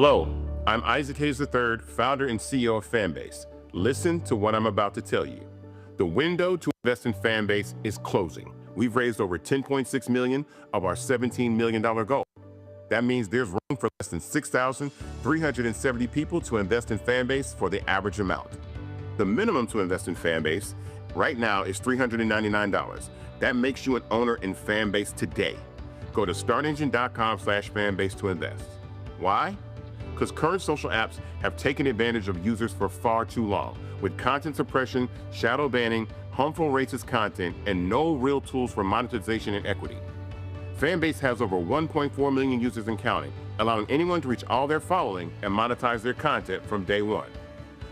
Hello, I'm Isaac Hayes III, founder and CEO of Fanbase. Listen to what I'm about to tell you. The window to invest in Fanbase is closing. We've raised over $10.6 million of our $17 million goal. That means there's room for less than 6,370 people to invest in Fanbase for the average amount. The minimum to invest in Fanbase right now is $399. That makes you an owner in Fanbase today. Go to startengine.com/fanbase to invest. Why? Because current social apps have taken advantage of users for far too long, with content suppression, shadow banning, harmful racist content, and no real tools for monetization and equity. Fanbase has over 1.4 million users and counting, allowing anyone to reach all their following and monetize their content from day one.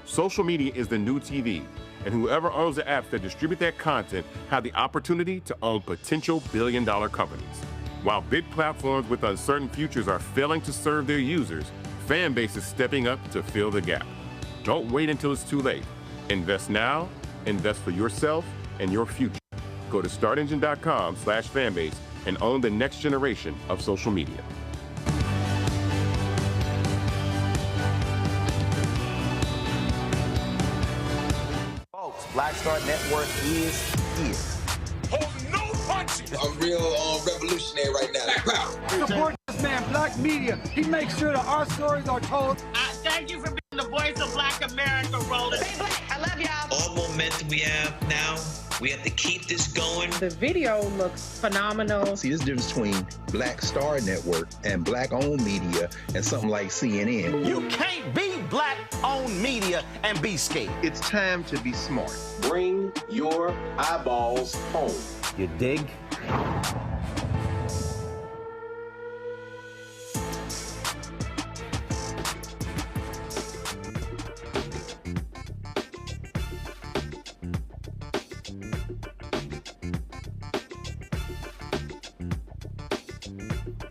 Social media is the new TV, and whoever owns the apps that distribute that content have the opportunity to own potential billion-dollar companies. While big platforms with uncertain futures are failing to serve their users, Fanbase is stepping up to fill the gap. Don't wait until it's too late. Invest now, invest for yourself and your future. Go to startengine.com/fanbase and own the next generation of social media. Folks, Black Star Network is here. Hold no punches! I'm real revolutionary right now. Support this man, Black Media. He makes sure that our stories are told. Thank you for being the voice of Black America, Roland. Stay black. I love y'all. All momentum we have now, we have to keep this going. The video looks phenomenal. See, this difference between Black Star Network and Black-owned media and something like CNN. You can't be Black-owned media and be scared. It's time to be smart. Bring your eyeballs home. You dig?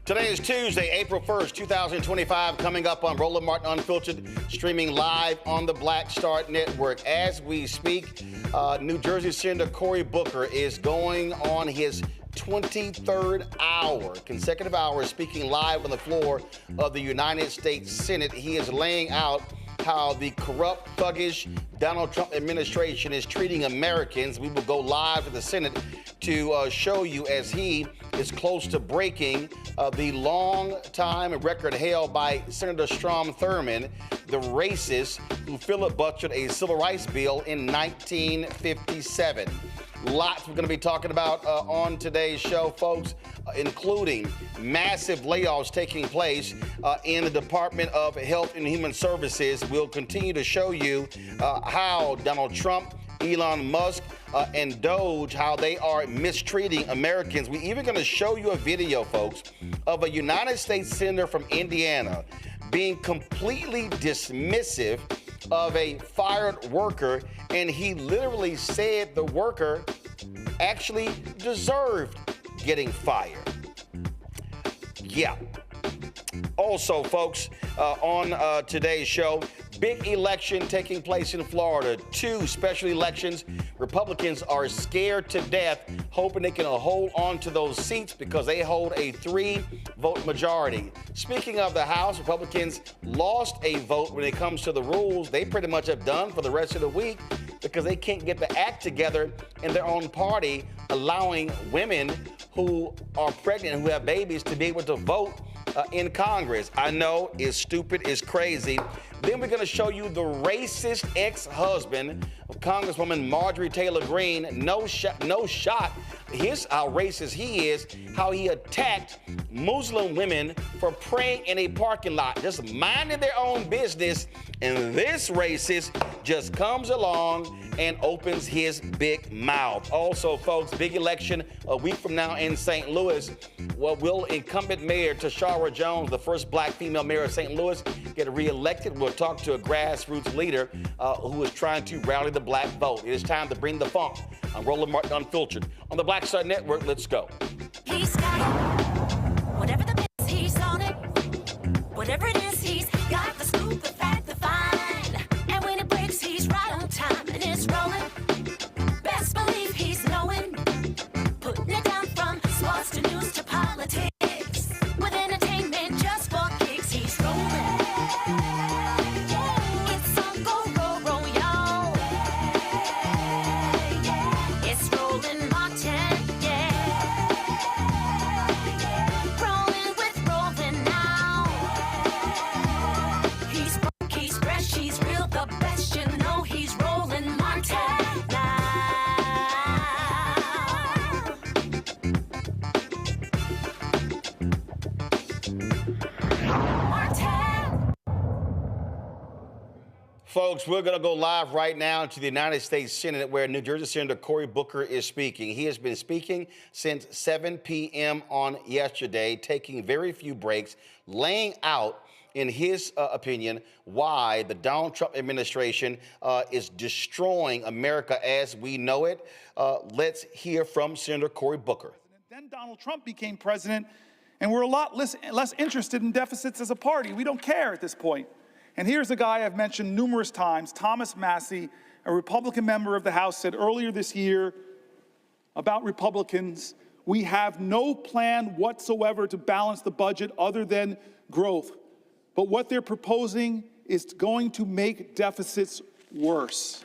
Today is Tuesday, April 1st, 2025, coming up on Roland Martin Unfiltered, streaming live on the Black Star Network. As we speak, New Jersey Senator Cory Booker is going on his 23rd consecutive hour, speaking live on the floor of the United States Senate. He is laying out how the corrupt, thuggish Donald Trump administration is treating Americans. We will go live to the Senate to show you as he is close to breaking the long-time record held by Senator Strom Thurmond, the racist who filibustered a civil rights bill in 1957. Lots we're going to be talking about on today's show, folks, including massive layoffs taking place in the Department of Health and Human Services. We'll continue to show you how Donald Trump, Elon Musk, and Doge, how they are mistreating Americans. We're even going to show you a video, folks, of a United States senator from Indiana being completely dismissive of a fired worker, and he literally said the worker actually deserved getting fired. Yeah. Also, folks, on today's show, big election taking place in Florida. 2 special elections. Republicans are scared to death, hoping they can hold on to those seats because they hold a 3-vote majority. Speaking of the House, Republicans lost a vote when it comes to the rules. They pretty much have done for the rest of the week because they can't get the act together in their own party, allowing women who are pregnant and who have babies to be able to vote in Congress. I know it's stupid, it's crazy. Then we're going to show you the racist ex-husband of Congresswoman Marjorie Taylor Greene. No shot. Here's how racist he is, how he attacked Muslim women for praying in a parking lot, just minding their own business. And this racist just comes along and opens his big mouth. Also, folks, big election a week from now in St. Louis. Well, will incumbent Mayor Tashara Jones, the first Black female mayor of St. Louis, get reelected? We'll talk to a grassroots leader who is trying to rally the Black vote. It is time to bring the funk. I'm Roland Martin Unfiltered on the Black Star Network. Let's go. He's got it. Whatever the best, he's on it. Whatever it is, he's got the scoop, the fact, the find. And when it breaks, he's right on time and it's rolling. Best believe he's knowing. Putting it down from sports to news to politics. With entertainment just for kicks, he's rolling. Folks, we're going to go live right now to the United States Senate, where New Jersey Senator Cory Booker is speaking. He has been speaking since 7 p.m. on yesterday, taking very few breaks, laying out, in his opinion, why the Donald Trump administration is destroying America as we know it. Let's hear from Senator Cory Booker. Then Donald Trump became president, and we're a lot less interested in deficits as a party. We don't care at this point. And here's a guy I've mentioned numerous times, Thomas Massie, a Republican member of the House, said earlier this year about Republicans, we have no plan whatsoever to balance the budget other than growth. But what they're proposing is going to make deficits worse.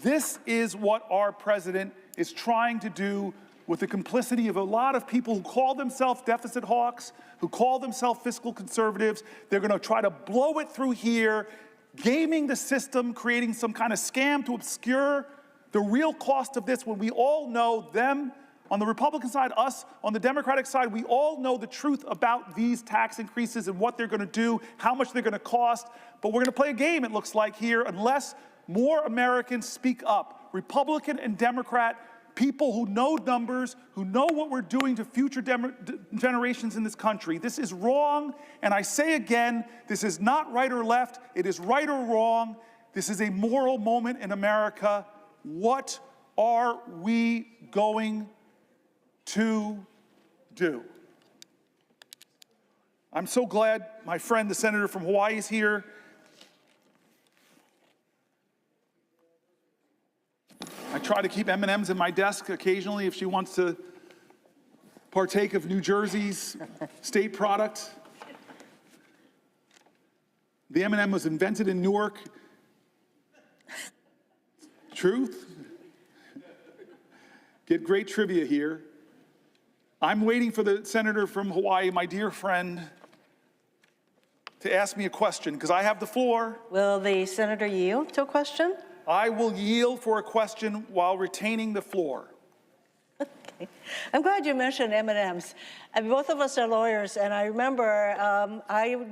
This is what our president is trying to do with the complicity of a lot of people who call themselves deficit hawks, who call themselves fiscal conservatives. They're going to try to blow it through here, gaming the system, creating some kind of scam to obscure the real cost of this, when we all know, them on the Republican side, us on the Democratic side, we all know the truth about these tax increases and what they're going to do, how much they're going to cost. But we're going to play a game, it looks like, here, unless more Americans speak up, Republican and Democrat, people who know numbers, who know what we're doing to future generations in this country. This is wrong, and I say again, this is not right or left, it is right or wrong. This is a moral moment in America. What are we going to do? I'm so glad my friend, the senator from Hawaii, is here. I try to keep M&Ms in my desk occasionally if she wants to partake of New Jersey's state product. The M&M was invented in Newark. Truth? Get great trivia here. I'm waiting for the senator from Hawaii, my dear friend, to ask me a question, because I have the floor. Will the senator yield to a question? I will yield for a question while retaining the floor. Okay. I'm glad you mentioned M&Ms. Both of us are lawyers, and I remember I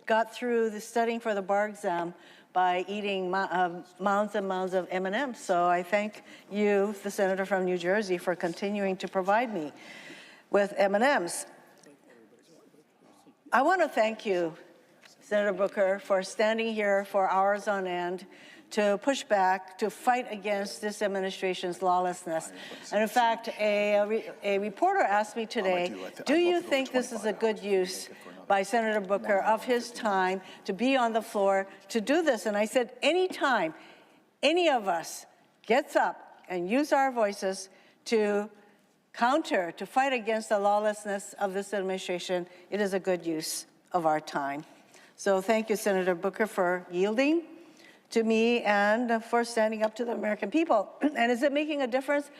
got through the studying for the bar exam by eating mounds and mounds of M&Ms. So I thank you, the senator from New Jersey, for continuing to provide me with M&Ms. I want to thank you, Senator Booker, for standing here for hours on end to push back, to fight against this administration's lawlessness. And in fact, a reporter asked me today, do you think this is a good use by Senator Booker of his time to be on the floor to do this? And I said, anytime any of us gets up and use our voices to counter, to fight against the lawlessness of this administration, it is a good use of our time. So thank you, Senator Booker, for yielding to me and for standing up to the American people. And is it making a difference?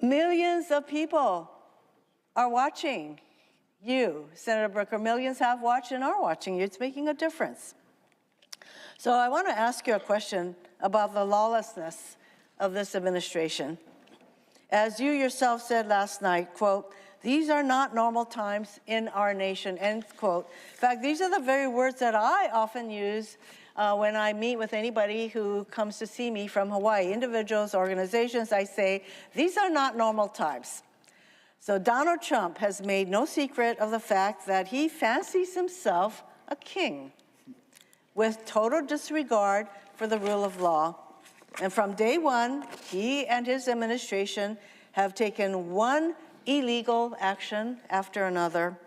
Millions of people are watching you, Senator Booker. Millions have watched and are watching you. It's making a difference. So I want to ask you a question about the lawlessness of this administration. As you yourself said last night, quote, these are not normal times in our nation, end quote. In fact, these are the very words that I often use when I meet with anybody who comes to see me from Hawaii, individuals, organizations. I say, these are not normal times. So Donald Trump has made no secret of the fact that he fancies himself a king with total disregard for the rule of law. And from day one, he and his administration have taken one illegal action after another.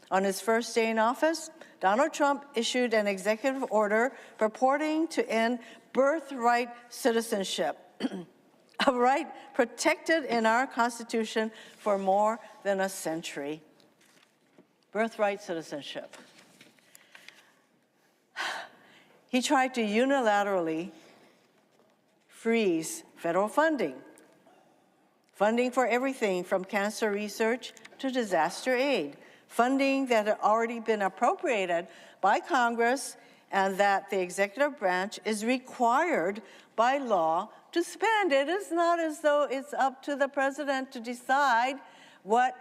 On his first day in office, Donald Trump issued an executive order purporting to end birthright citizenship, a right protected in our Constitution for more than a century. Birthright citizenship. He tried to unilaterally freeze federal funding for everything from cancer research to disaster aid, funding that had already been appropriated by Congress and that the executive branch is required by law to spend. It is not as though it's up to the president to decide what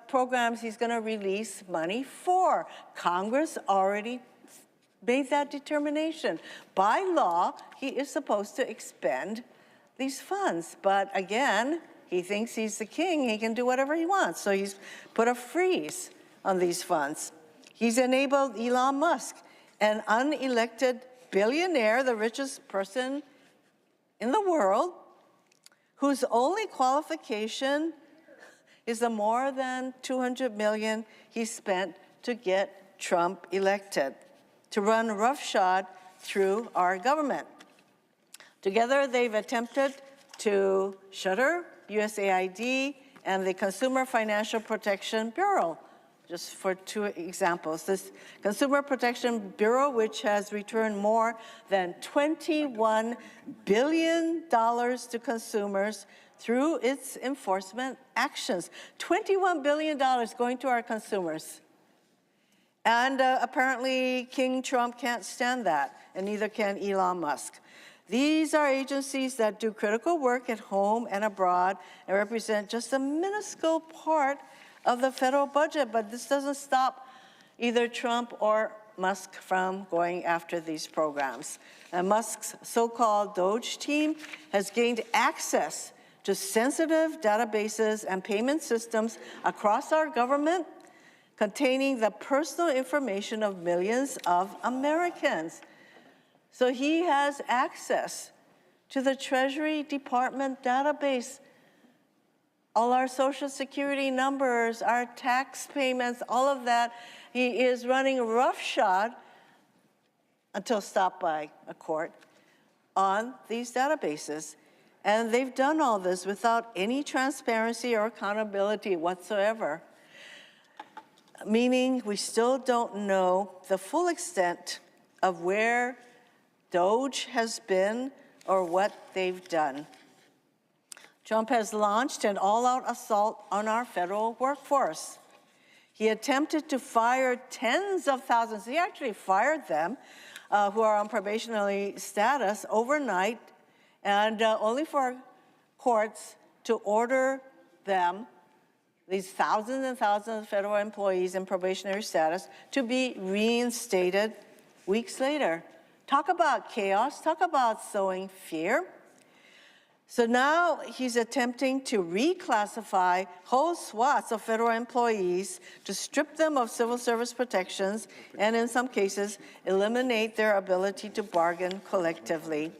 programs he's going to release money for. Congress already made that determination. By law, he is supposed to expend these funds. But again, he thinks he's the king. He can do whatever he wants. So he's put a freeze on these funds. He's enabled Elon Musk, an unelected billionaire, the richest person in the world, whose only qualification is the more than $200 million he spent to get Trump elected, to run roughshod through our government. Together, they've attempted to shutter USAID and the Consumer Financial Protection Bureau, just for two examples. This Consumer Protection Bureau, which has returned more than $21 billion to consumers through its enforcement actions. $21 billion going to our consumers. And apparently King Trump can't stand that, and neither can Elon Musk. These are agencies that do critical work at home and abroad and represent just a minuscule part of the federal budget, but this doesn't stop either Trump or Musk from going after these programs. And Musk's so-called DOGE team has gained access to sensitive databases and payment systems across our government containing the personal information of millions of Americans. So he has access to the Treasury Department database, all our Social Security numbers, our tax payments, all of that. He is running roughshod until stopped by a court on these databases. And they've done all this without any transparency or accountability whatsoever, meaning we still don't know the full extent of where DOGE has been or what they've done. Trump has launched an all-out assault on our federal workforce. He attempted to fire tens of thousands, he actually fired them, who are on probationary status overnight, and only for courts to order them, these thousands and thousands of federal employees in probationary status, to be reinstated weeks later. Talk about chaos, talk about sowing fear. So now he's attempting to reclassify whole swaths of federal employees to strip them of civil service protections and in some cases eliminate their ability to bargain collectively.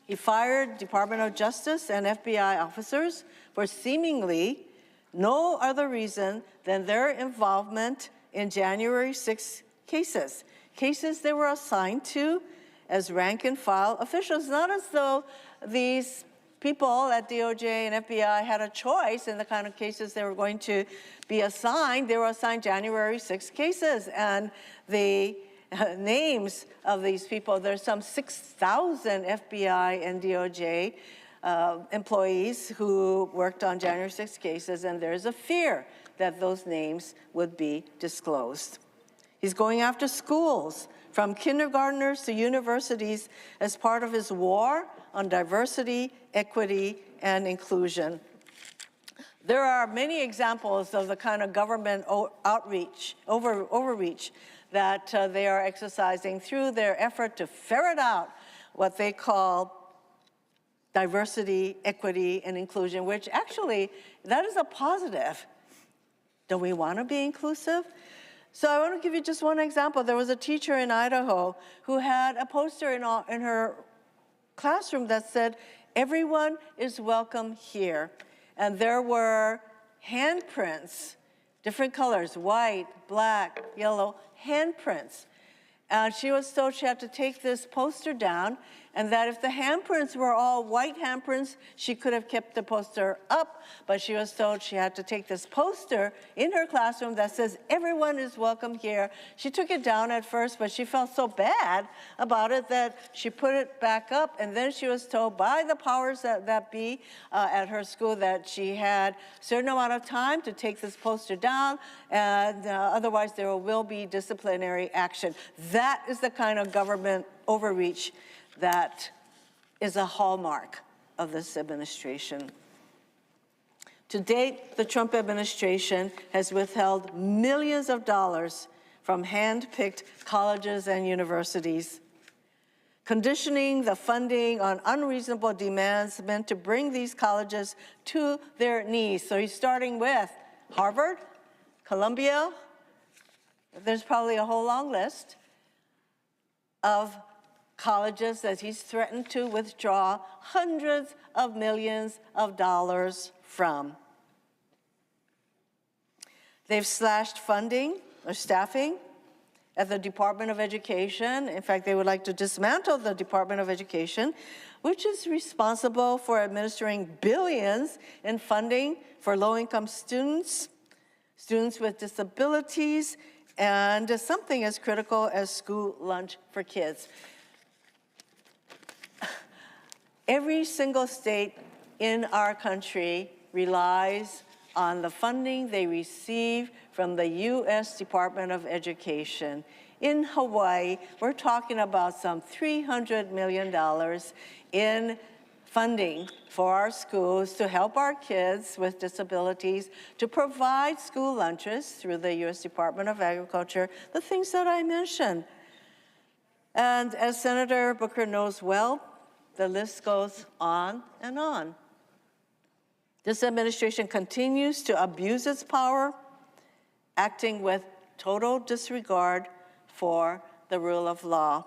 He fired Department of Justice and FBI officers for seemingly no other reason than their involvement in January 6 cases. Cases they were assigned to as rank and file officials, not as though these people at DOJ and FBI had a choice in the kind of cases they were going to be assigned. They were assigned January 6 cases, and the names of these people, there's some 6,000 FBI and DOJ employees who worked on January 6 cases, and there's a fear that those names would be disclosed. He's going after schools, from kindergartners to universities, as part of his war on diversity, equity, and inclusion. There are many examples of the kind of government overreach that they are exercising through their effort to ferret out what they call diversity, equity, and inclusion, which actually, that is a positive. Don't we want to be inclusive? So I want to give you just one example. There was a teacher in Idaho who had a poster in her classroom that said, "Everyone is welcome here." And there were handprints, different colors, white, black, yellow, handprints. And she was told she had to take this poster down, and that if the handprints were all white handprints, she could have kept the poster up, but she was told she had to take this poster in her classroom that says, "Everyone is welcome here." She took it down at first, but she felt so bad about it that she put it back up, and then she was told by the powers that be at her school that she had a certain amount of time to take this poster down, and otherwise there will be disciplinary action. That is the kind of government overreach that is a hallmark of this administration. To date, the Trump administration has withheld millions of dollars from hand-picked colleges and universities, conditioning the funding on unreasonable demands meant to bring these colleges to their knees. So he's starting with Harvard, Columbia, there's probably a whole long list of colleges that he's threatened to withdraw hundreds of millions of dollars from. They've slashed funding or staffing at the Department of Education. In fact, they would like to dismantle the Department of Education, which is responsible for administering billions in funding for low-income students, students with disabilities, and something as critical as school lunch for kids. Every single state in our country relies on the funding they receive from the U.S. Department of Education. In Hawaii, we're talking about some $300 million in funding for our schools to help our kids with disabilities, to provide school lunches through the U.S. Department of Agriculture, the things that I mentioned. And as Senator Booker knows well, the list goes on and on. This administration continues to abuse its power, acting with total disregard for the rule of law.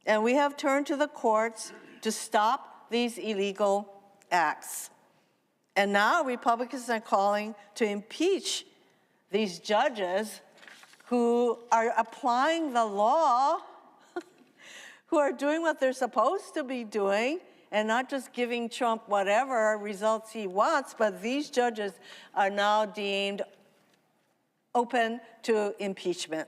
And we have turned to the courts to stop these illegal acts. And now Republicans are calling to impeach these judges who are applying the law, who are doing what they're supposed to be doing, and not just giving Trump whatever results he wants, but these judges are now deemed open to impeachment.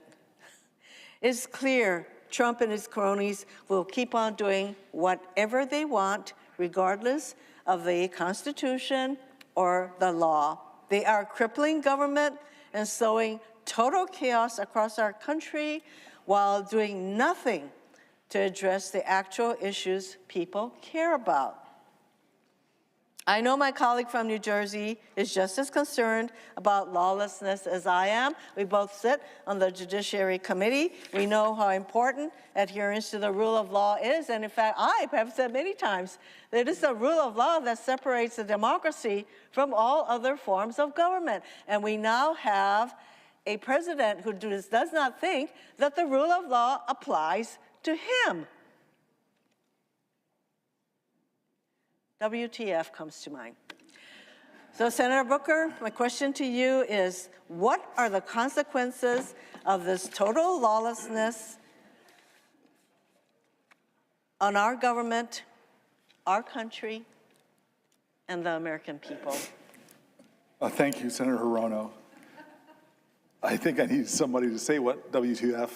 It's clear Trump and his cronies will keep on doing whatever they want, regardless of the Constitution or the law. They are crippling government and sowing total chaos across our country while doing nothing to address the actual issues people care about. I know my colleague from New Jersey is just as concerned about lawlessness as I am. We both sit on the Judiciary Committee. We know how important adherence to the rule of law is. And in fact, I have said many times that it's the rule of law that separates the democracy from all other forms of government. And we now have a president who does not think that the rule of law applies to him. WTF comes to mind. So Senator Booker, my question to you is, what are the consequences of this total lawlessness on our government, our country, and the American people? Thank you, Senator Hirono. I think I need somebody to say what WTF,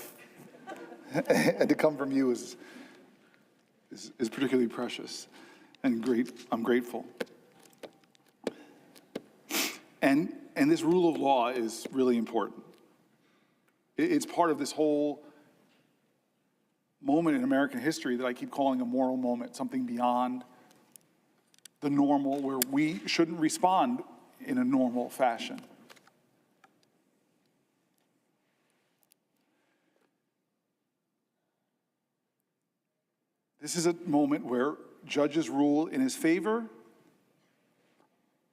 and to come from you is particularly precious and great. I'm grateful. And this rule of law is really important. It's part of this whole moment in American history that I keep calling a moral moment, something beyond the normal, where we shouldn't respond in a normal fashion. This is a moment where judges rule in his favor,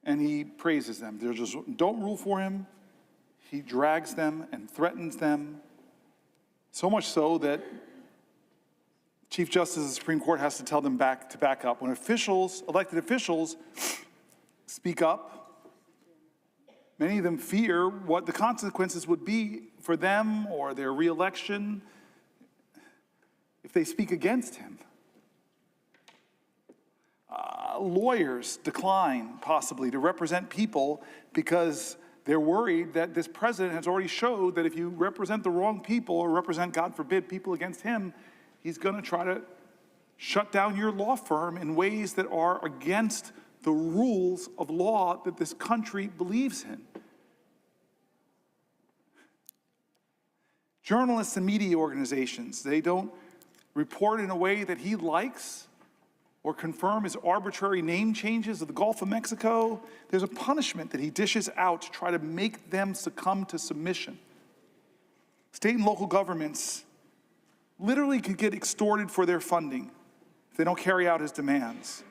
and he praises them. They just don't rule for him. He drags them and threatens them, so much so that Chief Justice of the Supreme Court has to tell them to back up. When elected officials, speak up, many of them fear what the consequences would be for them or their reelection if they speak against him. Lawyers decline, possibly, to represent people because they're worried that this president has already showed that if you represent the wrong people or represent, God forbid, people against him, he's going to try to shut down your law firm in ways that are against the rules of law that this country believes in. Journalists and media organizations, they don't report in a way that he likes or confirm his arbitrary name changes of the Gulf of Mexico. There's a punishment that he dishes out to try to make them succumb to submission. State and local governments literally could get extorted for their funding if they don't carry out his demands.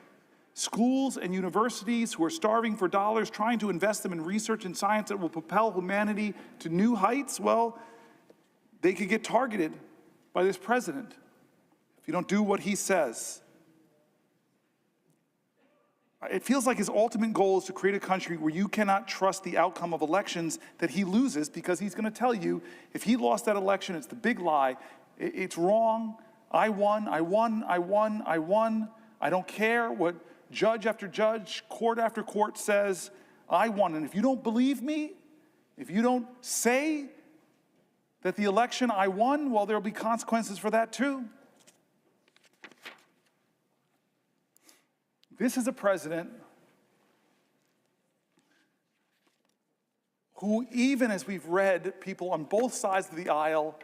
Schools and universities who are starving for dollars, trying to invest them in research and science that will propel humanity to new heights, well, they could get targeted by this president if you don't do what he says. It feels like his ultimate goal is to create a country where you cannot trust the outcome of elections that he loses, because he's going to tell you if he lost that election, it's the big lie. It's wrong. I won. I don't care what judge after judge, court after court says. I won. And if you don't believe me, if you don't say that the election I won, well, there'll be consequences for that too. This is a president who, even as we've read, people on both sides of the aisle,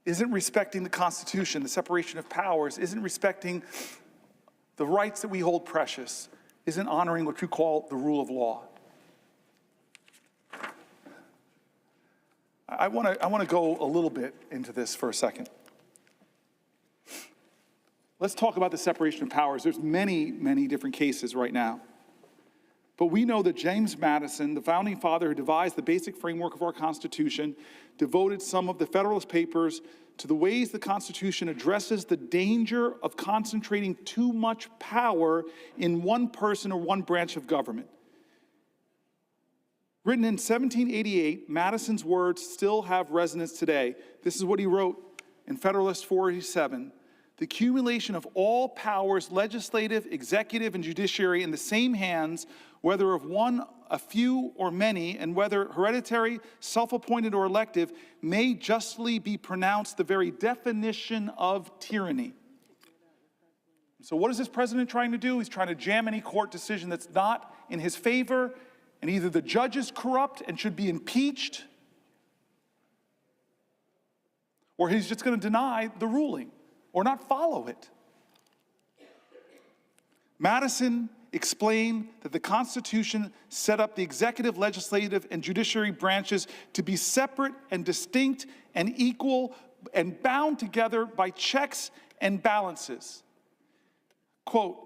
isn't respecting the Constitution, the separation of powers, isn't respecting the rights that we hold precious, isn't honoring what you call the rule of law. I want to go a little bit into this for a second. Let's talk about the separation of powers. There's many, many different cases right now. But we know that James Madison, the founding father who devised the basic framework of our Constitution, devoted some of the Federalist Papers to the ways the Constitution addresses the danger of concentrating too much power in one person or one branch of government. Written in 1788, Madison's words still have resonance today. This is what he wrote in Federalist 487. The accumulation of all powers, legislative, executive, and judiciary in the same hands, whether of one, a few, or many, and whether hereditary, self-appointed, or elective, may justly be pronounced the very definition of tyranny. So what is this president trying to do? He's trying to jam any court decision that's not in his favor, and either the judge is corrupt and should be impeached, or he's just going to deny the ruling or not follow it. Madison explained that the Constitution set up the executive, legislative, and judiciary branches to be separate and distinct and equal and bound together by checks and balances. Quote,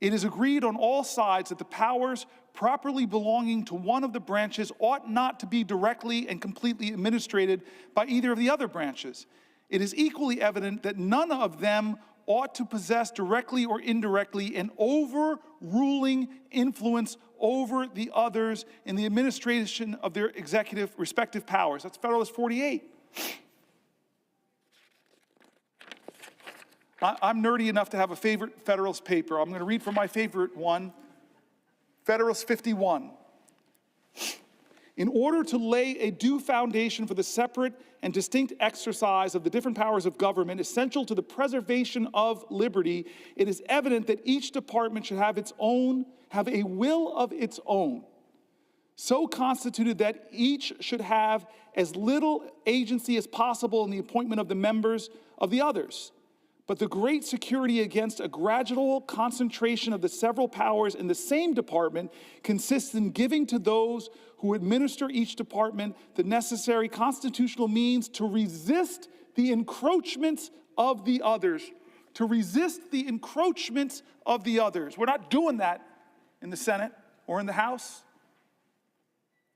"It is agreed on all sides that the powers properly belonging to one of the branches ought not to be directly and completely administered by either of the other branches. It is equally evident that none of them ought to possess directly or indirectly an overruling influence over the others in the administration of their executive respective powers." That's Federalist 48. I'm nerdy enough to have a favorite Federalist paper. I'm going to read from my favorite one, Federalist 51. In order to lay a due foundation for the separate and distinct exercise of the different powers of government essential to the preservation of liberty, it is evident that each department should have a will of its own, so constituted that each should have as little agency as possible in the appointment of the members of the others. But the great security against a gradual concentration of the several powers in the same department consists in giving to those who administer each department the necessary constitutional means to resist the encroachments of the others. To resist the encroachments of the others. We're not doing that in the Senate or in the House.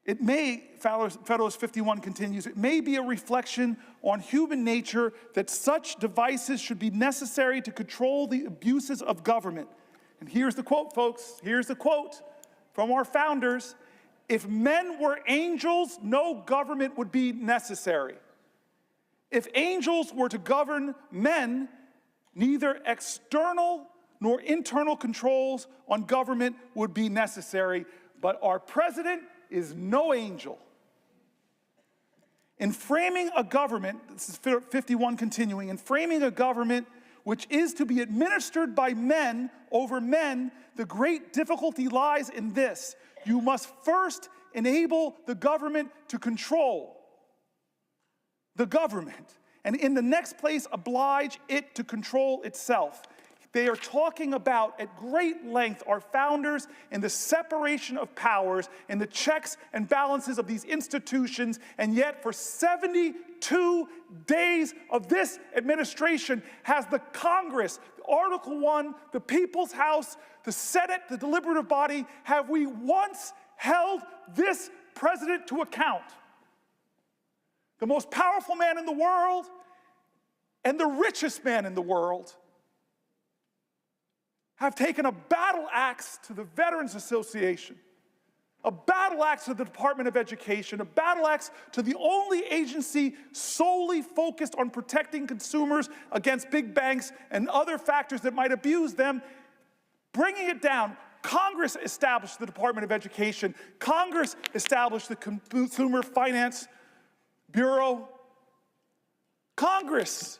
It may, Federalist 51 continues, it may be a reflection on human nature that such devices should be necessary to control the abuses of government. And here's the quote, folks. Here's the quote from our founders. If men were angels, no government would be necessary. If angels were to govern men, neither external nor internal controls on government would be necessary. But our president is no angel. In framing a government, this is 51 continuing, in framing a government which is to be administered by men over men, the great difficulty lies in this. You must first enable the government to control the government, and in the next place, oblige it to control itself. They are talking about, at great length, our founders and the separation of powers and the checks and balances of these institutions, and yet for 72 days of this administration has the Congress, Article 1, the People's House, the Senate, the deliberative body, have we once held this president to account? The most powerful man in the world and the richest man in the world have taken a battle axe to the Veterans Association, a battle axe to the Department of Education, a battle axe to the only agency solely focused on protecting consumers against big banks and other factors that might abuse them, bringing it down. Congress established the Department of Education. Congress established the Consumer Finance Bureau. Congress.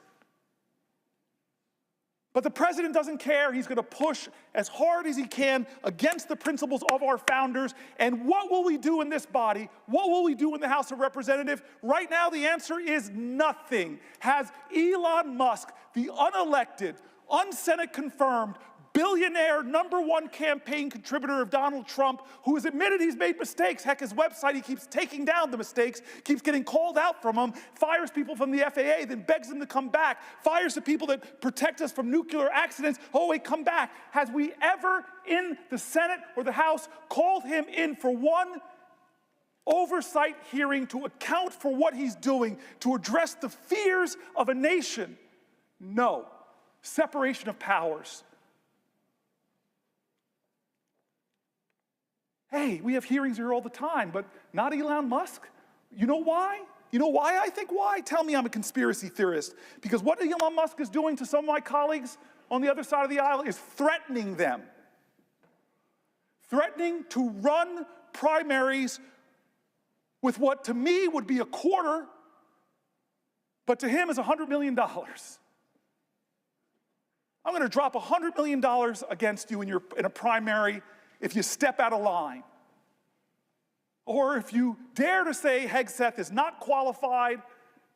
But the president doesn't care. He's going to push as hard as he can against the principles of our founders. And what will we do in this body? What will we do in the House of Representatives? Right now, the answer is nothing. Has Elon Musk, the unelected, un-Senate confirmed, billionaire, #1 campaign contributor of Donald Trump, who has admitted he's made mistakes. Heck, his website, he keeps taking down the mistakes, keeps getting called out from them, fires people from the FAA, then begs them to come back, fires the people that protect us from nuclear accidents. Oh, wait, come back. Has we ever in the Senate or the House called him in for one oversight hearing to account for what he's doing, to address the fears of a nation? No. Separation of powers. Hey, we have hearings here all the time, but not Elon Musk. You know why? You know why I think why? Tell me I'm a conspiracy theorist. Because what Elon Musk is doing to some of my colleagues on the other side of the aisle is threatening them. Threatening to run primaries with what to me would be a quarter, but to him is $100 million. I'm going to drop $100 million against you in a primary if you step out of line. Or if you dare to say Hegseth is not qualified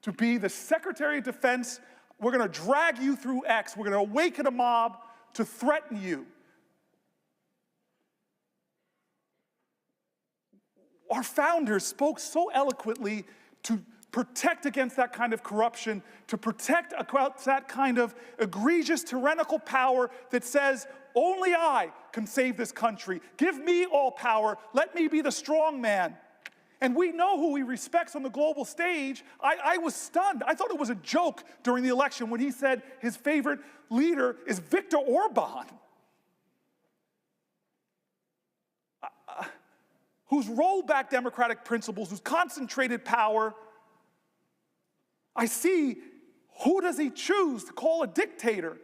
to be the Secretary of Defense, we're going to drag you through X. We're going to awaken a mob to threaten you. Our founders spoke so eloquently to protect against that kind of corruption, to protect against that kind of egregious tyrannical power that says, only I can save this country. Give me all power. Let me be the strong man. And we know who he respects on the global stage. I was stunned. I thought it was a joke during the election when he said his favorite leader is Viktor Orban, who's rolled back democratic principles, who's concentrated power. I see, who does he choose to call a dictator?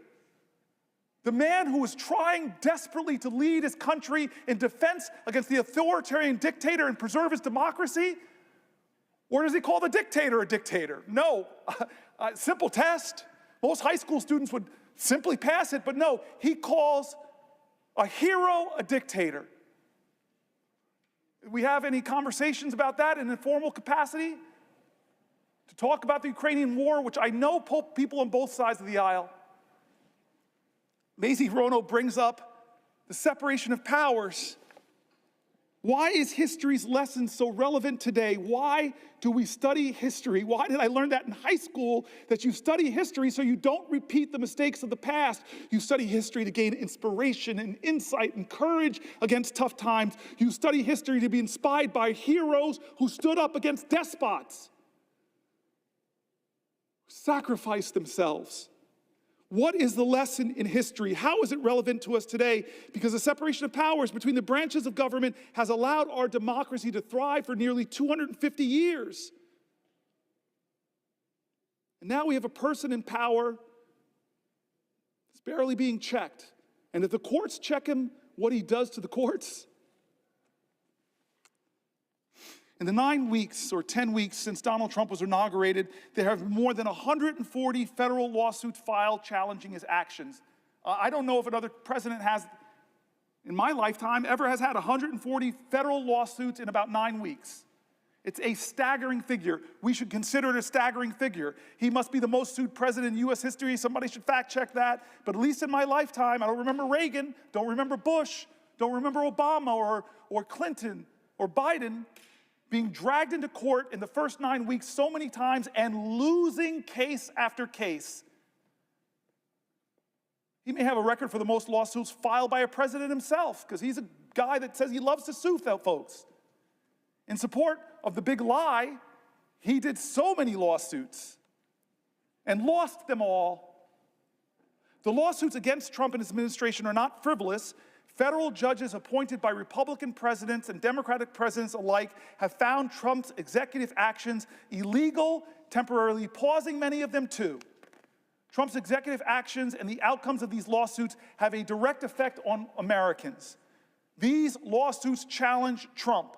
The man who is trying desperately to lead his country in defense against the authoritarian dictator and preserve his democracy? Or does he call the dictator a dictator? No, simple test. Most high school students would simply pass it, but no, he calls a hero a dictator. Do we have any conversations about that in an informal capacity? To talk about the Ukrainian war, which I know people on both sides of the aisle. Mazie Hirono brings up the separation of powers. Why is history's lesson so relevant today? Why do we study history? Why did I learn that in high school, that you study history so you don't repeat the mistakes of the past? You study history to gain inspiration and insight and courage against tough times. You study history to be inspired by heroes who stood up against despots, sacrificed themselves. What is the lesson in history? How is it relevant to us today? Because the separation of powers between the branches of government has allowed our democracy to thrive for nearly 250 years. And now we have a person in power that's barely being checked. And if the courts check him, what he does to the courts? In the 9 weeks or 10 weeks since Donald Trump was inaugurated, there have been more than 140 federal lawsuits filed challenging his actions. I don't know if another president has, in my lifetime, ever has had 140 federal lawsuits in about 9 weeks. It's a staggering figure. We should consider it a staggering figure. He must be the most sued president in U.S. history. Somebody should fact check that. But at least in my lifetime, I don't remember Reagan, don't remember Bush, don't remember Obama or Clinton or Biden being dragged into court in the first 9 weeks so many times and losing case after case. He may have a record for the most lawsuits filed by a president himself, because he's a guy that says he loves to sue folks. In support of the big lie, he did so many lawsuits and lost them all. The lawsuits against Trump and his administration are not frivolous. Federal judges appointed by Republican presidents and Democratic presidents alike have found Trump's executive actions illegal, temporarily pausing many of them too. Trump's executive actions and the outcomes of these lawsuits have a direct effect on Americans. These lawsuits challenge Trump.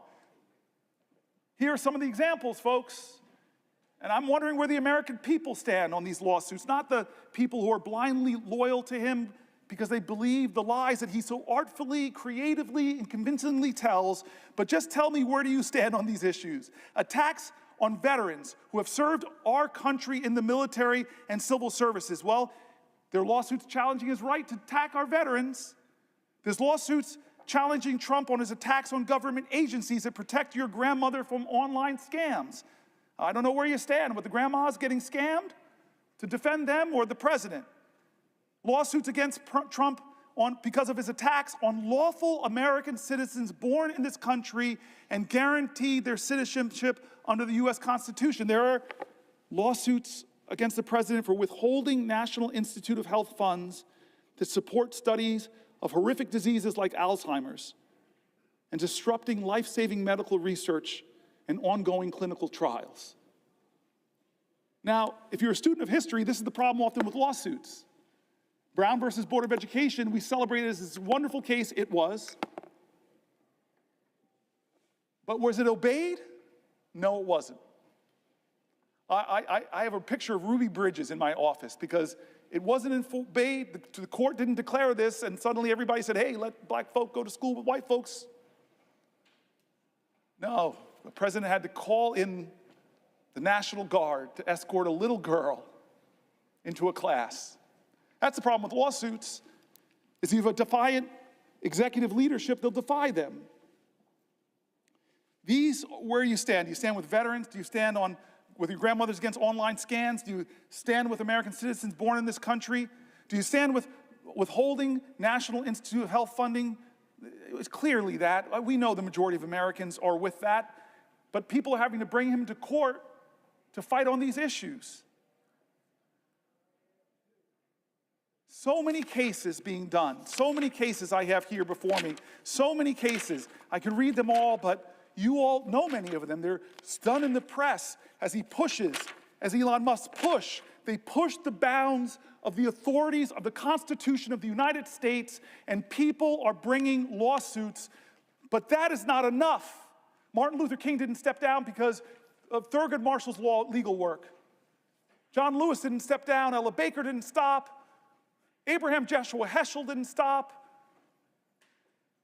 Here are some of the examples, folks. And I'm wondering where the American people stand on these lawsuits, not the people who are blindly loyal to him because they believe the lies that he so artfully, creatively, and convincingly tells, but just tell me, where do you stand on these issues? Attacks on veterans who have served our country in the military and civil services. Well, there are lawsuits challenging his right to attack our veterans. There's lawsuits challenging Trump on his attacks on government agencies that protect your grandmother from online scams. I don't know where you stand with the grandmas getting scammed, to defend them, or the president. Lawsuits against Trump because of his attacks on lawful American citizens born in this country and guaranteed their citizenship under the U.S. Constitution. There are lawsuits against the president for withholding National Institute of Health funds that support studies of horrific diseases like Alzheimer's and disrupting life-saving medical research and ongoing clinical trials. Now, if you're a student of history, this is the problem often with lawsuits. Brown versus Board of Education, we celebrated as this wonderful case. It was. But was it obeyed? No, it wasn't. I have a picture of Ruby Bridges in my office because it wasn't obeyed. The court didn't declare this, and suddenly everybody said, hey, let black folk go to school with white folks. No, the president had to call in the National Guard to escort a little girl into a class. That's the problem with lawsuits, is you have a defiant executive leadership, they'll defy them. These, where you stand? Do you stand with veterans? Do you stand with your grandmothers against online scams? Do you stand with American citizens born in this country? Do you stand with withholding National Institute of Health funding? It was clearly that. We know the majority of Americans are with that, but people are having to bring him to court to fight on these issues. So many cases being done. So many cases I have here before me. So many cases. I could read them all, but you all know many of them. They're done in the press as he pushes, as Elon Musk push. They push the bounds of the authorities of the Constitution of the United States, and people are bringing lawsuits. But that is not enough. Martin Luther King didn't step down because of Thurgood Marshall's law legal work. John Lewis didn't step down. Ella Baker didn't stop. Abraham Joshua Heschel didn't stop.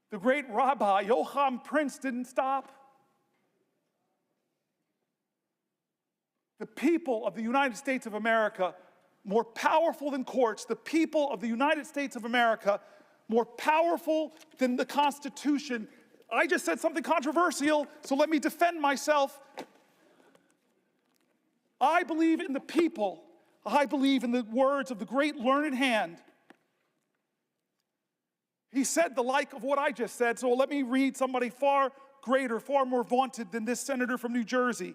The great Rabbi Joachim Prince didn't stop. The people of the United States of America, more powerful than courts, the people of the United States of America, more powerful than the Constitution. I just said something controversial, so let me defend myself. I believe in the people. I believe in the words of the great learned hand. He said the like of what I just said, so let me read somebody far greater, far more vaunted than this senator from New Jersey.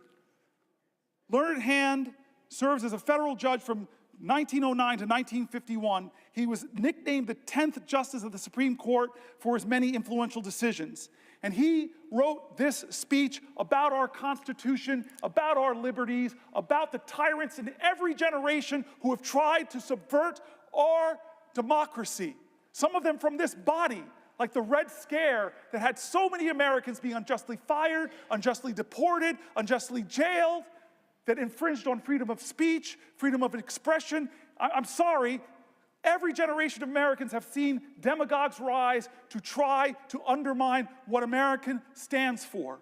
Learned Hand serves as a federal judge from 1909 to 1951. He was nicknamed the 10th Justice of the Supreme Court for his many influential decisions. And he wrote this speech about our Constitution, about our liberties, about the tyrants in every generation who have tried to subvert our democracy. Some of them from this body, like the Red Scare that had so many Americans being unjustly fired, unjustly deported, unjustly jailed, that infringed on freedom of speech, freedom of expression. I'm sorry, every generation of Americans have seen demagogues rise to try to undermine what American stands for.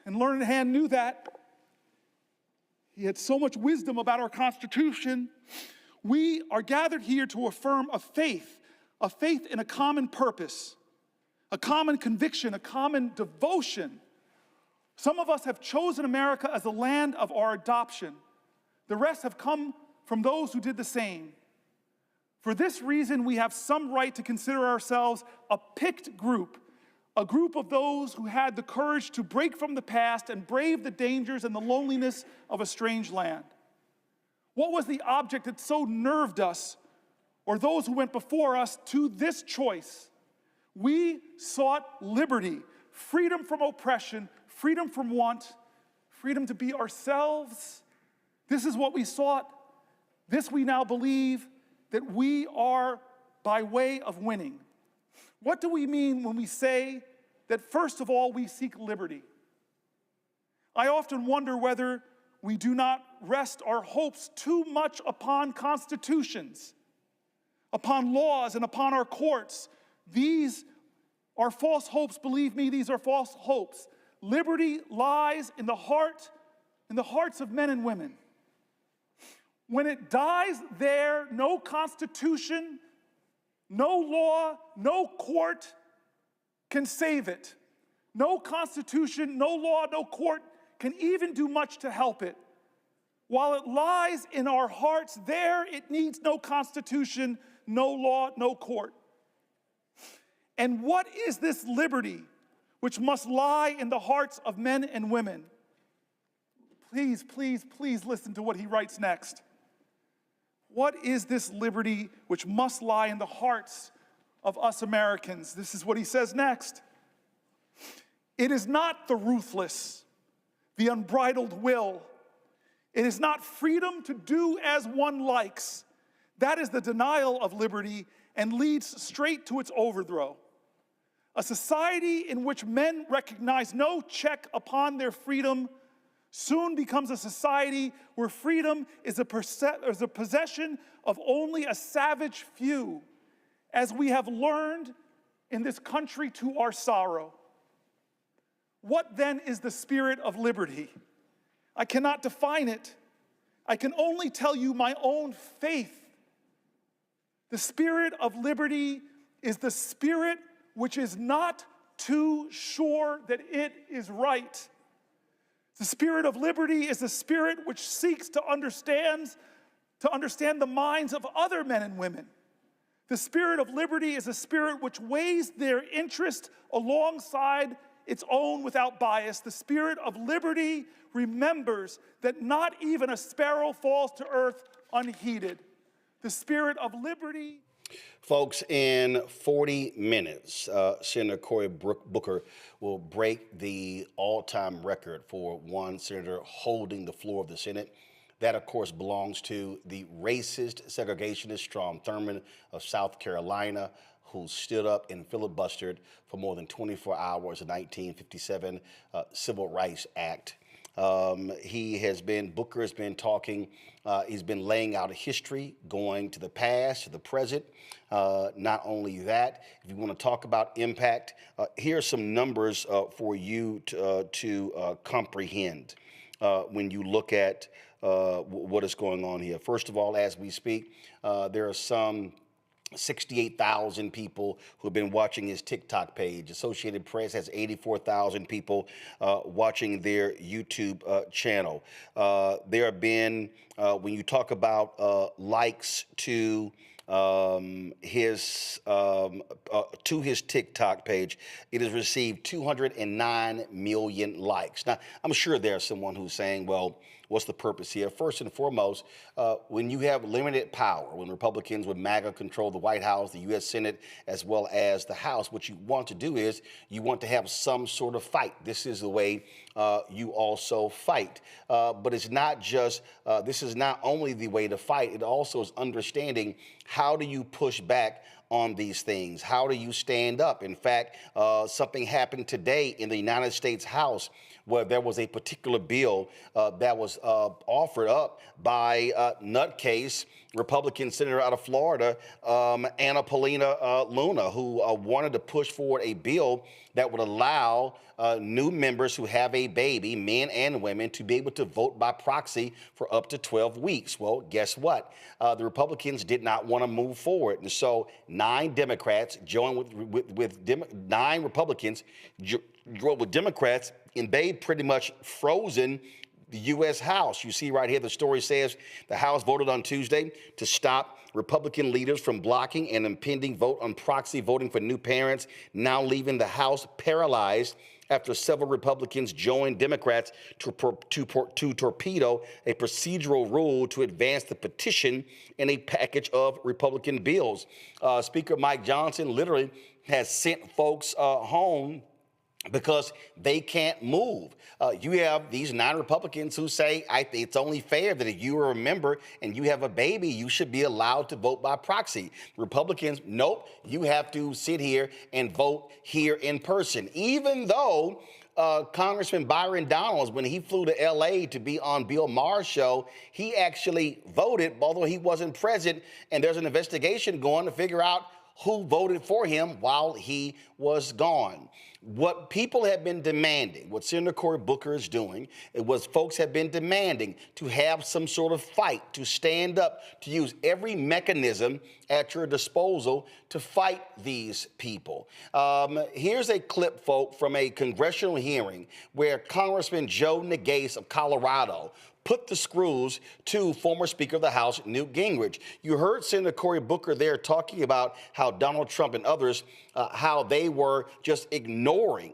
And Learned Hand knew that. He had so much wisdom about our Constitution. We are gathered here to affirm a faith in a common purpose, a common conviction, a common devotion. Some of us have chosen America as the land of our adoption. The rest have come from those who did the same. For this reason, we have some right to consider ourselves a picked group, a group of those who had the courage to break from the past and brave the dangers and the loneliness of a strange land. What was the object that so nerved us, or those who went before us, to this choice? We sought liberty, freedom from oppression, freedom from want, freedom to be ourselves. This is what we sought. This we now believe that we are by way of winning. What do we mean when we say that, first of all, we seek liberty? I often wonder whether we do not rest our hopes too much upon constitutions, upon laws, and upon our courts. These are false hopes. Believe me, these are false hopes. Liberty lies in the hearts of men and women. When it dies there, no constitution, no law, no court can save it. No constitution, no law, no court can even do much to help it. While it lies in our hearts, there it needs no constitution, no law, no court. And what is this liberty which must lie in the hearts of men and women? Please, please, please listen to what he writes next. What is this liberty which must lie in the hearts of us Americans? This is what he says next. It is not the ruthless, the unbridled will. It is not freedom to do as one likes. That is the denial of liberty and leads straight to its overthrow. A society in which men recognize no check upon their freedom soon becomes a society where freedom is a possession of only a savage few, as we have learned in this country to our sorrow. What then is the spirit of liberty? I cannot define it. I can only tell you my own faith. The spirit of liberty is the spirit which is not too sure that it is right. The spirit of liberty is the spirit which seeks to understand the minds of other men and women. The spirit of liberty is a spirit which weighs their interest alongside its own without bias. The spirit of liberty remembers that not even a sparrow falls to earth unheeded. The spirit of liberty. Folks, in 40 minutes, Senator Cory Booker will break the all-time record for one senator holding the floor of the Senate. That, of course, belongs to the racist segregationist Strom Thurmond of South Carolina, who stood up and filibustered for more than 24 hours in the 1957 Civil Rights Act. Booker has been talking, he's been laying out a history going to the past, to the present. Not only that, if you want to talk about impact, here are some numbers for you to comprehend when you look at what is going on here. First of all, as we speak, there are some 68,000 people who have been watching his TikTok page. Associated Press has 84,000 people watching their YouTube channel. There have been, when you talk about likes to his TikTok page, it has received 209 million likes. Now, I'm sure there's someone who's saying, well, what's the purpose here? First and foremost, when you have limited power, when Republicans with MAGA control the White House, the U.S. Senate, as well as the House, what you want to do is you want to have some sort of fight. This is the way you also fight. But it's not just, this is not only the way to fight, it also is understanding how do you push back on these things? How do you stand up? In fact, something happened today in the United States House where there was a particular bill that was offered up by nutcase Republican senator out of Florida, Anna Paulina Luna, who wanted to push forward a bill that would allow new members who have a baby, men and women, to be able to vote by proxy for up to 12 weeks. Well, guess what? The Republicans did not want to move forward. And so 9 Democrats joined with 9 Republicans joined with Democrats, and they pretty much frozen the U.S. House. You see right here, the story says the House voted on Tuesday to stop Republican leaders from blocking an impending vote on proxy voting for new parents, now leaving the House paralyzed after several Republicans joined Democrats to torpedo a procedural rule to advance the petition in a package of Republican bills. Speaker Mike Johnson literally has sent folks home because they can't move. You have these 9 Republicans who say, it's only fair that if you are a member and you have a baby, you should be allowed to vote by proxy. Republicans, nope, you have to sit here and vote here in person. Even though Congressman Byron Donalds, when he flew to L.A. to be on Bill Maher's show, he actually voted, although he wasn't present, and there's an investigation going to figure out who voted for him while he was gone. What people have been demanding, what Senator Cory Booker is doing, it was folks have been demanding to have some sort of fight, to stand up, to use every mechanism at your disposal to fight these people. Here's a clip, folk, from a congressional hearing where Congressman Joe Nagase of Colorado put the screws to former Speaker of the House, Newt Gingrich. You heard Senator Cory Booker there talking about how Donald Trump and others, how they were just ignoring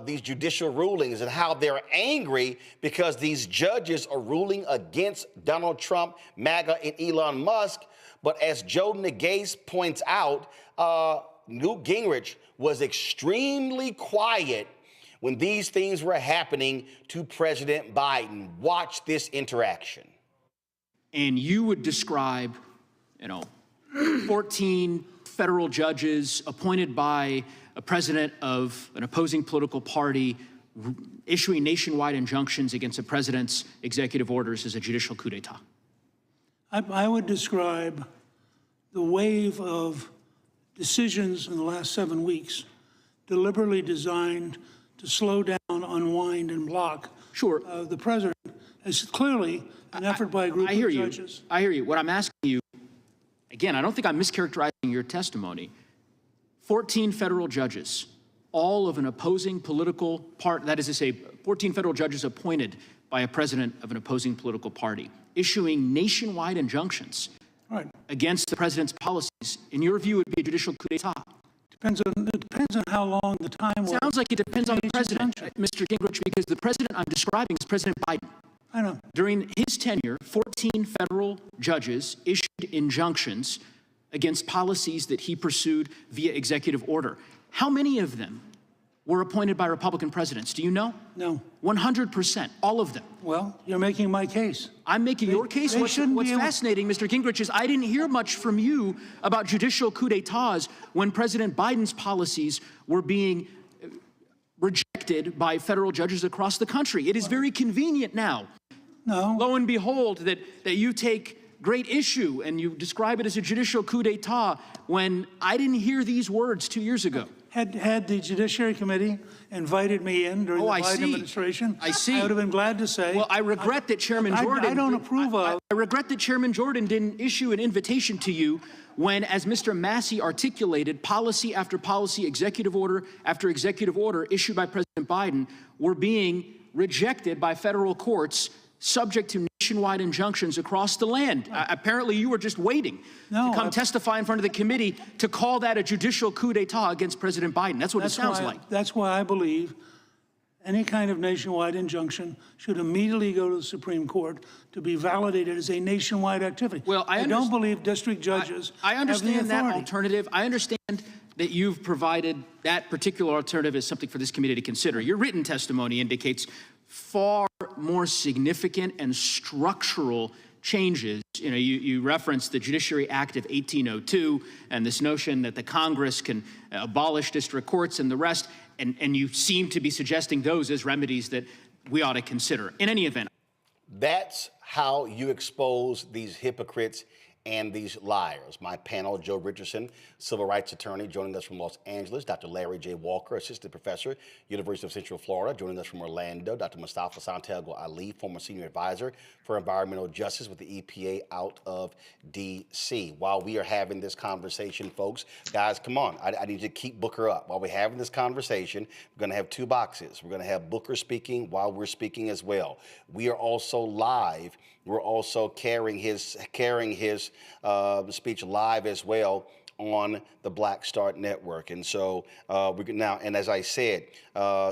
these judicial rulings, and how they're angry because these judges are ruling against Donald Trump, MAGA, and Elon Musk. But as Joe Nagase points out, Newt Gingrich was extremely quiet when these things were happening to President Biden. Watch this interaction. And you would describe, 14 federal judges appointed by a president of an opposing political party issuing nationwide injunctions against the president's executive orders as a judicial coup d'etat. I would describe the wave of decisions in the last 7 weeks deliberately designed to slow down, unwind, and block the president as clearly an effort by a group of judges. I hear you. What I'm asking you, again, I don't think I'm mischaracterizing your testimony. 14 federal judges, all of an opposing political party, that is to say, 14 federal judges appointed by a president of an opposing political party, issuing nationwide injunctions against the president's policies, in your view, would be a judicial coup d'etat. It depends on how long the time was. Sounds like it depends on the president, Mr. Gingrich, because the president I'm describing is President Biden. I know. During his tenure, 14 federal judges issued injunctions against policies that he pursued via executive order. How many of them were appointed by Republican presidents? Do you know? No. 100%, all of them. Well, you're making my case. I'm making your case. What's fascinating, Mr. Gingrich, is I didn't hear much from you about judicial coup d'etats when President Biden's policies were being rejected by federal judges across the country. It is very convenient now. No. Lo and behold, that you take great issue and you describe it as a judicial coup d'etat when I didn't hear these words 2 years ago. Had the Judiciary Committee invited me in during the Biden administration, I would have been glad to say. Well, I regret that Chairman Jordan. I don't approve of. I regret that Chairman Jordan didn't issue an invitation to you when, as Mr. Massey articulated, policy after policy, executive order after executive order issued by President Biden were being rejected by federal courts, subject to nationwide injunctions across the land. Apparently, you were just waiting to come testify in front of the committee to call that a judicial coup d'etat against President Biden. That's what it sounds like. That's why I believe any kind of nationwide injunction should immediately go to the Supreme Court to be validated as a nationwide activity. Well, I don't believe district judges I understand have the authority. that alternative. I understand that you've provided that particular alternative as something for this committee to consider. Your written testimony indicates far more significant and structural changes. You know, you referenced the Judiciary Act of 1802 and this notion that the Congress can abolish district courts and the rest, and you seem to be suggesting those as remedies that we ought to consider. In any event. That's how you expose these hypocrites and these liars. My panel, Joe Richardson, civil rights attorney, joining us from Los Angeles. Dr. Larry J. Walker, assistant professor, University of Central Florida, joining us from Orlando. Dr. Mustafa Santiago Ali, former senior advisor for environmental justice with the EPA out of D.C. While we are having this conversation, folks, guys, come on. I need you to keep Booker up. While we're having this conversation, we're going to have two boxes. We're going to have Booker speaking while we're speaking as well. We are also live. We're also carrying his speech live as well on the Black Start Network. And so now, and as I said,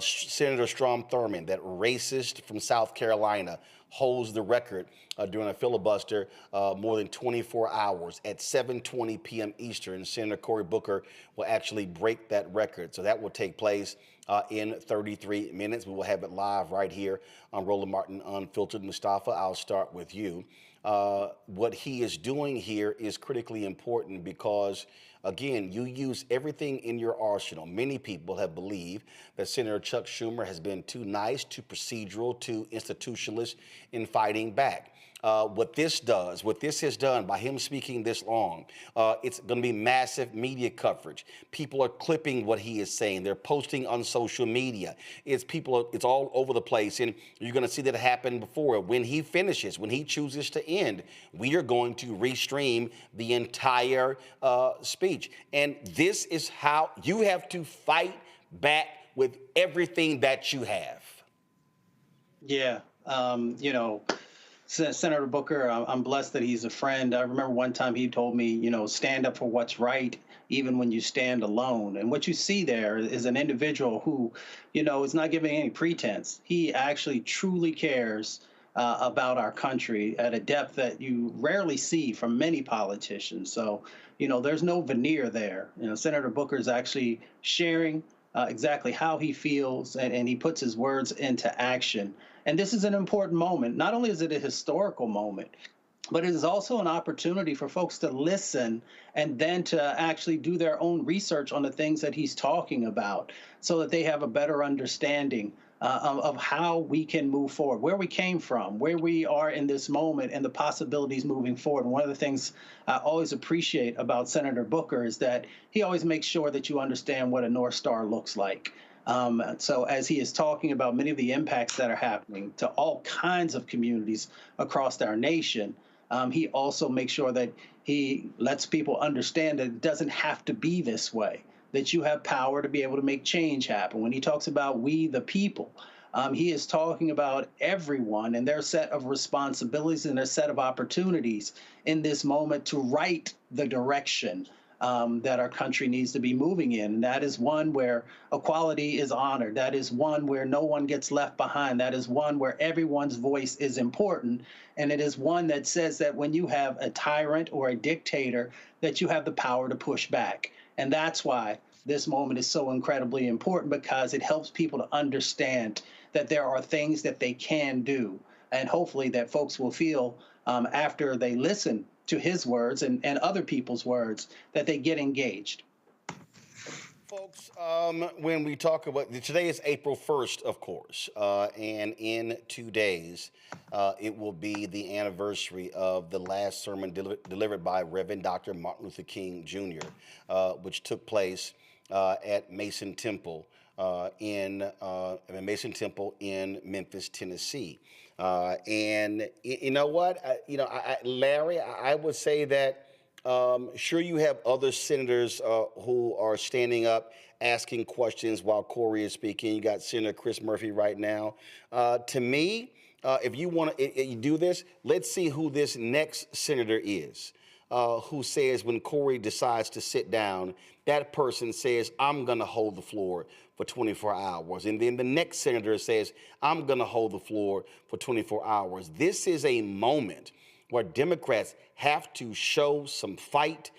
Senator Strom Thurmond, that racist from South Carolina, holds the record during a filibuster more than 24 hours at 7:20 p.m. Eastern. Senator Cory Booker will actually break that record. So that will take place in 33 minutes. We will have it live right here on Roland Martin Unfiltered. Mustafa, I'll start with you. What he is doing here is critically important because, again, you use everything in your arsenal. Many people have believed that Senator Chuck Schumer has been too nice, too procedural, too institutionalist in fighting back. What this has done by him speaking this long, it's going to be massive media coverage. People are clipping what he is saying. They're posting on social media. It's all over the place, and you're going to see that happen before. When he finishes, when he chooses to end, we are going to restream the entire speech. And this is how you have to fight back with everything that you have. Yeah, you know, Senator Booker, I'm blessed that he's a friend. I remember one time he told me, you know, stand up for what's right, even when you stand alone. And what you see there is an individual who, you know, is not giving any pretense. He actually truly cares about our country at a depth that you rarely see from many politicians. So, you know, there's no veneer there. You know, Senator Booker is actually sharing exactly how he feels, and he puts his words into action. And this is an important moment. Not only is it a historical moment, but it is also an opportunity for folks to listen and then to actually do their own research on the things that he's talking about so that they have a better understanding of how we can move forward, where we came from, where we are in this moment, and the possibilities moving forward. And one of the things I always appreciate about Senator Booker is that he always makes sure that you understand what a North Star looks like. So as he is talking about many of the impacts that are happening to all kinds of communities across our nation, he also makes sure that he lets people understand that it doesn't have to be this way, that you have power to be able to make change happen. When he talks about we the people, he is talking about everyone and their set of responsibilities and their set of opportunities in this moment to right the direction that our country needs to be moving in. And that is one where equality is honored. That is one where no one gets left behind. That is one where everyone's voice is important. And it is one that says that when you have a tyrant or a dictator, that you have the power to push back. And that's why this moment is so incredibly important, because it helps people to understand that there are things that they can do. And hopefully that folks will feel after they listen to his words and other people's words, that they get engaged. Folks, when we talk about, today is April 1st, of course, and in 2 days, it will be the anniversary of the last sermon delivered by Reverend Dr. Martin Luther King Jr., which took place at Mason Temple in Memphis, Tennessee. And you know what, Larry, I would say that sure, you have other senators who are standing up asking questions while Cory is speaking. You got Senator Chris Murphy right now. To me, if you want to do this, let's see who this next senator is, who says when Cory decides to sit down, that person says, I'm going to hold the floor for 24 hours. And then the next senator says, I'm going to hold the floor for 24 hours. This is a moment where Democrats have to show some fight.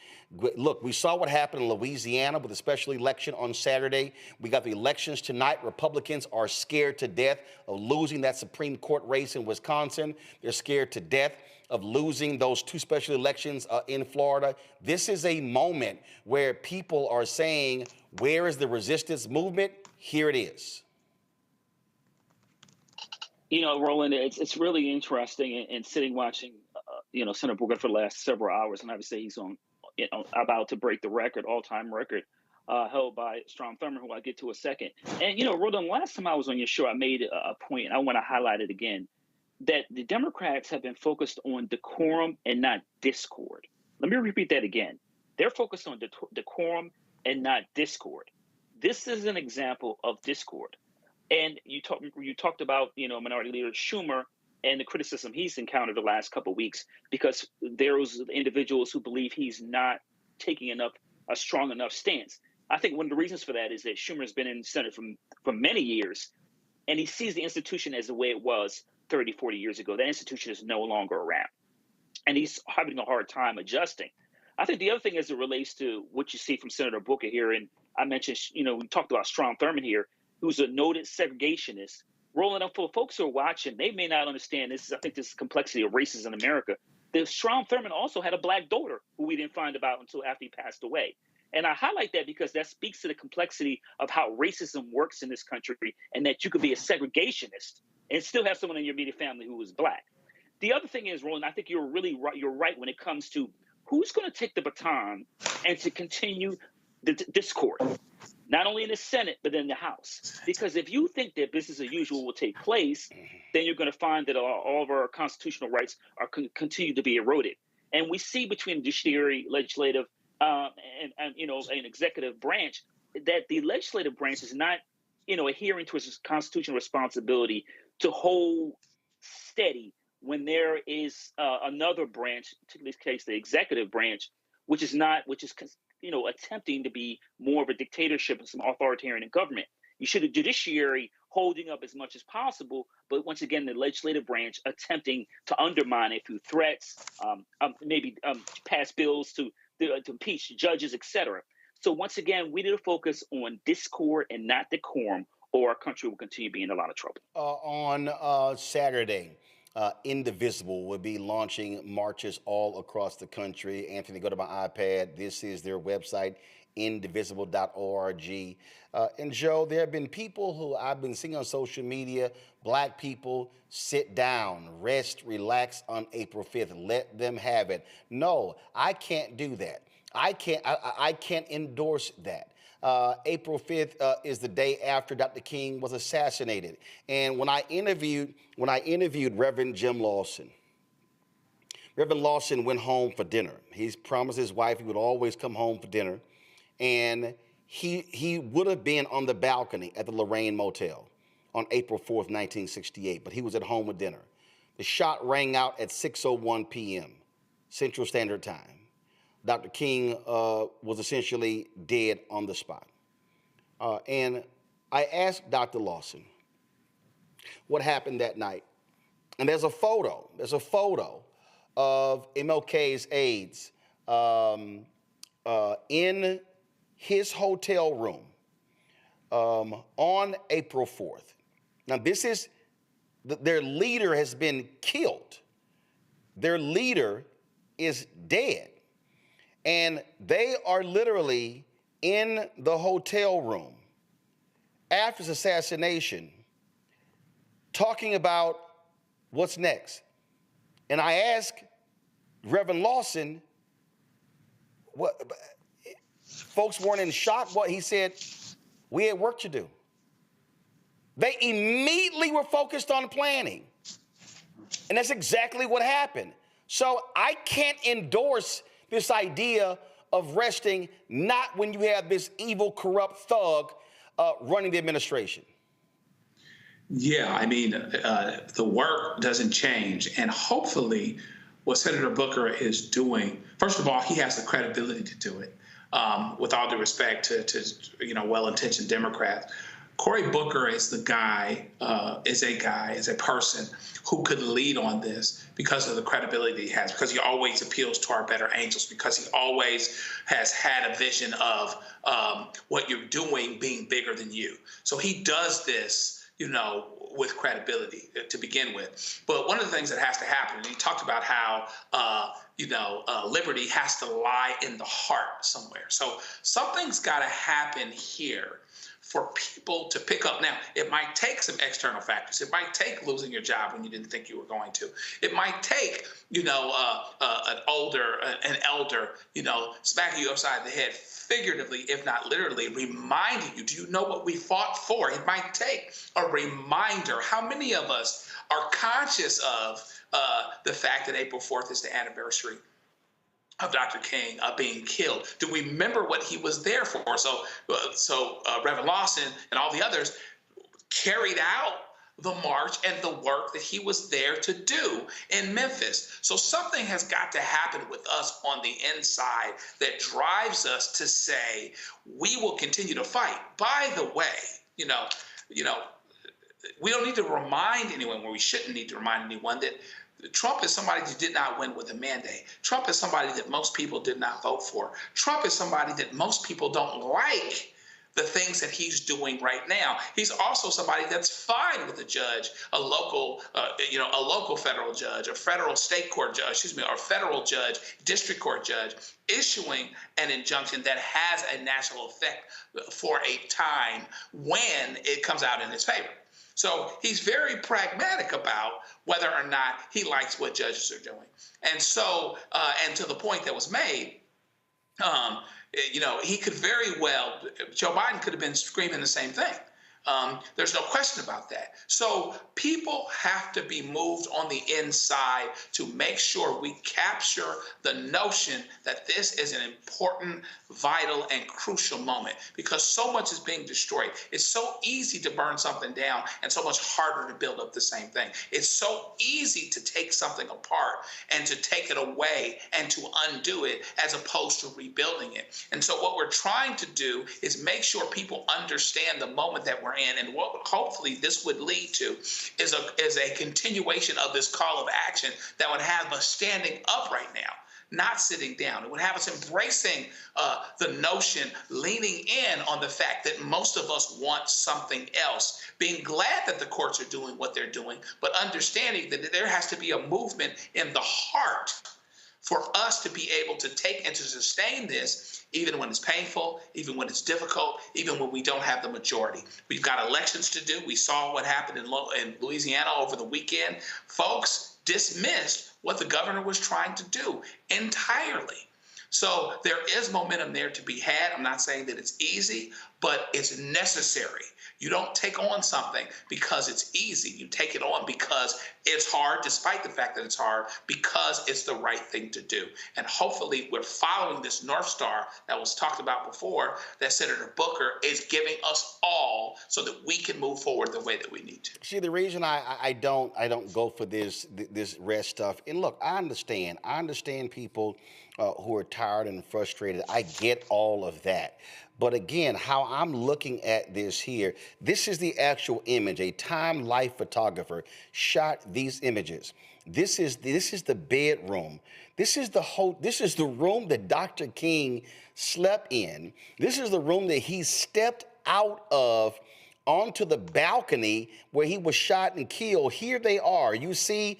Look, we saw what happened in Louisiana with the special election on Saturday. We got the elections tonight. Republicans are scared to death of losing that Supreme Court race in Wisconsin. They're scared to death of losing those 2 special elections in Florida. This is a moment where people are saying, where is the resistance movement? Here it is. You know, Roland, it's really interesting and sitting watching, Senator Booker for the last several hours, and obviously he's on, about to break the record, all-time record, held by Strom Thurmond, who I'll get to in a second. And, Roland, last time I was on your show, I made a point, and I want to highlight it again, that the Democrats have been focused on decorum and not discord. Let me repeat that again. They're focused on decorum and not discord. This is an example of discord. And you talked about, Minority Leader Schumer and the criticism he's encountered the last couple of weeks because there's individuals who believe he's not taking a strong enough stance. I think one of the reasons for that is that Schumer's been in the Senate for many years, and he sees the institution as the way it was 30, 40 years ago. That institution is no longer around, and he's having a hard time adjusting. I think the other thing as it relates to what you see from Senator Booker here, and I mentioned, we talked about Strom Thurmond here, who's a noted segregationist. Roland, for folks who are watching, they may not understand this. I think this is the complexity of racism in America. The Strom Thurmond also had a black daughter who we didn't find about until after he passed away. And I highlight that because that speaks to the complexity of how racism works in this country, and that you could be a segregationist and still have someone in your immediate family who is black. The other thing is, Roland, I think you're really right. You're right when it comes to who's going to take the baton and to continue the discord, not only in the Senate, but in the House. Because if you think that business as usual will take place, then you're going to find that all of our constitutional rights are continue to be eroded. And we see between the judiciary, legislative, and executive branch that the legislative branch is not, adhering to its constitutional responsibility to hold steady when there is another branch, in this case, the executive branch, which is attempting to be more of a dictatorship and some authoritarian government. You should have judiciary holding up as much as possible, but once again, the legislative branch attempting to undermine it through threats, maybe pass bills to impeach judges, etc. So once again, we need to focus on discord and not decorum, or our country will continue to be in a lot of trouble. On Saturday, Indivisible will be launching marches all across the country. Anthony, go to my iPad. This is their website, indivisible.org. And Joe, there have been people who I've been seeing on social media, black people, sit down, rest, relax on April 5th. Let them have it. No, I can't do that. I can't endorse that. April 5th is the day after Dr. King was assassinated. And when I interviewed Reverend Jim Lawson, Reverend Lawson went home for dinner. He's promised his wife he would always come home for dinner. And he would have been on the balcony at the Lorraine Motel on April 4th, 1968, but he was at home with dinner. The shot rang out at 6:01 p.m. Central Standard Time. Dr. King was essentially dead on the spot. And I asked Dr. Lawson what happened that night. And there's a photo of MLK's aides in his hotel room on April 4th. Now, this is, their leader has been killed. Their leader is dead. And they are literally in the hotel room after his assassination talking about what's next. And I asked Reverend Lawson, what, folks weren't in shock. What he said, we had work to do. They immediately were focused on planning. And that's exactly what happened. So I can't endorse this idea of resting, not when you have this evil, corrupt thug running the administration. Yeah, I mean, the work doesn't change. And hopefully what Senator Booker is doing, first of all, he has the credibility to do it, with all due respect to well-intentioned Democrats. Cory Booker is the guy, is a person who could lead on this because of the credibility he has, because he always appeals to our better angels, because he always has had a vision of what you're doing being bigger than you. So he does this, with credibility to begin with. But one of the things that has to happen, and he talked about how, liberty has to lie in the heart somewhere. So something's got to happen here for people to pick up. Now, it might take some external factors. It might take losing your job when you didn't think you were going to. It might take, an elder, smacking you upside the head, figuratively, if not literally, reminding you, do you know what we fought for? It might take a reminder. How many of us are conscious of the fact that April 4th is the anniversary of Dr. King being killed? Do we remember what he was there for? So Reverend Lawson and all the others carried out the march and the work that he was there to do in Memphis. So something has got to happen with us on the inside that drives us to say, we will continue to fight. By the way, we don't need to remind anyone, or we shouldn't need to remind anyone, that Trump is somebody that did not win with a mandate. Trump is somebody that most people did not vote for. Trump is somebody that most people don't like the things that he's doing right now. He's also somebody that's fine with a judge, a local federal judge, a federal state court judge, or federal judge, district court judge, issuing an injunction that has a national effect for a time when it comes out in his favor. So he's very pragmatic about whether or not he likes what judges are doing. And so, and to the point that was made, he could very well, Joe Biden could have been screaming the same thing. There's no question about that. So people have to be moved on the inside to make sure we capture the notion that this is an important, vital, and crucial moment, because so much is being destroyed. It's so easy to burn something down and so much harder to build up the same thing. It's so easy to take something apart and to take it away and to undo it as opposed to rebuilding it. And so what we're trying to do is make sure people understand the moment that we're in, and what hopefully this would lead to is a continuation of this call of action that would have us standing up right now, not sitting down. It would have us embracing the notion, leaning in on the fact that most of us want something else, being glad that the courts are doing what they're doing, but understanding that there has to be a movement in the heart for us to be able to take and to sustain this, even when it's painful, even when it's difficult, even when we don't have the majority. We've got elections to do. We saw what happened in Louisiana over the weekend. Folks dismissed what the governor was trying to do entirely. So there is momentum there to be had. I'm not saying that it's easy, but it's necessary. You don't take on something because it's easy. You take it on because it's hard, despite the fact that it's hard, because it's the right thing to do. And hopefully we're following this North Star that was talked about before, that Senator Booker is giving us all so that we can move forward the way that we need to. See, the reason I don't go for this rest stuff, and look, I understand people who are tired and frustrated. I get all of that. But again, how I'm looking at this here, this is the actual image. A Time Life photographer shot these images. This is the bedroom. This is the room that Dr. King slept in. This is the room that he stepped out of onto the balcony where he was shot and killed. Here they are. You see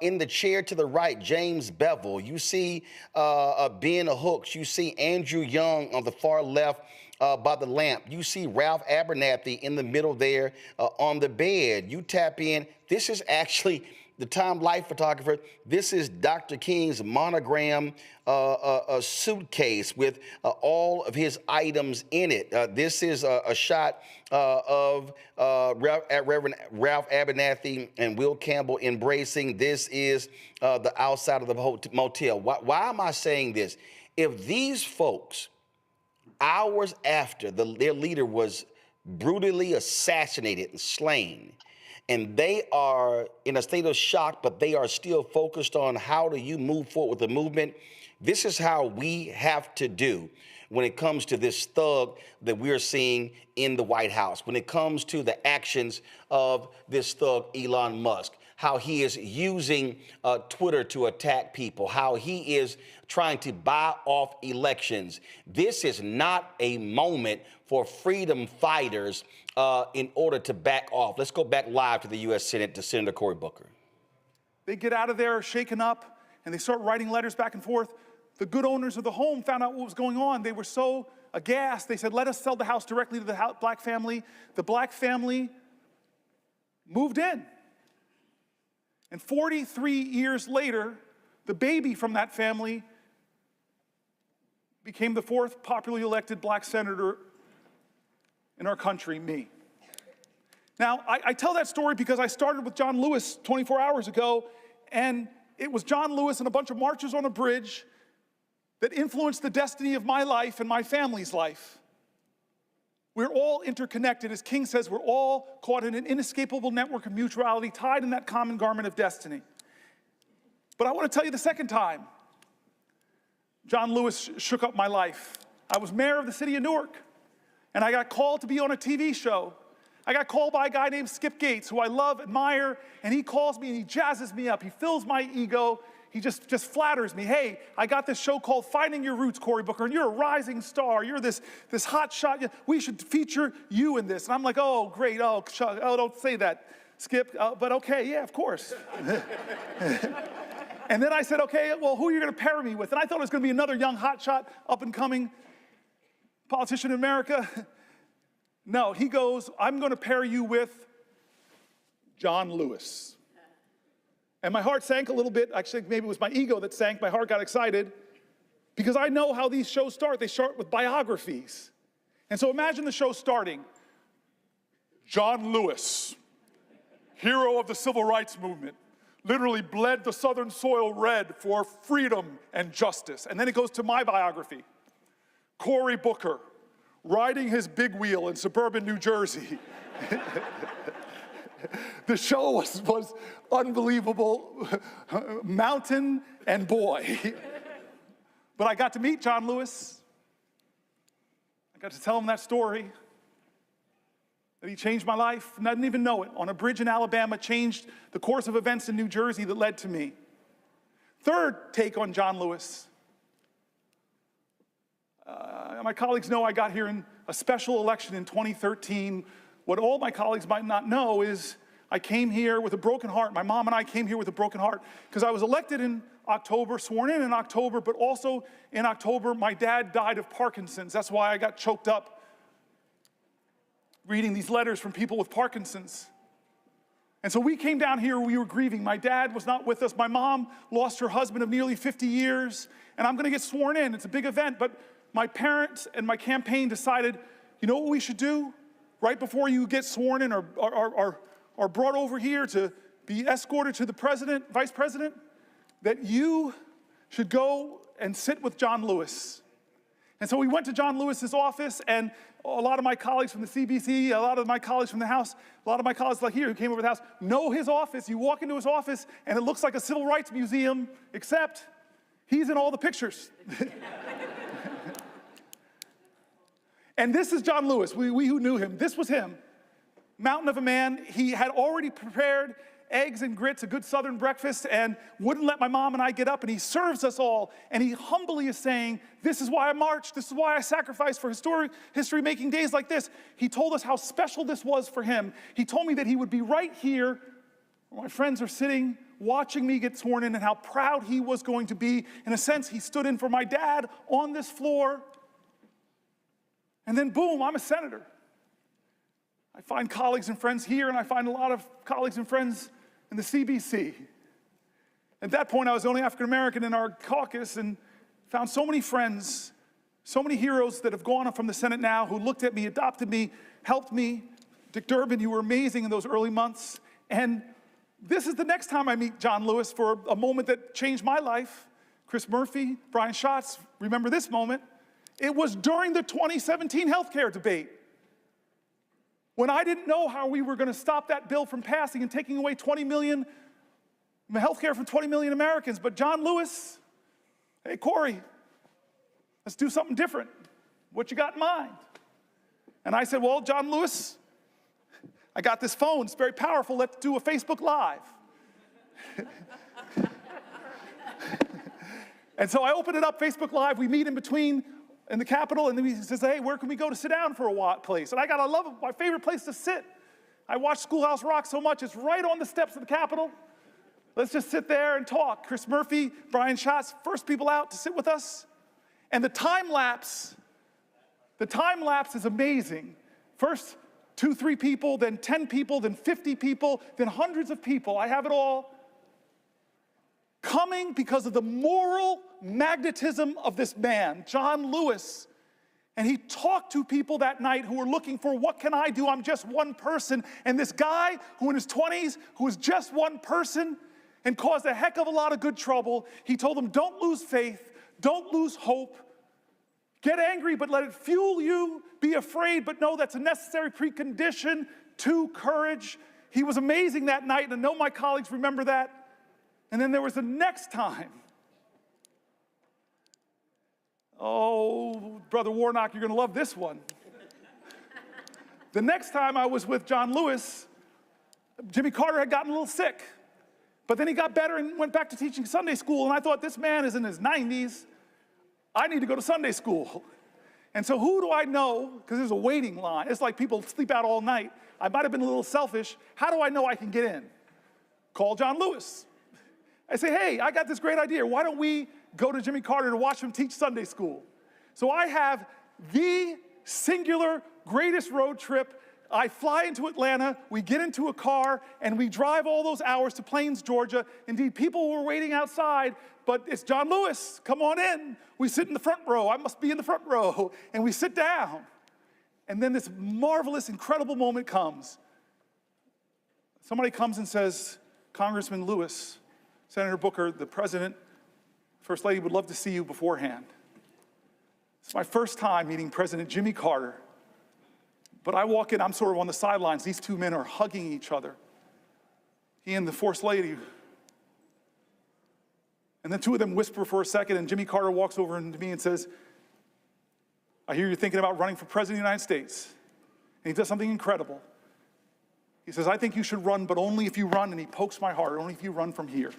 in the chair to the right, James Bevel. You see Ben Hooks. You see Andrew Young on the far left by the lamp. You see Ralph Abernathy in the middle there on the bed. You tap in. This is actually the Time Life photographer. This is Dr. King's monogram suitcase with all of his items in it. This is a shot of Reverend Ralph Abernathy and Will Campbell embracing. This is the outside of the motel. Why am I saying this? If these folks, hours after their leader was brutally assassinated and slain, and they are in a state of shock, but they are still focused on how do you move forward with the movement. This is how we have to do when it comes to this thug that we're seeing in the White House, when it comes to the actions of this thug, Elon Musk, how he is using Twitter to attack people, how he is trying to buy off elections. This is not a moment for freedom fighters in order to back off. Let's go back live to the U.S. Senate to Senator Cory Booker. They get out of there shaken up, and they start writing letters back and forth. The good owners of the home found out what was going on. They were so aghast. They said, let us sell the house directly to the black family. The black family moved in. And 43 years later, the baby from that family became the 4th popularly elected black senator in our country, me. Now, I tell that story because I started with John Lewis 24 hours ago, and it was John Lewis and a bunch of marchers on a bridge that influenced the destiny of my life and my family's life. We're all interconnected. As King says, we're all caught in an inescapable network of mutuality, tied in that common garment of destiny. But I want to tell you the second time John Lewis shook up my life. I was mayor of the city of Newark, and I got called to be on a TV show. I got called by a guy named Skip Gates, who I love, admire, and he calls me and he jazzes me up. He fills my ego. He just flatters me. Hey, I got this show called Finding Your Roots, Cory Booker, and you're a rising star. You're this hot shot. We should feature you in this. And I'm like, oh, great. Oh, don't say that, Skip. But okay, yeah, of course. And then I said, okay, well, who are you going to pair me with? And I thought it was going to be another young hotshot, up-and-coming politician in America. No, he goes, I'm going to pair you with John Lewis. And my heart sank a little bit. Actually, maybe it was my ego that sank. My heart got excited because I know how these shows start. They start with biographies. And so imagine the show starting. John Lewis, hero of the civil rights movement, literally bled the southern soil red for freedom and justice. And then it goes to my biography. Cory Booker, riding his big wheel in suburban New Jersey. The show was unbelievable, mountain and boy. But I got to meet John Lewis. I got to tell him that story, that he changed my life, and I didn't even know it. On a bridge in Alabama, changed the course of events in New Jersey that led to me. Third take on John Lewis. My colleagues know I got here in a special election in 2013. What all my colleagues might not know is I came here with a broken heart. My mom and I came here with a broken heart because I was elected in October, sworn in October, but also in October, my dad died of Parkinson's. That's why I got choked up reading these letters from people with Parkinson's. And so we came down here, we were grieving. My dad was not with us. My mom lost her husband of nearly 50 years, and I'm gonna get sworn in. It's a big event, but my parents and my campaign decided, you know what we should do? Right before you get sworn in or brought over here to be escorted to the president, vice president, that you should go and sit with John Lewis. And so we went to John Lewis's office, and a lot of my colleagues from the CBC, a lot of my colleagues from the House, a lot of my colleagues like here who came over to the House know his office. You walk into his office, and it looks like a civil rights museum, except he's in all the pictures. And this is John Lewis, we who knew him. This was him, mountain of a man. He had already prepared eggs and grits, a good Southern breakfast, and wouldn't let my mom and I get up, and he serves us all, and he humbly is saying, this is why I marched, this is why I sacrificed for history-making days like this. He told us how special this was for him. He told me that he would be right here where my friends are sitting, watching me get sworn in, and how proud he was going to be. In a sense, he stood in for my dad on this floor. And then boom, I'm a senator. I find colleagues and friends here, and I find a lot of colleagues and friends in the CBC. At that point, I was the only African American in our caucus, and found so many friends, so many heroes that have gone up from the Senate now, who looked at me, adopted me, helped me. Dick Durbin, you were amazing in those early months. And this is the next time I meet John Lewis for a moment that changed my life. Chris Murphy, Brian Schatz, remember this moment. It was during the 2017 healthcare debate. when I didn't know how we were going to stop that bill from passing and taking away 20 million health care from 20 million Americans. But John Lewis, hey, Cory, let's do something different. What you got in mind? And I said, well, John Lewis, I got this phone. It's very powerful. Let's do a Facebook Live. And so I open it up, Facebook Live. We meet in the Capitol, and then he says, hey, where can we go to sit down for a place? And I love my favorite place to sit. I watch Schoolhouse Rock so much. It's right on the steps of the Capitol. Let's just sit there and talk. Chris Murphy, Brian Schatz, first people out to sit with us. And the time lapse is amazing. First 2, 3 people, then 10 people, then 50 people, then hundreds of people. I have it all. Coming because of the moral magnetism of this man, John Lewis. And he talked to people that night who were looking for, what can I do? I'm just one person. And this guy who in his 20s, who was just one person and caused a heck of a lot of good trouble, he told them, don't lose faith, don't lose hope. Get angry, but let it fuel you. Be afraid, but know that's a necessary precondition to courage. He was amazing that night, and I know my colleagues remember that. And then there was the next time. Oh, Brother Warnock, you're going to love this one. The next time I was with John Lewis, Jimmy Carter had gotten a little sick. But then he got better and went back to teaching Sunday school. And I thought, this man is in his 90s. I need to go to Sunday school. And so who do I know? Because there's a waiting line. It's like people sleep out all night. I might have been a little selfish. How do I know I can get in? Call John Lewis. I say, hey, I got this great idea. Why don't we go to Jimmy Carter to watch him teach Sunday school? So I have the singular greatest road trip. I fly into Atlanta, we get into a car, and we drive all those hours to Plains, Georgia. Indeed, people were waiting outside, but it's John Lewis. Come on in. We sit in the front row. I must be in the front row. And we sit down. And then this marvelous, incredible moment comes. Somebody comes and says, Congressman Lewis, Senator Booker, the President, First Lady would love to see you beforehand. It's my first time meeting President Jimmy Carter. But I walk in, I'm sort of on the sidelines. These two men are hugging each other. He and the First Lady. And then two of them whisper for a second, and Jimmy Carter walks over to me and says, I hear you're thinking about running for President of the United States. And he does something incredible. He says, I think you should run, but only if you run, and he pokes my heart, only if you run from here.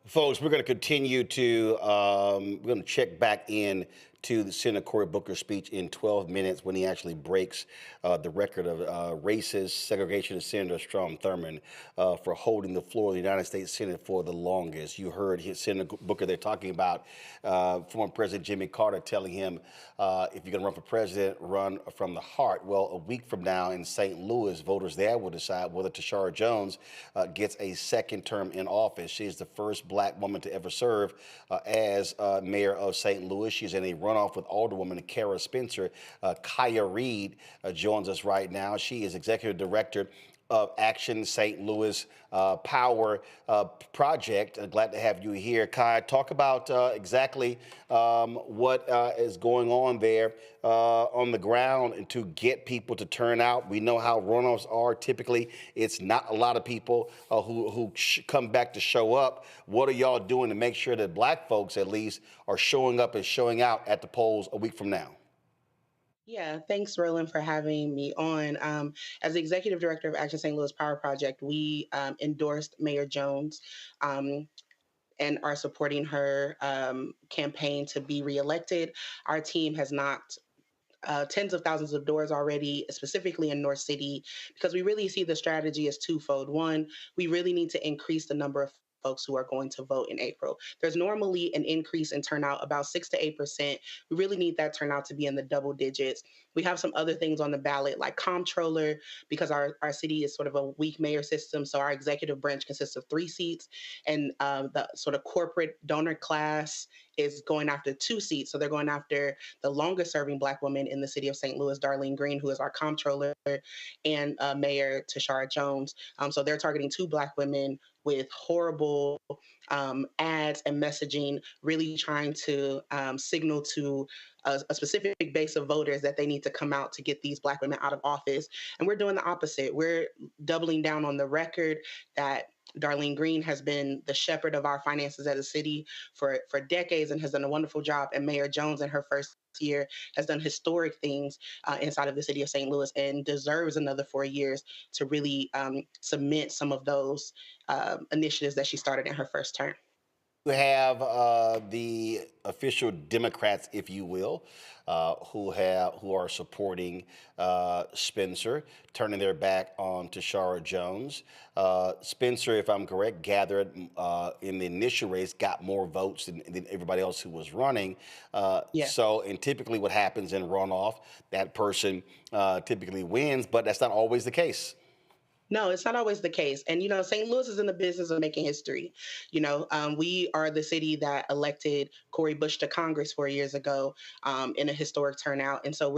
Folks, we're going to continue to, we're going to check back in to the Senator Cory Booker speech in 12 minutes when he actually breaks the record of racist segregationist Senator Strom Thurmond for holding the floor of the United States Senate for the longest. You heard Senator Booker there talking about former President Jimmy Carter telling him, if you're going to run for president, run from the heart. Well, a week from now in St. Louis, voters there will decide whether Tashara Jones gets a second term in office. She is the first black woman to ever serve as mayor of St. Louis. She's in a runoff with Alderwoman Kara Spencer. Kaya Reed joins us right now. She is executive director of Action St. Louis Power Project. Glad to have you here. Kaya, talk about exactly what is going on there on the ground and to get people to turn out. We know how runoffs are. Typically, it's not a lot of people who come back to show up. What are y'all doing to make sure that black folks, at least, are showing up and showing out at the polls a week from now? Yeah, thanks, Roland, for having me on. As the executive director of Action St. Louis Power Project, we endorsed Mayor Jones and are supporting her campaign to be reelected. Our team has knocked tens of thousands of doors already, specifically in North City, because we really see the strategy as twofold. One, we really need to increase the number of folks who are going to vote in April. There's normally an increase in turnout, about 6 to 8%. We really need that turnout to be in the double digits. We have some other things on the ballot like comptroller, because our city is sort of a weak mayor system. So our executive branch consists of 3 seats, and the sort of corporate donor class is going after 2 seats. So they're going after the longest serving Black woman in the city of St. Louis, Darlene Green, who is our comptroller, and Mayor Tashara Jones. So they're targeting 2 Black women with horrible ads and messaging, really trying to signal to a specific base of voters that they need to come out to get these Black women out of office. And we're doing the opposite. We're doubling down on the record that Darlene Green has been the shepherd of our finances as a city for decades and has done a wonderful job. And Mayor Jones, in her first year, has done historic things inside of the city of St. Louis and deserves another 4 years to really cement some of those initiatives that she started in her first term. You have the official Democrats, if you will, who are supporting Spencer, turning their back on Tashara Jones. Spencer, if I'm correct, gathered in the initial race, got more votes than everybody else who was running. So, and typically what happens in runoff, that person typically wins, but that's not always the case. No, it's not always the case. And, St. Louis is in the business of making history. We are the city that elected Cory Bush to Congress 4 years ago in a historic turnout. And so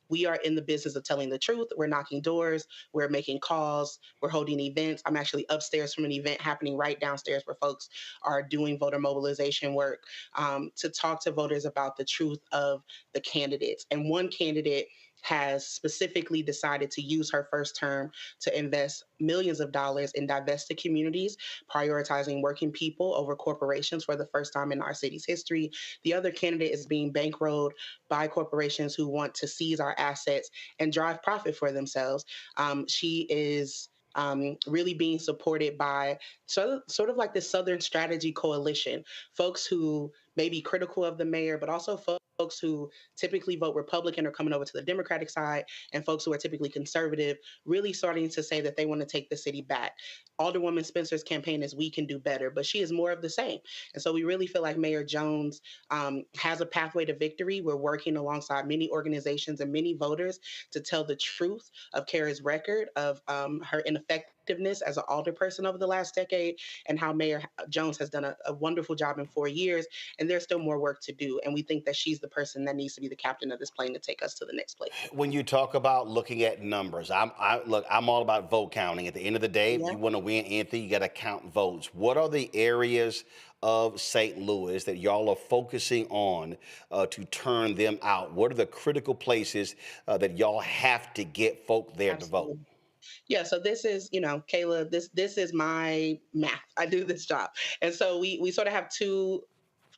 we are in the business of telling the truth. We're knocking doors. We're making calls. We're holding events. I'm actually upstairs from an event happening right downstairs where folks are doing voter mobilization work to talk to voters about the truth of the candidates. And one candidate has specifically decided to use her first term to invest millions of dollars in divested communities, prioritizing working people over corporations for the first time in our city's history. The other candidate is being bankrolled by corporations who want to seize our assets and drive profit for themselves. She is really being supported by sort of like this Southern Strategy Coalition, folks who may be critical of the mayor, but also folks who typically vote Republican are coming over to the Democratic side, and folks who are typically conservative really starting to say that they want to take the city back. Alderwoman Spencer's campaign is "We Can Do Better," but she is more of the same. And so we really feel like Mayor Jones has a pathway to victory. We're working alongside many organizations and many voters to tell the truth of Kara's record, of her ineffectiveness as an alderperson over the last decade, and how Mayor Jones has done a wonderful job in 4 years. And there's still more work to do. And we think that she's the person that needs to be the captain of this plane to take us to the next place. When you talk about looking at numbers, I'm all about vote counting. At the end of the day, if you want to win anything, you got to count votes. What are the areas of St. Louis that y'all are focusing on to turn them out? What are the critical places that y'all have to get folk there to vote? Yeah, so this is, Kayla, this is my math. I do this job. And so we sort of have 2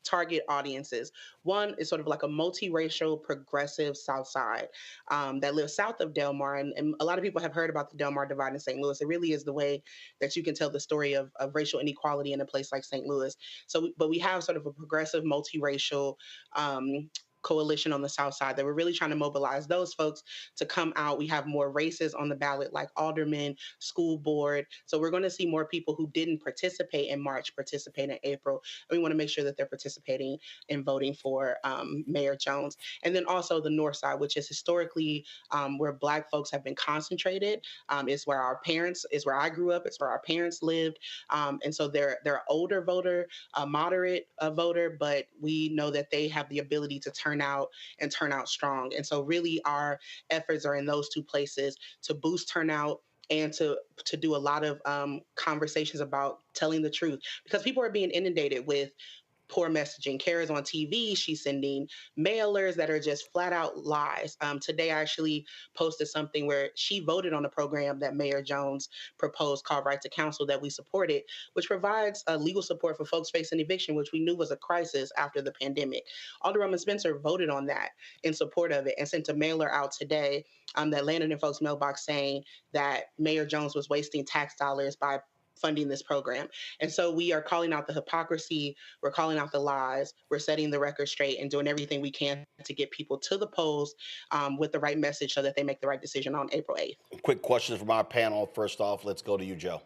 target audiences. One is sort of like a multiracial, progressive South Side that lives south of Del Mar. And a lot of people have heard about the Del Mar divide in St. Louis. It really is the way that you can tell the story of racial inequality in a place like St. Louis. But we have sort of a progressive, multiracial coalition on the South Side that we're really trying to mobilize those folks to come out. We have more races on the ballot, like aldermen, school board. So we're going to see more people who didn't participate in March participate in April. And we want to make sure that they're participating in voting for Mayor Jones. And then also the North Side, which is historically where Black folks have been concentrated. It's where I grew up. It's where our parents lived. And so they're an older voter, a moderate voter, but we know that they have the ability to turn out strong. And so really our efforts are in those 2 places to boost turnout and to do a lot of conversations about telling the truth, because people are being inundated with poor messaging. Kara's on TV. She's sending mailers that are just flat out lies. Today, I actually posted something where she voted on a program that Mayor Jones proposed called Right to Counsel that we supported, which provides legal support for folks facing eviction, which we knew was a crisis after the pandemic. Alderwoman Spencer voted on that in support of it and sent a mailer out today that landed in folks' mailbox saying that Mayor Jones was wasting tax dollars by funding this program. And so we are calling out the hypocrisy, we're calling out the lies, we're setting the record straight and doing everything we can to get people to the polls with the right message so that they make the right decision on April 8th. Quick questions from our panel. First off, let's go to you, Joe.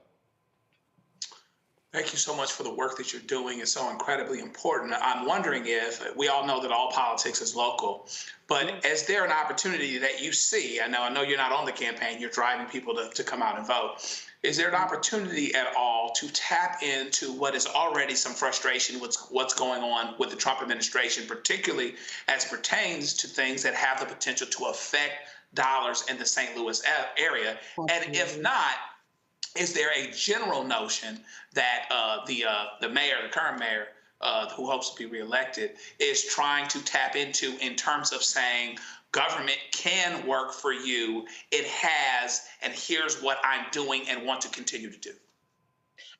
Thank you so much for the work that you're doing. It's so incredibly important. I'm wondering if, we all know that all politics is local, but is there an opportunity that you see? I know you're not on the campaign, you're driving people to come out and vote. is there an opportunity at all to tap into what is already some frustration with what's going on with the Trump administration, particularly as pertains to things that have the potential to affect dollars in the St. Louis area? And if not, is there a general notion that the mayor, the current mayor, who hopes to be reelected, is trying to tap into in terms of saying, government can work for you, it has, and here's what I'm doing and want to continue to do?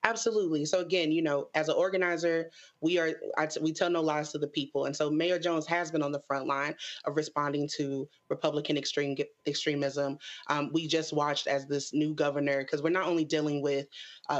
Absolutely. So again, as an organizer, we tell no lies to the people. And so Mayor Jones has been on the front line of responding to Republican extremism. We just watched as this new governor, because we're not only dealing with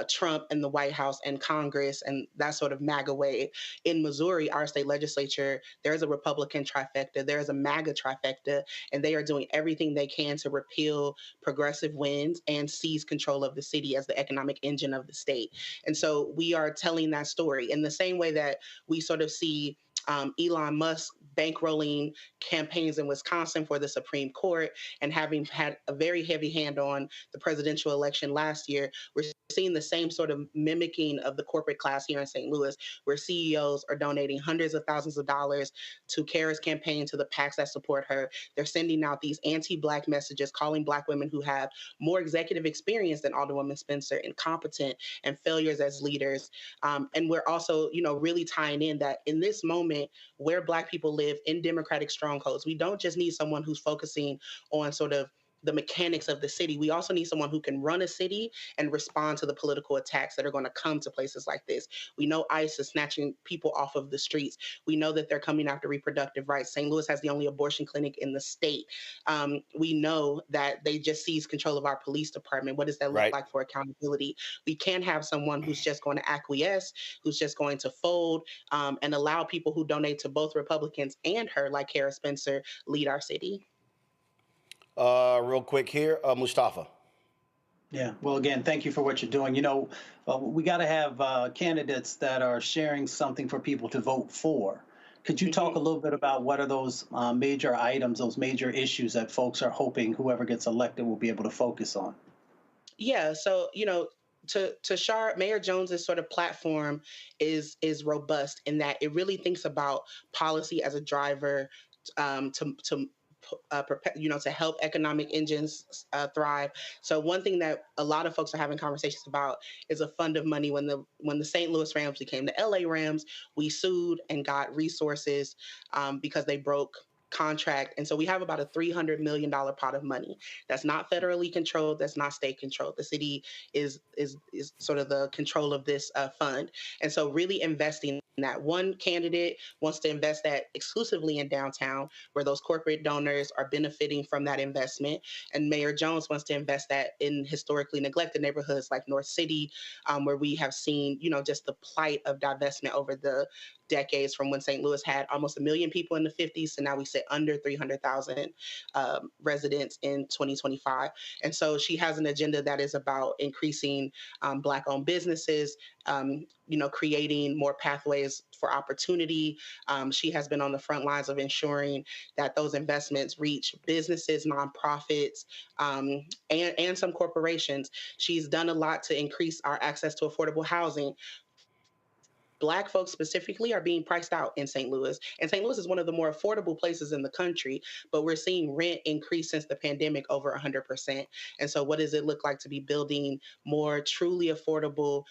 Trump and the White House and Congress and that sort of MAGA wave. In Missouri, our state legislature, there is a Republican trifecta, there is a MAGA trifecta, and they are doing everything they can to repeal progressive wins and seize control of the city as the economic engine of the state. And so we are telling that story in the same way that we sort of see Elon Musk bankrolling campaigns in Wisconsin for the Supreme Court and having had a very heavy hand on the presidential election last year. We're seeing the same sort of mimicking of the corporate class here in St. Louis, where CEOs are donating hundreds of thousands of dollars to Kara's campaign, to the PACs that support her. They're sending out these anti-Black messages, calling Black women who have more executive experience than Alderwoman Spencer incompetent and failures as leaders. And we're also, really tying in that in this moment where Black people live in Democratic strongholds, we don't just need someone who's focusing on sort of the mechanics of the city. We also need someone who can run a city and respond to the political attacks that are going to come to places like this. We know ICE is snatching people off of the streets. We know that they're coming after reproductive rights. St. Louis has the only abortion clinic in the state. We know that they just seized control of our police department. What does that look like for accountability? We can't have someone who's just going to acquiesce, who's just going to fold, and allow people who donate to both Republicans and her, like Kara Spencer, lead our city. Real quick here, Mustafa. Yeah, well, again, thank you for what you're doing. We got to have candidates that are sharing something for people to vote for. Could you talk a little bit about what are those major items, those major issues that folks are hoping whoever gets elected will be able to focus on? Yeah, so, to Shar, Mayor Jones's sort of platform is robust in that it really thinks about policy as a driver to help economic engines thrive. So one thing that a lot of folks are having conversations about is a fund of money. When the St. Louis Rams became the LA Rams, we sued and got resources because they broke contract. And so we have about a $300 million pot of money that's not federally controlled, that's not state controlled. The city is sort of the control of this fund. And so really investing in that. One candidate wants to invest that exclusively in downtown, where those corporate donors are benefiting from that investment. And Mayor Jones wants to invest that in historically neglected neighborhoods like North City, where we have seen, just the plight of divestment over the decades, from when St. Louis had almost 1 million people in the 50s, so now we sit under 300,000 residents in 2025. And so she has an agenda that is about increasing Black-owned businesses, creating more pathways for opportunity. She has been on the front lines of ensuring that those investments reach businesses, nonprofits, and some corporations. She's done a lot to increase our access to affordable housing. Black folks specifically are being priced out in St. Louis. And St. Louis is one of the more affordable places in the country, but we're seeing rent increase since the pandemic over 100%. And so what does it look like to be building more truly affordable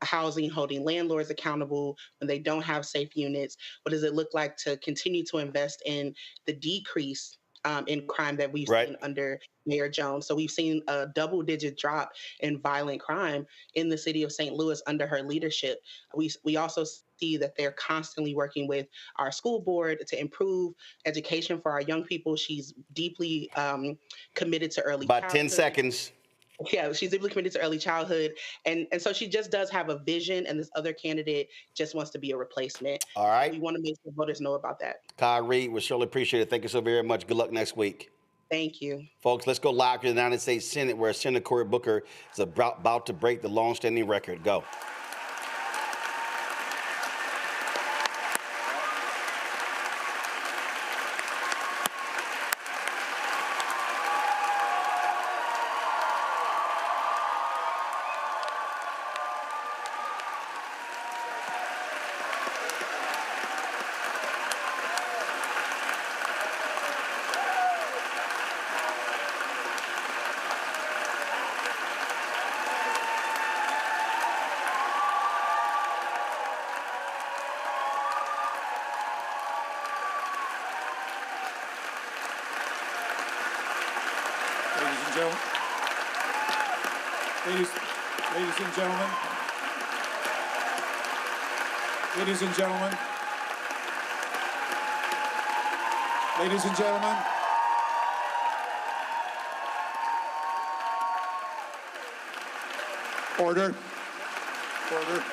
housing, holding landlords accountable when they don't have safe units? What does it look like to continue to invest in the decrease in crime that we've seen under Mayor Jones? So we've seen a double-digit drop in violent crime in the city of St. Louis under her leadership. We also see that they're constantly working with our school board to improve education for our young people. She's deeply committed to early childhood. About 10 seconds. Yeah, she's deeply committed to early childhood. And so she just does have a vision, and this other candidate just wants to be a replacement. All right. We want to make sure voters know about that. Cory, we surely appreciate it. Thank you so very much. Good luck next week. Thank you. Folks, let's go live to the United States Senate, where Senator Cory Booker is about to break the long-standing record. Go. gentlemen. Ladies and gentlemen. Ladies and gentlemen. Ladies and gentlemen. Order. Order.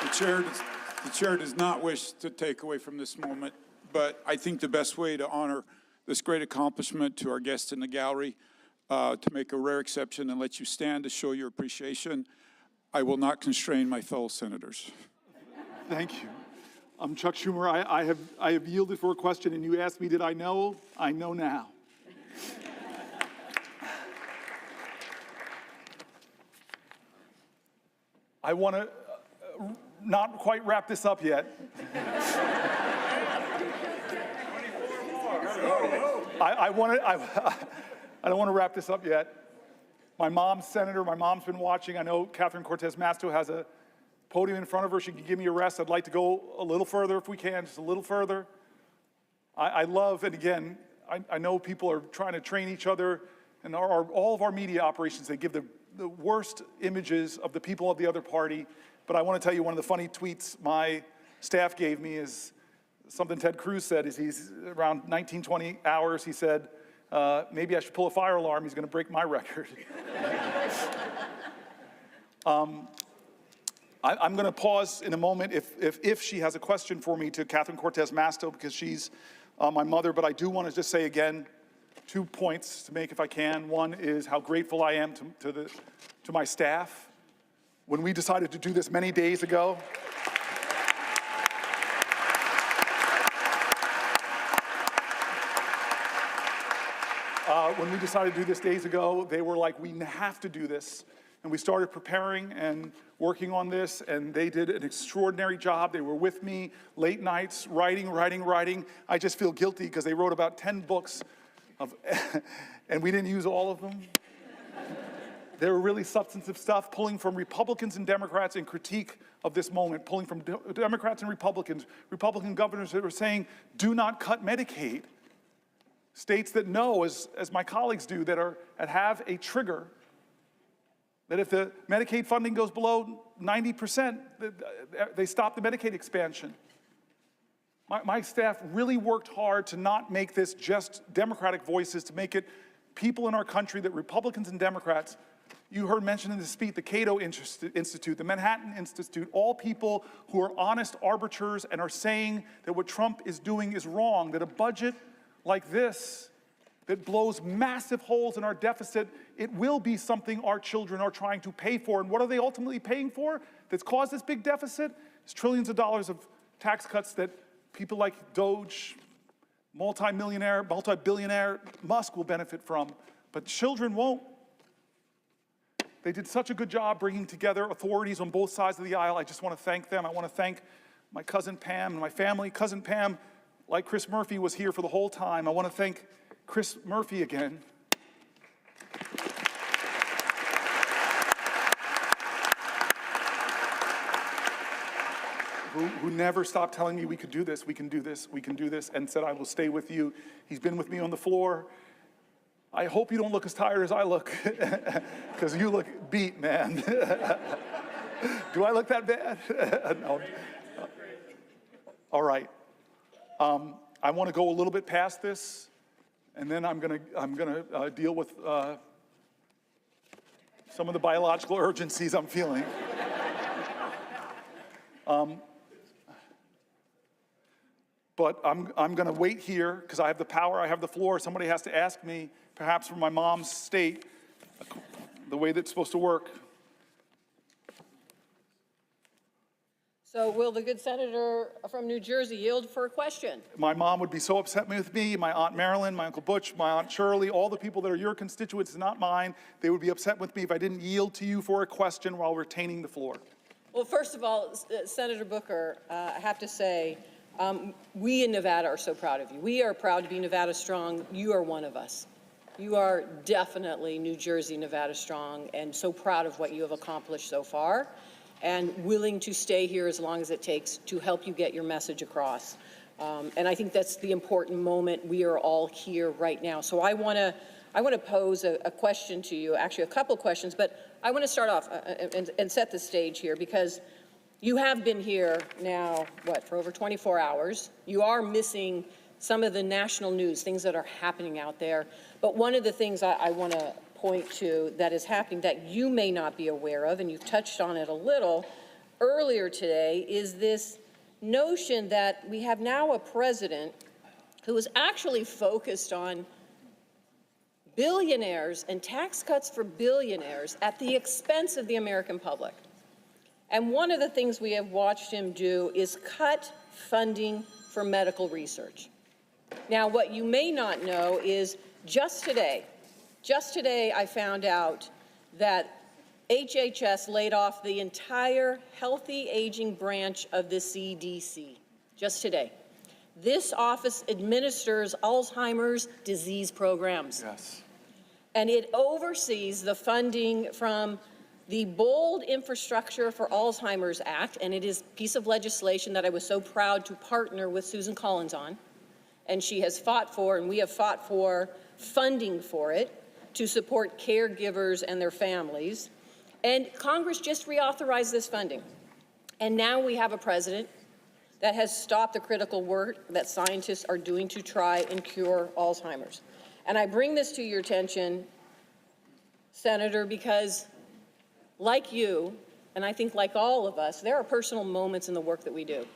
The chair does not wish to take away from this moment, but I think the best way to honor this great accomplishment to our guests in the gallery, to make a rare exception and let you stand to show your appreciation, I will not constrain my fellow senators. Thank you. I'm Chuck Schumer. I have yielded for a question, and you asked me, did I know? I know now. I want to not quite wrap this up yet. I don't want to wrap this up yet. My mom's senator. My mom's been watching. I know Catherine Cortez Masto has a podium in front of her. She can give me a rest. I'd like to go a little further if we can, just a little further. I love, and again, I know people are trying to train each other, and all of our media operations, they give the worst images of the people of the other party. But I want to tell you, one of the funny tweets my staff gave me is something Ted Cruz said. Is he's around 19, 20 hours, he said, maybe I should pull a fire alarm. He's going to break my record. I'm going to pause in a moment if she has a question for me to Catherine Cortez Masto, because she's my mother. But I do want to just say again, 2 points to make if I can. One is how grateful I am to my staff. When we decided to do this many days ago, when we decided to do this days ago, they were like, we have to do this. And we started preparing and working on this, and they did an extraordinary job. They were with me late nights, writing. I just feel guilty because they wrote about 10 books, and we didn't use all of them. They were really substantive stuff, pulling from Republicans and Democrats in critique of this moment, pulling from Democrats and Republicans, Republican governors that were saying, do not cut Medicaid. States that know, as my colleagues do, that have a trigger, that if the Medicaid funding goes below 90%, they stop the Medicaid expansion. My staff really worked hard to not make this just Democratic voices, to make it people in our country, that Republicans and Democrats, you heard mentioned in the speech, the Cato Institute, the Manhattan Institute, all people who are honest arbiters and are saying that what Trump is doing is wrong, that a budget like this that blows massive holes in our deficit, it will be something our children are trying to pay for. And what are they ultimately paying for that's caused this big deficit? It's trillions of dollars of tax cuts that people like Doge, multi-billionaire Musk will benefit from, but children won't. They did such a good job bringing together authorities on both sides of the aisle. I just want to thank them. I want to thank my cousin Pam and my family. Cousin Pam, like Chris Murphy, was here for the whole time. I want to thank Chris Murphy again. Who never stopped telling me we could do this, we can do this, we can do this, and said, I will stay with you. He's been with me on the floor. I hope you don't look as tired as I look, because you look beat, man. Do I look that bad? No. All right. I want to go a little bit past this, and then I'm gonna deal with some of the biological urgencies I'm feeling. But I'm going to wait here because I have the power, I have the floor. Somebody has to ask me, perhaps from my mom's state, the way that's supposed to work. So will the good senator from New Jersey yield for a question? My mom would be so upset with me, my Aunt Marilyn, my Uncle Butch, my Aunt Shirley, all the people that are your constituents, not mine. They would be upset with me if I didn't yield to you for a question while retaining the floor. Well, first of all, Senator Booker, I have to say, we in Nevada are so proud of you. We are proud to be Nevada Strong. You are one of us. You are definitely New Jersey, Nevada Strong, and so proud of what you have accomplished so far, and willing to stay here as long as it takes to help you get your message across. And I think that's the important moment. We are all here right now. So I want I want to pose a question to you, actually a couple questions, but I want to start off and set the stage here, because you have been here now, for over 24 hours. You are missing some of the national news, things that are happening out there. But one of the things I want to point to that is happening that you may not be aware of, and you've touched on it a little earlier today, is this notion that we have now a president who is actually focused on billionaires and tax cuts for billionaires at the expense of the American public. And one of the things we have watched him do is cut funding for medical research. Now, what you may not know is just today I found out that HHS laid off the entire healthy aging branch of the CDC, just today. This office administers Alzheimer's disease programs. Yes. And it oversees the funding from the Bold Infrastructure for Alzheimer's Act, and it is a piece of legislation that I was so proud to partner with Susan Collins on. And she has fought for, and we have fought for, funding for it to support caregivers and their families. And Congress just reauthorized this funding. And now we have a president that has stopped the critical work that scientists are doing to try and cure Alzheimer's. And I bring this to your attention, Senator, because like you, and I think like all of us, there are personal moments in the work that we do.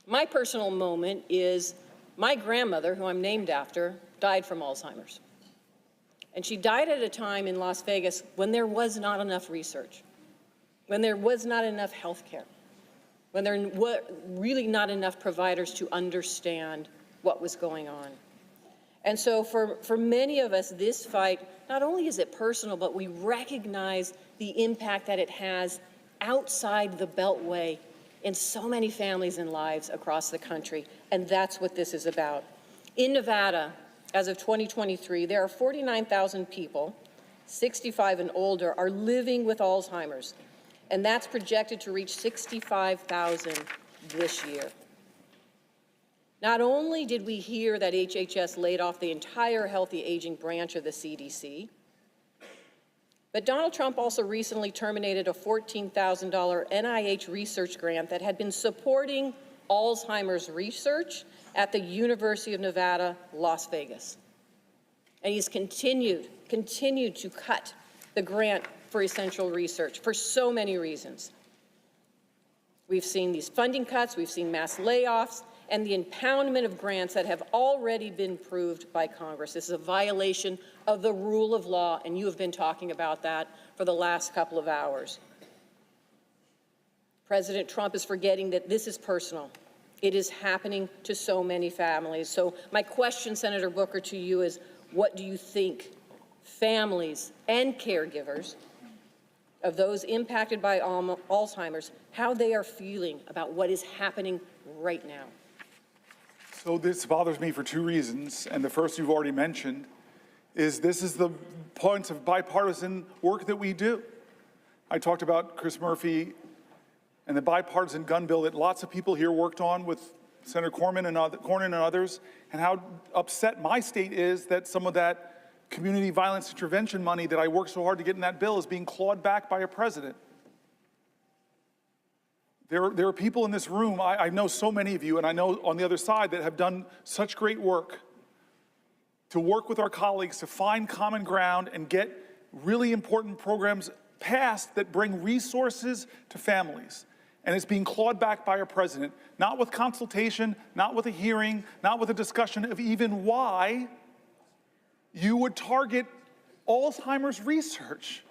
My personal moment is my grandmother, who I'm named after, died from Alzheimer's. And she died at a time in Las Vegas when there was not enough research, when there was not enough health care, when there were really not enough providers to understand what was going on. And so for many of us, this fight, not only is it personal, but we recognize the impact that it has outside the Beltway in so many families and lives across the country. And that's what this is about. In Nevada, as of 2023, there are 49,000 people, 65 and older, are living with Alzheimer's. And that's projected to reach 65,000 this year. Not only did we hear that HHS laid off the entire healthy aging branch of the CDC, but Donald Trump also recently terminated a $14,000 NIH research grant that had been supporting Alzheimer's research at the University of Nevada, Las Vegas. And he's continued to cut the grant for essential research for so many reasons. We've seen these funding cuts, we've seen mass layoffs, and the impoundment of grants that have already been approved by Congress. This is a violation of the rule of law, and you have been talking about that for the last couple of hours. President Trump is forgetting that this is personal. It is happening to so many families. So my question, Senator Booker, to you is, what do you think families and caregivers of those impacted by Alzheimer's, how they are feeling about what is happening right now? So this bothers me for two reasons, and the first you've already mentioned, is this is the points of bipartisan work that we do. I talked about Chris Murphy and the bipartisan gun bill that lots of people here worked on with Senator Cornyn and others, and how upset my state is that some of that community violence intervention money that I worked so hard to get in that bill is being clawed back by a president. There are people in this room, I know so many of you, and I know on the other side, that have done such great work to work with our colleagues to find common ground and get really important programs passed that bring resources to families. And it's being clawed back by a president, not with consultation, not with a hearing, not with a discussion of even why you would target Alzheimer's research.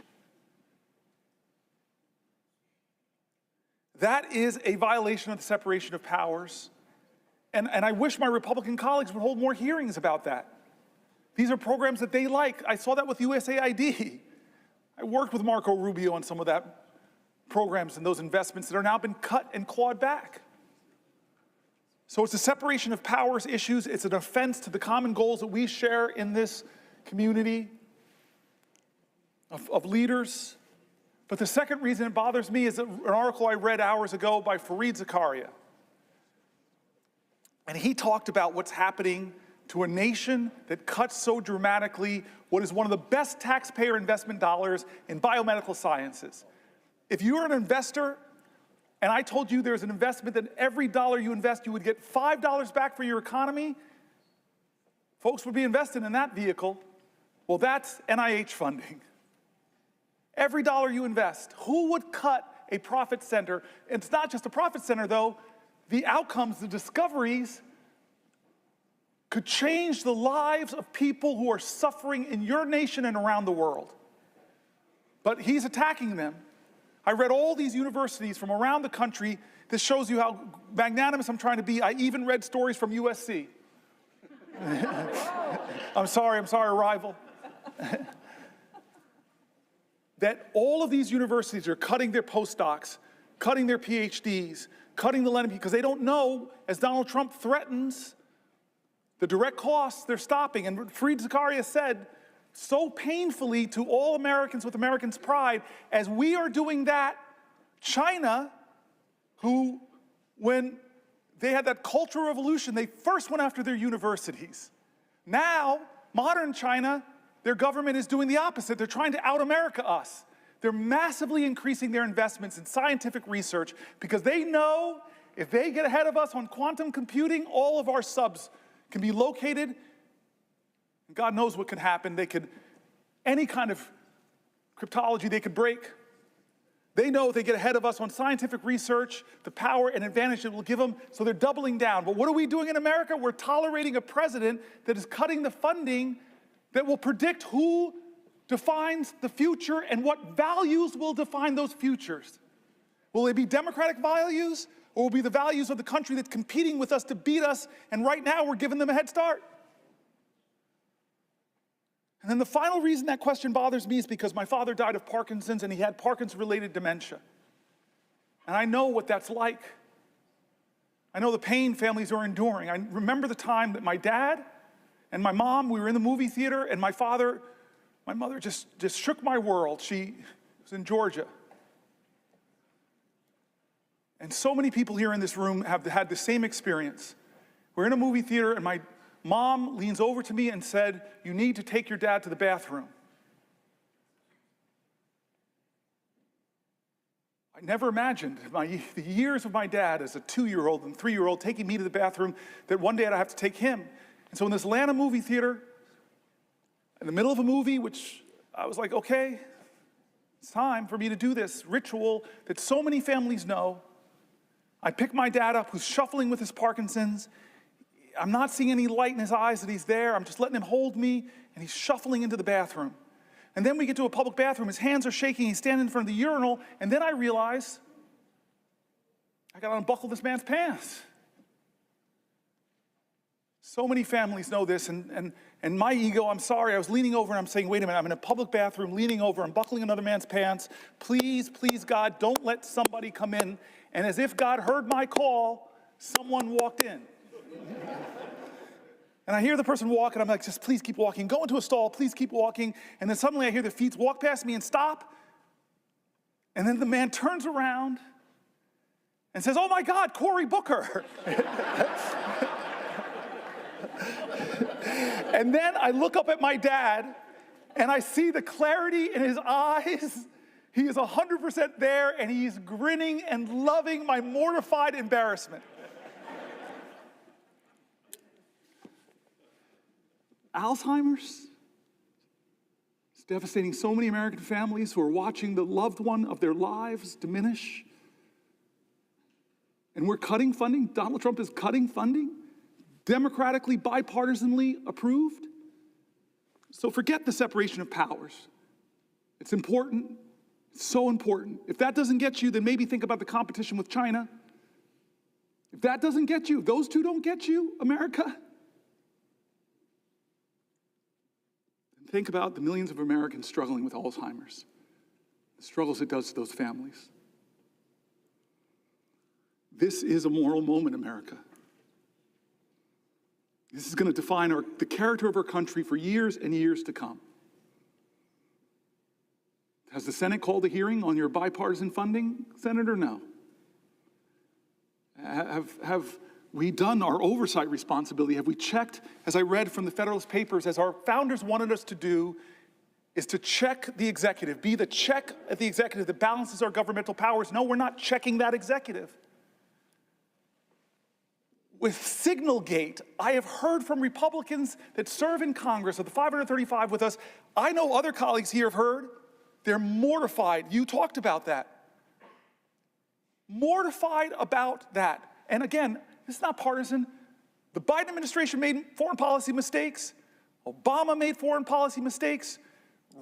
That is a violation of the separation of powers. And I wish my Republican colleagues would hold more hearings about that. These are programs that they like. I saw that with USAID. I worked with Marco Rubio on some of that programs and those investments that are now been cut and clawed back. So it's a separation of powers issues. It's an offense to the common goals that we share in this community of leaders. But the second reason it bothers me is an article I read hours ago by Fareed Zakaria. And he talked about what's happening to a nation that cuts so dramatically what is one of the best taxpayer investment dollars in biomedical sciences. If you are an investor and I told you there's an investment that every dollar you invest, you would get $5 back for your economy, folks would be invested in that vehicle. Well, that's NIH funding. Every dollar you invest, who would cut a profit center? It's not just a profit center, though. The outcomes, the discoveries, could change the lives of people who are suffering in your nation and around the world. But he's attacking them. I read all these universities from around the country. This shows you how magnanimous I'm trying to be. I even read stories from USC. I'm sorry, rival. That all of these universities are cutting their postdocs, cutting their PhDs, cutting the lending, because they don't know, as Donald Trump threatens, the direct costs they're stopping. And Fareed Zakaria said so painfully to all Americans with Americans' pride, as we are doing that, China, who, when they had that Cultural Revolution, they first went after their universities. Now, modern China, their government is doing the opposite. They're trying to out-America us. They're massively increasing their investments in scientific research because they know if they get ahead of us on quantum computing, all of our subs can be located. God knows what could happen. They could, any kind of cryptology they could break. They know if they get ahead of us on scientific research, the power and advantage it will give them, so they're doubling down. But what are we doing in America? We're tolerating a president that is cutting the funding that will predict who defines the future and what values will define those futures. Will they be democratic values, or will it be the values of the country that's competing with us to beat us, and right now we're giving them a head start? And then the final reason that question bothers me is because my father died of Parkinson's, and he had Parkinson's-related dementia. And I know what that's like. I know the pain families are enduring. I remember the time that my dad and my mom, we were in the movie theater, and my mother just shook my world. She was in Georgia. And so many people here in this room have had the same experience. We're in a movie theater, and my mom leans over to me and said, "You need to take your dad to the bathroom." I never imagined the years of my dad as a 2-year-old and 3-year-old taking me to the bathroom, that one day I'd have to take him. And so in this Atlanta movie theater, in the middle of a movie, which I was like, okay, it's time for me to do this ritual that so many families know. I pick my dad up, who's shuffling with his Parkinson's. I'm not seeing any light in his eyes that he's there. I'm just letting him hold me, and he's shuffling into the bathroom. And then we get to a public bathroom. His hands are shaking. He's standing in front of the urinal. And then I realize I got to unbuckle this man's pants. So many families know this, and my ego, I'm sorry, I was leaning over and I'm saying, wait a minute, I'm in a public bathroom, leaning over, I'm buckling another man's pants. Please, please, God, don't let somebody come in. And as if God heard my call, someone walked in. And I hear the person walk, and I'm like, just please keep walking. Go into a stall, please keep walking. And then suddenly I hear their feet walk past me and stop. And then the man turns around and says, "Oh my God, Cory Booker." And then I look up at my dad, and I see the clarity in his eyes. He is 100% there, and he's grinning and loving my mortified embarrassment. Alzheimer's is devastating so many American families who are watching the loved one of their lives diminish. And we're cutting funding. Donald Trump is cutting funding, democratically, bipartisanly approved. So forget the separation of powers. It's important. It's so important. If that doesn't get you, then maybe think about the competition with China. If that doesn't get you, if those two don't get you, America, then think about the millions of Americans struggling with Alzheimer's, the struggles it does to those families. This is a moral moment, America. This is going to define the character of our country for years and years to come. Has the Senate called a hearing on your bipartisan funding, Senator? No. Have we done our oversight responsibility? Have we checked, as I read from the Federalist Papers, as our founders wanted us to do, is to check the executive, be the check at the executive that balances our governmental powers? No, we're not checking that executive. With Signalgate, I have heard from Republicans that serve in Congress, of the 535 with us, I know other colleagues here have heard, they're mortified. You talked about that. Mortified about that. And again, this is not partisan. The Biden administration made foreign policy mistakes. Obama made foreign policy mistakes.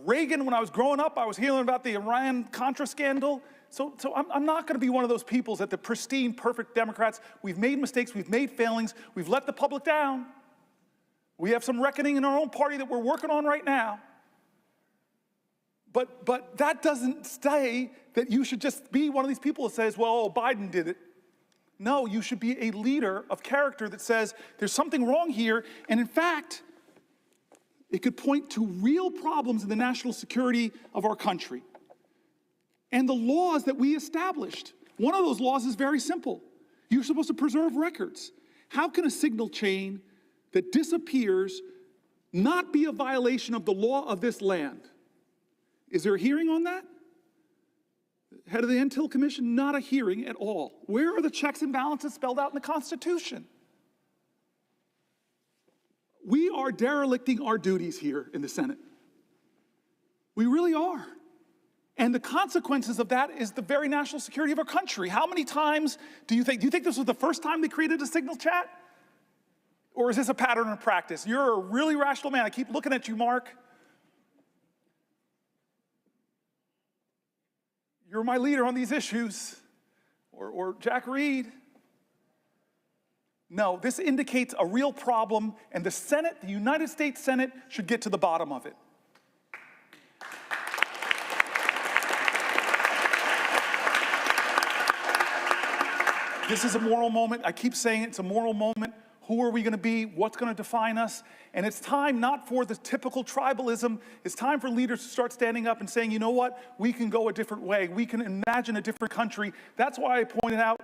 Reagan, when I was growing up, I was hearing about the Iran-Contra scandal. So I'm not going to be one of those people that the pristine, perfect Democrats. We've made mistakes, we've made failings, we've let the public down. We have some reckoning in our own party that we're working on right now. But that doesn't say that you should just be one of these people that says, well, Biden did it. No, you should be a leader of character that says there's something wrong here, and in fact, it could point to real problems in the national security of our country and the laws that we established. One of those laws is very simple. You're supposed to preserve records. How can a signal chain that disappears not be a violation of the law of this land? Is there a hearing on that? Head of the Intel Commission, not a hearing at all. Where are the checks and balances spelled out in the Constitution? We are derelicting our duties here in the Senate. We really are. And the consequences of that is the very national security of our country. How many times do you think this was the first time they created a signal chat? Or is this a pattern of practice? You're a really rational man. I keep looking at you, Mark. You're my leader on these issues. Or Jack Reed. No, this indicates a real problem, and the Senate, the United States Senate, should get to the bottom of it. This is a moral moment. I keep saying it's a moral moment. Who are we going to be? What's going to define us? And it's time not for the typical tribalism. It's time for leaders to start standing up and saying, you know what? We can go a different way. We can imagine a different country. That's why I pointed out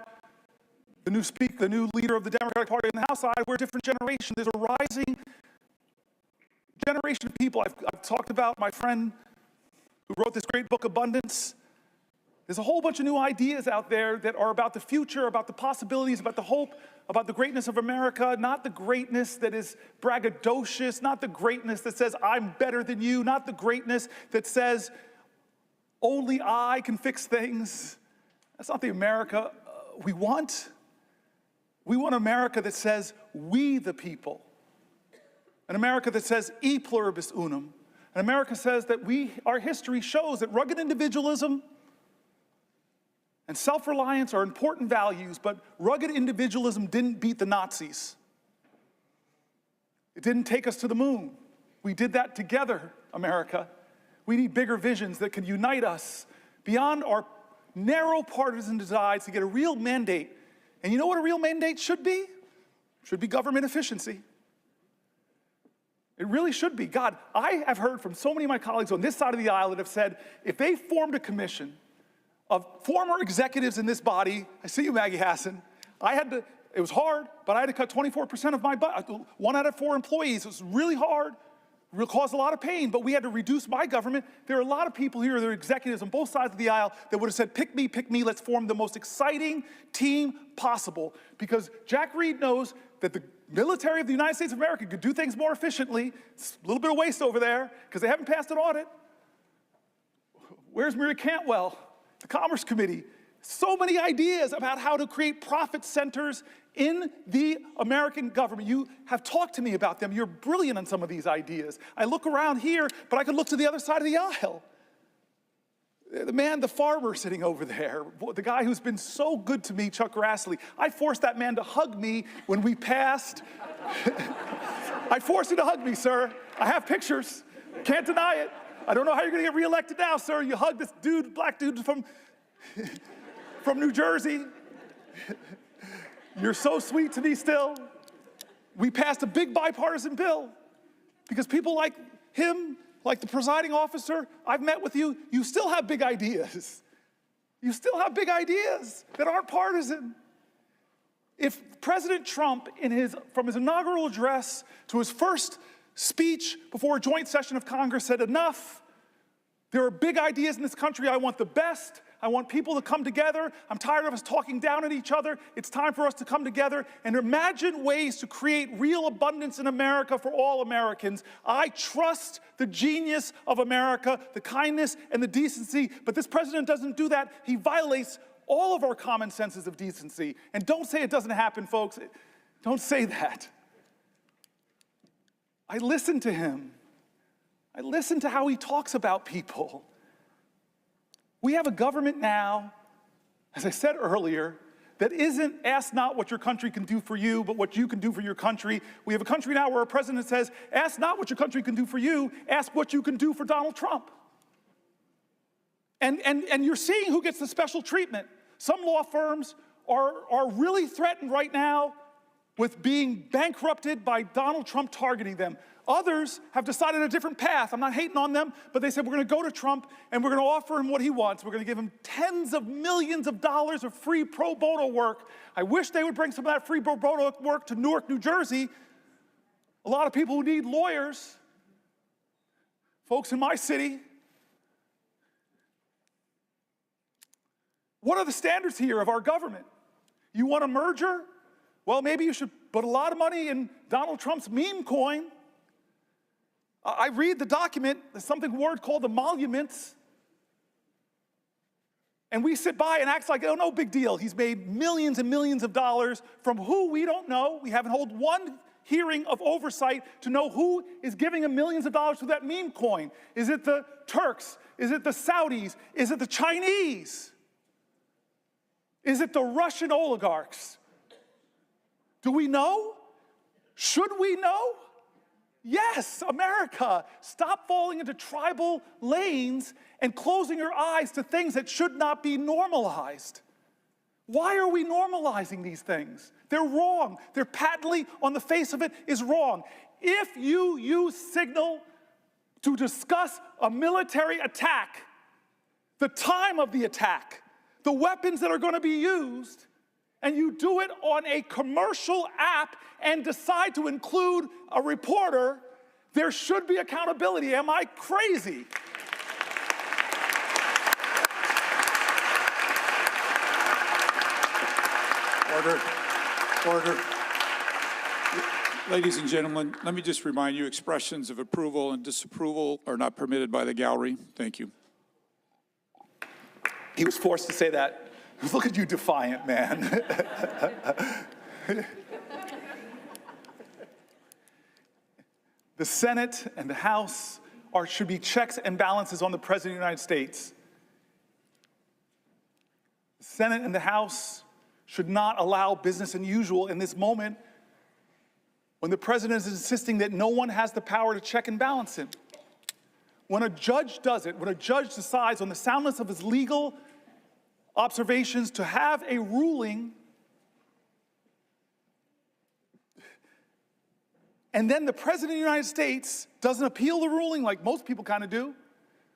the new leader of the Democratic Party on the House side. We're a different generation. There's a rising generation of people. I've talked about my friend who wrote this great book, Abundance. There's a whole bunch of new ideas out there that are about the future, about the possibilities, about the hope, about the greatness of America, not the greatness that is braggadocious, not the greatness that says, I'm better than you, not the greatness that says, only I can fix things. That's not the America we want. We want America that says, we the people. An America that says, e pluribus unum. An America says that our history shows that rugged individualism and self-reliance are important values, but rugged individualism didn't beat the Nazis. It didn't take us to the moon. We did that together, America. We need bigger visions that can unite us beyond our narrow partisan divides to get a real mandate. And you know what a real mandate should be? It should be government efficiency. It really should be. God, I have heard from so many of my colleagues on this side of the aisle that have said, if they formed a commission of former executives in this body, I see you, Maggie Hassan, it was hard, but I had to cut 24% of my budget, 1 out of 4 employees. It was really hard, it caused a lot of pain, but we had to reduce my government. There are a lot of people here that are executives on both sides of the aisle that would have said, pick me, let's form the most exciting team possible. Because Jack Reed knows that the military of the United States of America could do things more efficiently. It's a little bit of waste over there, because they haven't passed an audit. Where's Maria Cantwell? The Commerce Committee, so many ideas about how to create profit centers in the American government. You have talked to me about them. You're brilliant on some of these ideas. I look around here, but I could look to the other side of the aisle. The farmer sitting over there, the guy who's been so good to me, Chuck Grassley. I forced that man to hug me when we passed. I forced him to hug me, sir. I have pictures. Can't deny it. I don't know how you're going to get reelected now, sir. You hug this dude, black dude from New Jersey. You're so sweet to me still. We passed a big bipartisan bill because people like him, like the presiding officer, I've met with you, you still have big ideas. You still have big ideas that aren't partisan. If President Trump, from his inaugural address to his first speech before a joint session of Congress, said enough, there are big ideas in this country, I want the best, I want people to come together, I'm tired of us talking down at each other, it's time for us to come together and imagine ways to create real abundance in America for all Americans. I trust the genius of America, the kindness and the decency, but this president doesn't do that. He violates all of our common senses of decency. And don't say it doesn't happen, folks. Don't say that. I listen to him. I listen to how he talks about people. We have a government now, as I said earlier, that isn't ask not what your country can do for you, but what you can do for your country. We have a country now where a president says, ask not what your country can do for you, ask what you can do for Donald Trump. And you're seeing who gets the special treatment. Some law firms are really threatened right now with being bankrupted by Donald Trump targeting them. Others have decided a different path. I'm not hating on them, but they said we're going to go to Trump and we're going to offer him what he wants. We're going to give him tens of millions of dollars of free pro bono work. I wish they would bring some of that free pro bono work to Newark, New Jersey. A lot of people who need lawyers, folks in my city. What are the standards here of our government? You want a merger? Well, maybe you should put a lot of money in Donald Trump's meme coin. I read the document, there's something word called emoluments. And we sit by and act like, oh, no big deal. He's made millions and millions of dollars from who we don't know. We haven't held one hearing of oversight to know who is giving him millions of dollars to that meme coin. Is it the Turks? Is it the Saudis? Is it the Chinese? Is it the Russian oligarchs? Do we know? Should we know? Yes, America, stop falling into tribal lanes and closing your eyes to things that should not be normalized. Why are we normalizing these things? They're wrong. They're patently, on the face of it, is wrong. If you use signal to discuss a military attack, the time of the attack, the weapons that are going to be used, and you do it on a commercial app and decide to include a reporter, there should be accountability. Am I crazy? Order. Ladies and gentlemen, let me just remind you, expressions of approval and disapproval are not permitted by the gallery. Thank you. He was forced to say that. Look at you, defiant man. The Senate and the House should be checks and balances on the President of the United States. The Senate and the House should not allow business as usual in this moment when the President is insisting that no one has the power to check and balance him. When a judge does it, when a judge decides on the soundness of his legal observations to have a ruling, and then the President of the United States doesn't appeal the ruling like most people kind of do,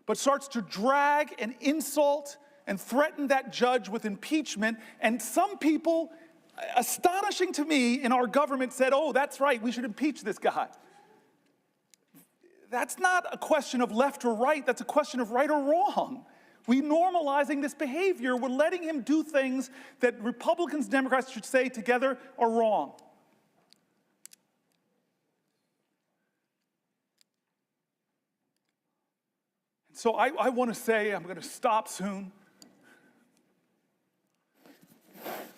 but starts to drag and insult and threaten that judge with impeachment. And some people, astonishing to me, in our government said, oh, that's right, we should impeach this guy. That's not a question of left or right, that's a question of right or wrong. We're normalizing this behavior. We're letting him do things that Republicans and Democrats should say together are wrong. And so I want to say, I'm going to stop soon.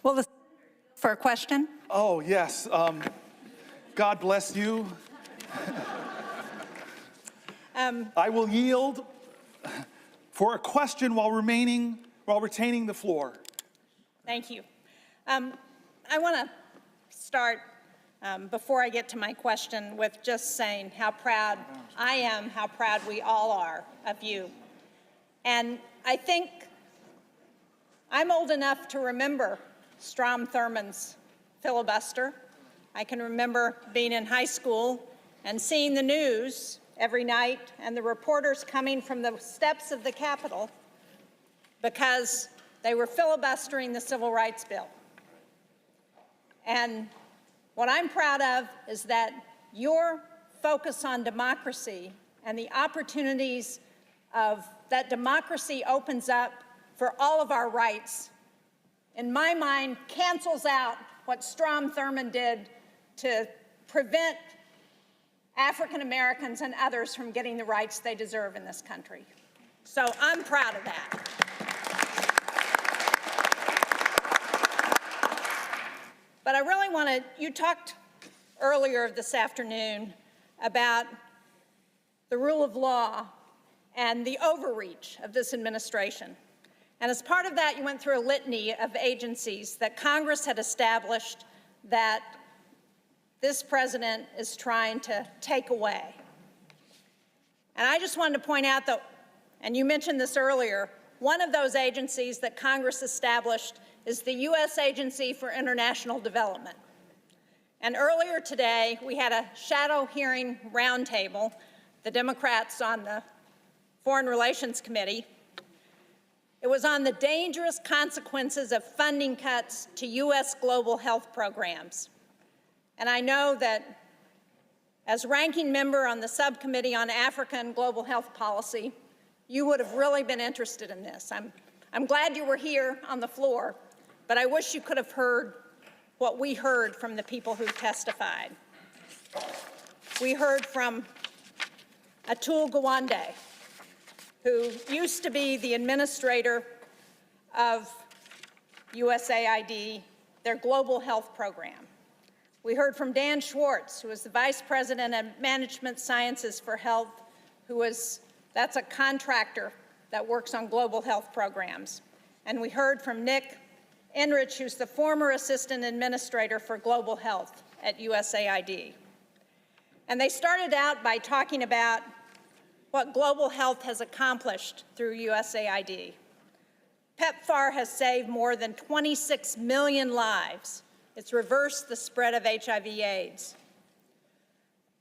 Well, for a question? Oh, yes. God bless you. I will yield for a question while retaining the floor. Thank you. I want to start, before I get to my question, with just saying how proud I am, how proud we all are of you. And I think I'm old enough to remember Strom Thurmond's filibuster. I can remember being in high school and seeing the news every night and the reporters coming from the steps of the Capitol because they were filibustering the Civil Rights Bill. And what I'm proud of is that your focus on democracy and the opportunities that democracy opens up for all of our rights, in my mind, cancels out what Strom Thurmond did to prevent African Americans and others from getting the rights they deserve in this country. So I'm proud of that. But I really want to, you talked earlier this afternoon about the rule of law and the overreach of this administration. And as part of that, you went through a litany of agencies that Congress had established that this president is trying to take away. And I just wanted to point out that, and you mentioned this earlier, one of those agencies that Congress established is the U.S. Agency for International Development. And earlier today, we had a shadow hearing roundtable, the Democrats on the Foreign Relations Committee. It was on the dangerous consequences of funding cuts to U.S. global health programs. And I know that as ranking member on the subcommittee on Africa and global health policy, you would have really been interested in this. I'm glad you were here on the floor, but I wish you could have heard what we heard from the people who testified. We heard from Atul Gawande, who used to be the administrator of USAID, their global health program. We heard from Dan Schwartz, who is the Vice President of Management Sciences for Health, that's a contractor that works on global health programs. And we heard from Nick Enrich, who's the former Assistant Administrator for Global Health at USAID. And they started out by talking about what global health has accomplished through USAID. PEPFAR has saved more than 26 million lives. It's reversed the spread of HIV/AIDS.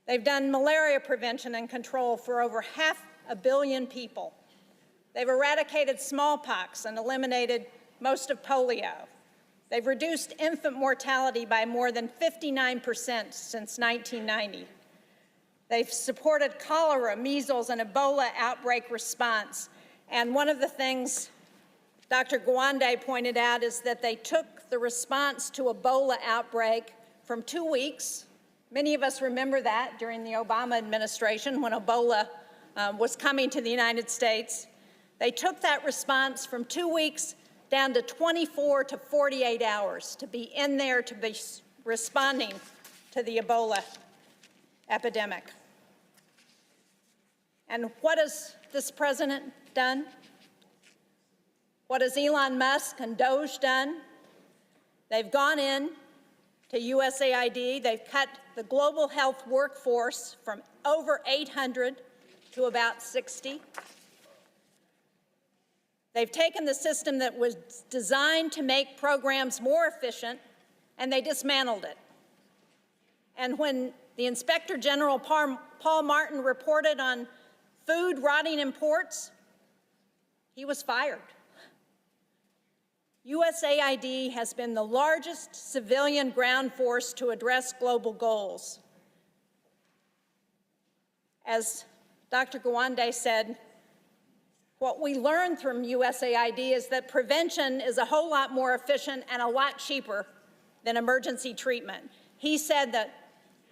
They've done malaria prevention and control for over 500 million people. They've eradicated smallpox and eliminated most of polio. They've reduced infant mortality by more than 59% since 1990. They've supported cholera, measles, and Ebola outbreak response. And one of the things Dr. Gawande pointed out is that they took the response to Ebola outbreak from 2 weeks. Many of us remember that during the Obama administration when Ebola was coming to the United States. They took that response from 2 weeks down to 24 to 48 hours to be in there to be responding to the Ebola epidemic. And what has this president done? What has Elon Musk and Doge done? They've gone in to USAID. They've cut the global health workforce from over 800 to about 60. They've taken the system that was designed to make programs more efficient, and they dismantled it. And when the Inspector General Paul Martin reported on food rotting in ports, he was fired. USAID has been the largest civilian ground force to address global goals. As Dr. Gawande said, what we learned from USAID is that prevention is a whole lot more efficient and a lot cheaper than emergency treatment. He said that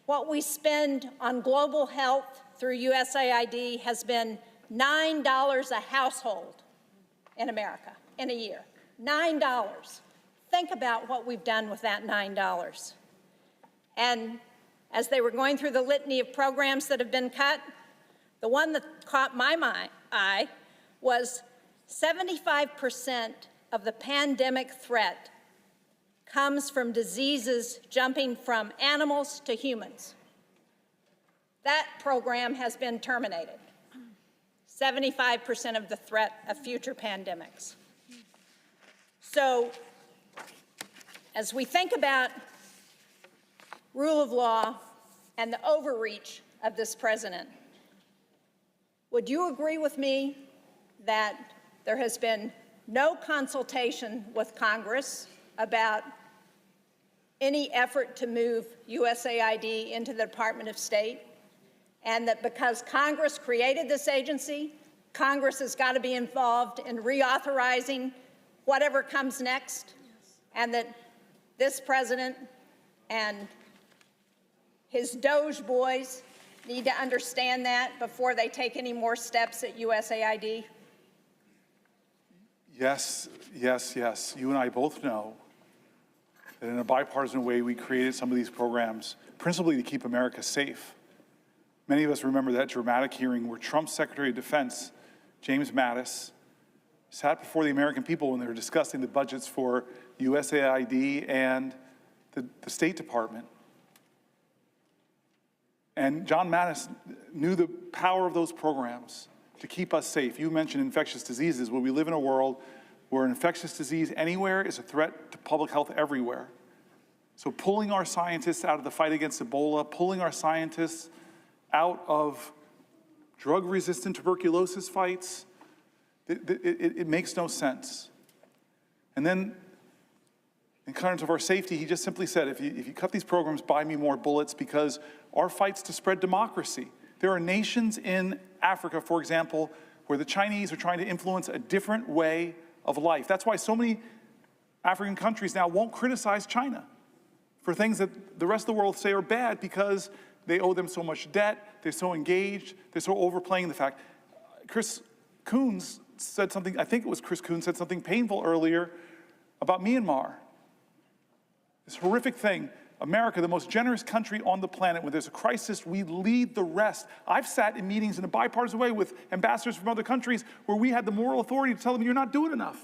what we spend on global health through USAID has been $9 a household in America in a year. $9. Think about what we've done with that $9. And as they were going through the litany of programs that have been cut, the one that caught my eye was 75% of the pandemic threat comes from diseases jumping from animals to humans. That program has been terminated. 75% of the threat of future pandemics. So, as we think about rule of law and the overreach of this president, would you agree with me that there has been no consultation with Congress about any effort to move USAID into the Department of State, and that because Congress created this agency, Congress has got to be involved in reauthorizing whatever comes next, and that this president and his Doge boys need to understand that before they take any more steps at USAID? Yes, yes, yes. You and I both know that in a bipartisan way, we created some of these programs principally to keep America safe. Many of us remember that dramatic hearing where Trump's Secretary of Defense, James Mattis, sat before the American people when they were discussing the budgets for USAID and the State Department. And John Mattis knew the power of those programs to keep us safe. You mentioned infectious diseases. Well, we live in a world where an infectious disease anywhere is a threat to public health everywhere. So pulling our scientists out of the fight against Ebola, pulling our scientists out of drug-resistant tuberculosis fights, it makes no sense. And then, in terms of our safety, he just simply said, if you cut these programs, buy me more bullets, because our fight's to spread democracy. There are nations in Africa, for example, where the Chinese are trying to influence a different way of life. That's why so many African countries now won't criticize China for things that the rest of the world say are bad because they owe them so much debt, they're so engaged, they're so overplaying the fact. Chris Coons said something, I think it was Chris Coons said something painful earlier about Myanmar. This horrific thing. America, the most generous country on the planet, when there's a crisis, we lead the rest. I've sat in meetings in a bipartisan way with ambassadors from other countries where we had the moral authority to tell them, you're not doing enough.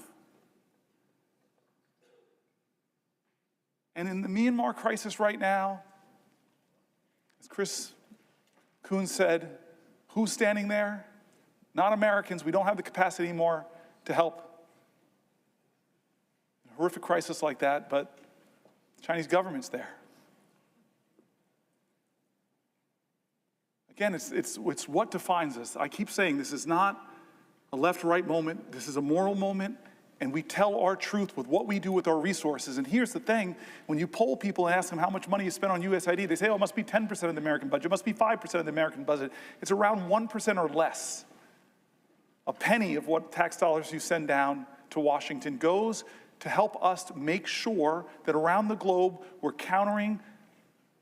And in the Myanmar crisis right now, as Chris Coons said, who's standing there? Not Americans. We don't have the capacity anymore to help in a horrific crisis like that, but the Chinese government's there. Again, it's what defines us. I keep saying this is not a left-right moment. This is a moral moment, and we tell our truth with what we do with our resources. And here's the thing. When you poll people and ask them how much money you spend on USAID, they say, oh, it must be 10% of the American budget. It must be 5% of the American budget. It's around 1% or less. A penny of what tax dollars you send down to Washington goes to help us to make sure that around the globe we're countering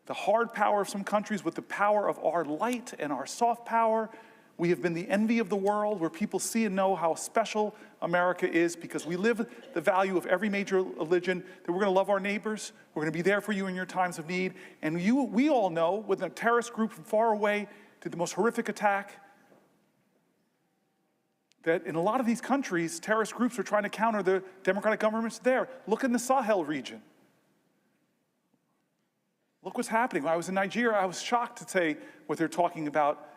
the hard power of some countries with the power of our light and our soft power. We have been the envy of the world, where people see and know how special America is because we live the value of every major religion, that we're going to love our neighbors, we're going to be there for you in your times of need. And we all know, with a terrorist group from far away to the most horrific attack, that in a lot of these countries, terrorist groups are trying to counter the democratic governments there. Look in the Sahel region. Look what's happening. When I was in Nigeria, I was shocked to say what they're talking about,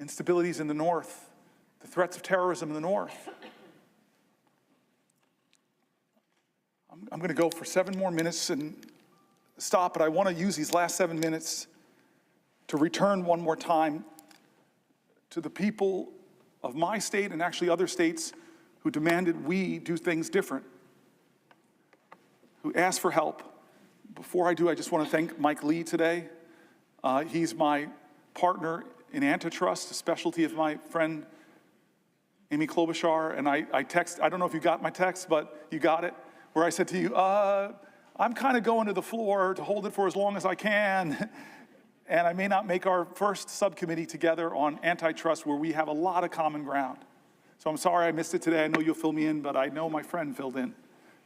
instabilities in the north, the threats of terrorism in the north. I'm going to go for 7 more minutes and stop, but I want to use these last 7 minutes to return one more time to the people of my state and actually other states who demanded we do things different, who asked for help. Before I do, I just want to thank Mike Lee today. He's my partner in antitrust, a specialty of my friend Amy Klobuchar. And I don't know if you got my text, but you got it, where I said to you, I'm kind of going to the floor to hold it for as long as I can. And I may not make our first subcommittee together on antitrust, where we have a lot of common ground. So I'm sorry I missed it today. I know you'll fill me in, but I know my friend filled in.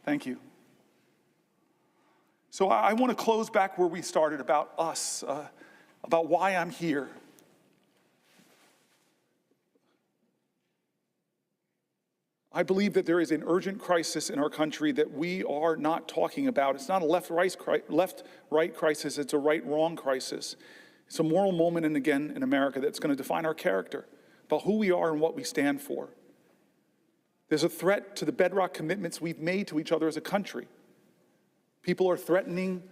Thank you. So I want to close back where we started, about us, about why I'm here. I believe that there is an urgent crisis in our country that we are not talking about. It's not a left-right crisis, it's a right-wrong crisis. It's a moral moment, and again, in America, that's going to define our character, about who we are and what we stand for. There's a threat to the bedrock commitments we've made to each other as a country. People are threatening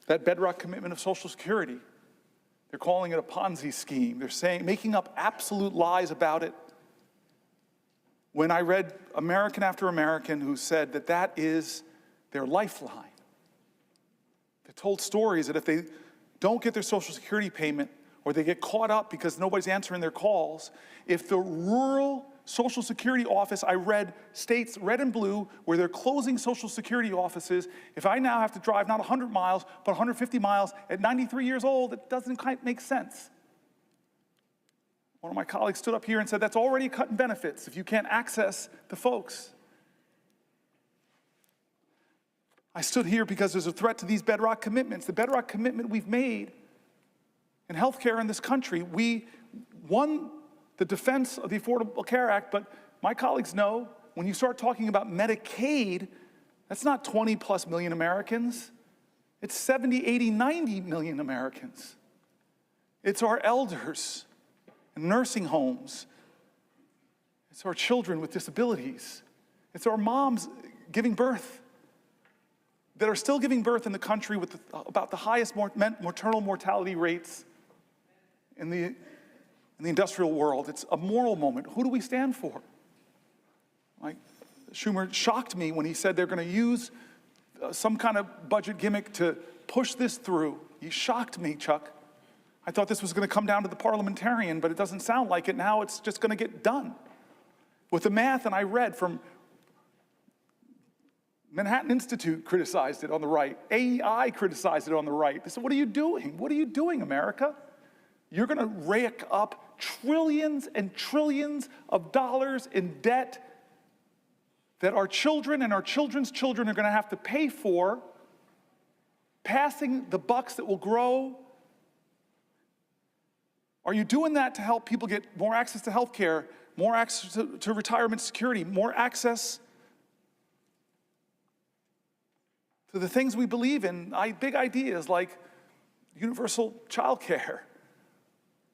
that bedrock commitment of Social Security. They're calling it a Ponzi scheme. They're making up absolute lies about it. When I read American after American who said that that is their lifeline, They told stories that if they don't get their Social Security payment or they get caught up because nobody's answering their calls, if the rural Social Security office, I read states, red and blue, where they're closing Social Security offices, if I now have to drive not 100 miles, but 150 miles at 93 years old, it doesn't quite make sense. One of my colleagues stood up here and said, that's already a cut in benefits if you can't access the folks. I stood here because there's a threat to these bedrock commitments. The bedrock commitment we've made in healthcare in this country. We won the defense of the Affordable Care Act, but my colleagues know when you start talking about Medicaid, that's not 20 plus million Americans. It's 70, 80, 90 million Americans. It's our elders in nursing homes. It's our children with disabilities. It's our moms giving birth that are still giving birth in the country with about the highest maternal mortality rates in the industrial world. It's a moral moment. Who do we stand for? Like Schumer shocked me when he said they're going to use some kind of budget gimmick to push this through. He shocked me, Chuck. I thought this was going to come down to the parliamentarian, but it doesn't sound like it. Now it's just going to get done. With the math, and I read from Manhattan Institute criticized it on the right. AEI criticized it on the right. They said, what are you doing? What are you doing, America? You're going to rake up trillions and trillions of dollars in debt that our children and our children's children are going to have to pay for, passing the bucks that will grow. Are you doing that to help people get more access to health care, more access to retirement security, more access to the things we believe in, big ideas like universal child care,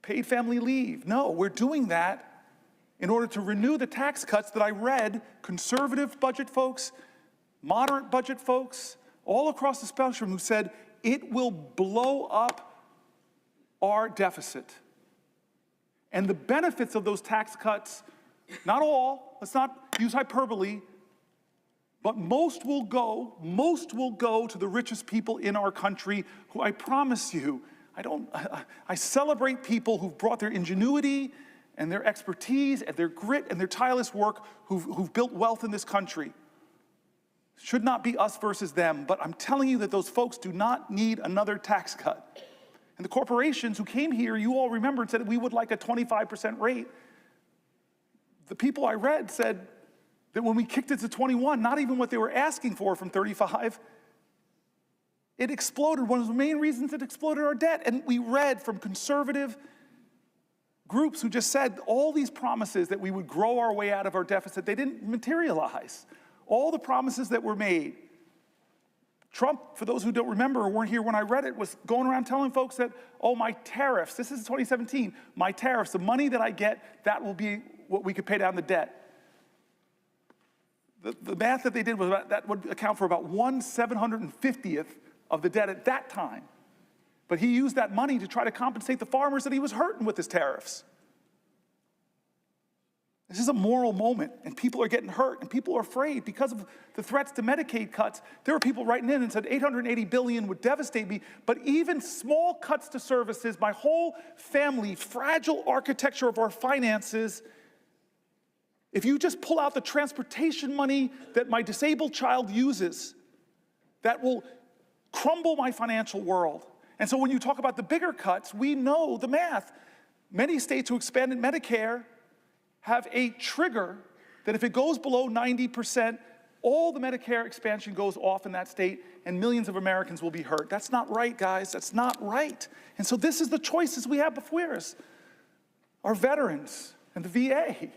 paid family leave? No, we're doing that in order to renew the tax cuts that I read conservative budget folks, moderate budget folks, all across the spectrum who said it will blow up our deficit. And the benefits of those tax cuts, not all, let's not use hyperbole, but most will go to the richest people in our country who I promise you, I celebrate people who've brought their ingenuity and their expertise and their grit and their tireless work who've built wealth in this country. Should not be us versus them, but I'm telling you that those folks do not need another tax cut. And the corporations who came here, you all remember, said we would like a 25% rate. The people I read said that when we kicked it to 21, not even what they were asking for from 35, it exploded. One of the main reasons it exploded our debt. And we read from conservative groups who just said all these promises that we would grow our way out of our deficit, they didn't materialize. All the promises that were made. Trump, for those who don't remember or weren't here when I read it, was going around telling folks that, oh, my tariffs, this is 2017, my tariffs, the money that I get, that will be what we could pay down the debt. The math that they did was that would account for about 1/750th of the debt at that time. But he used that money to try to compensate the farmers that he was hurting with his tariffs. This is a moral moment, and people are getting hurt, and people are afraid because of the threats to Medicaid cuts. There were people writing in and said $880 billion would devastate me, but even small cuts to services, my whole family, fragile architecture of our finances, if you just pull out the transportation money that my disabled child uses, that will crumble my financial world. And so when you talk about the bigger cuts, we know the math. Many states who expanded Medicare have a trigger that if it goes below 90%, all the Medicare expansion goes off in that state and millions of Americans will be hurt. That's not right, guys. That's not right. And so this is the choices we have before us. Our veterans and the VA.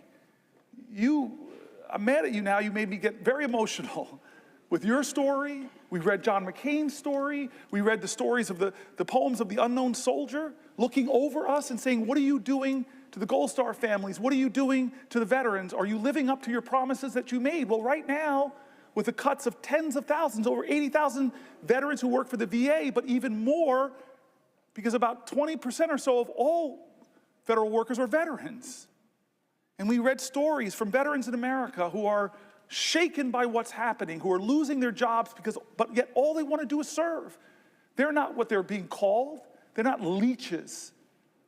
I'm mad at you now. You made me get very emotional with your story. We read John McCain's story. We read the stories of the poems of the unknown soldier looking over us and saying, what are you doing to the Gold Star families? What are you doing to the veterans? Are you living up to your promises that you made? Well, right now, with the cuts of tens of thousands, over 80,000 veterans who work for the VA, but even more because about 20% or so of all federal workers are veterans. And we read stories from veterans in America who are shaken by what's happening, who are losing their jobs but yet all they want to do is serve. They're not what they're being called. They're not leeches.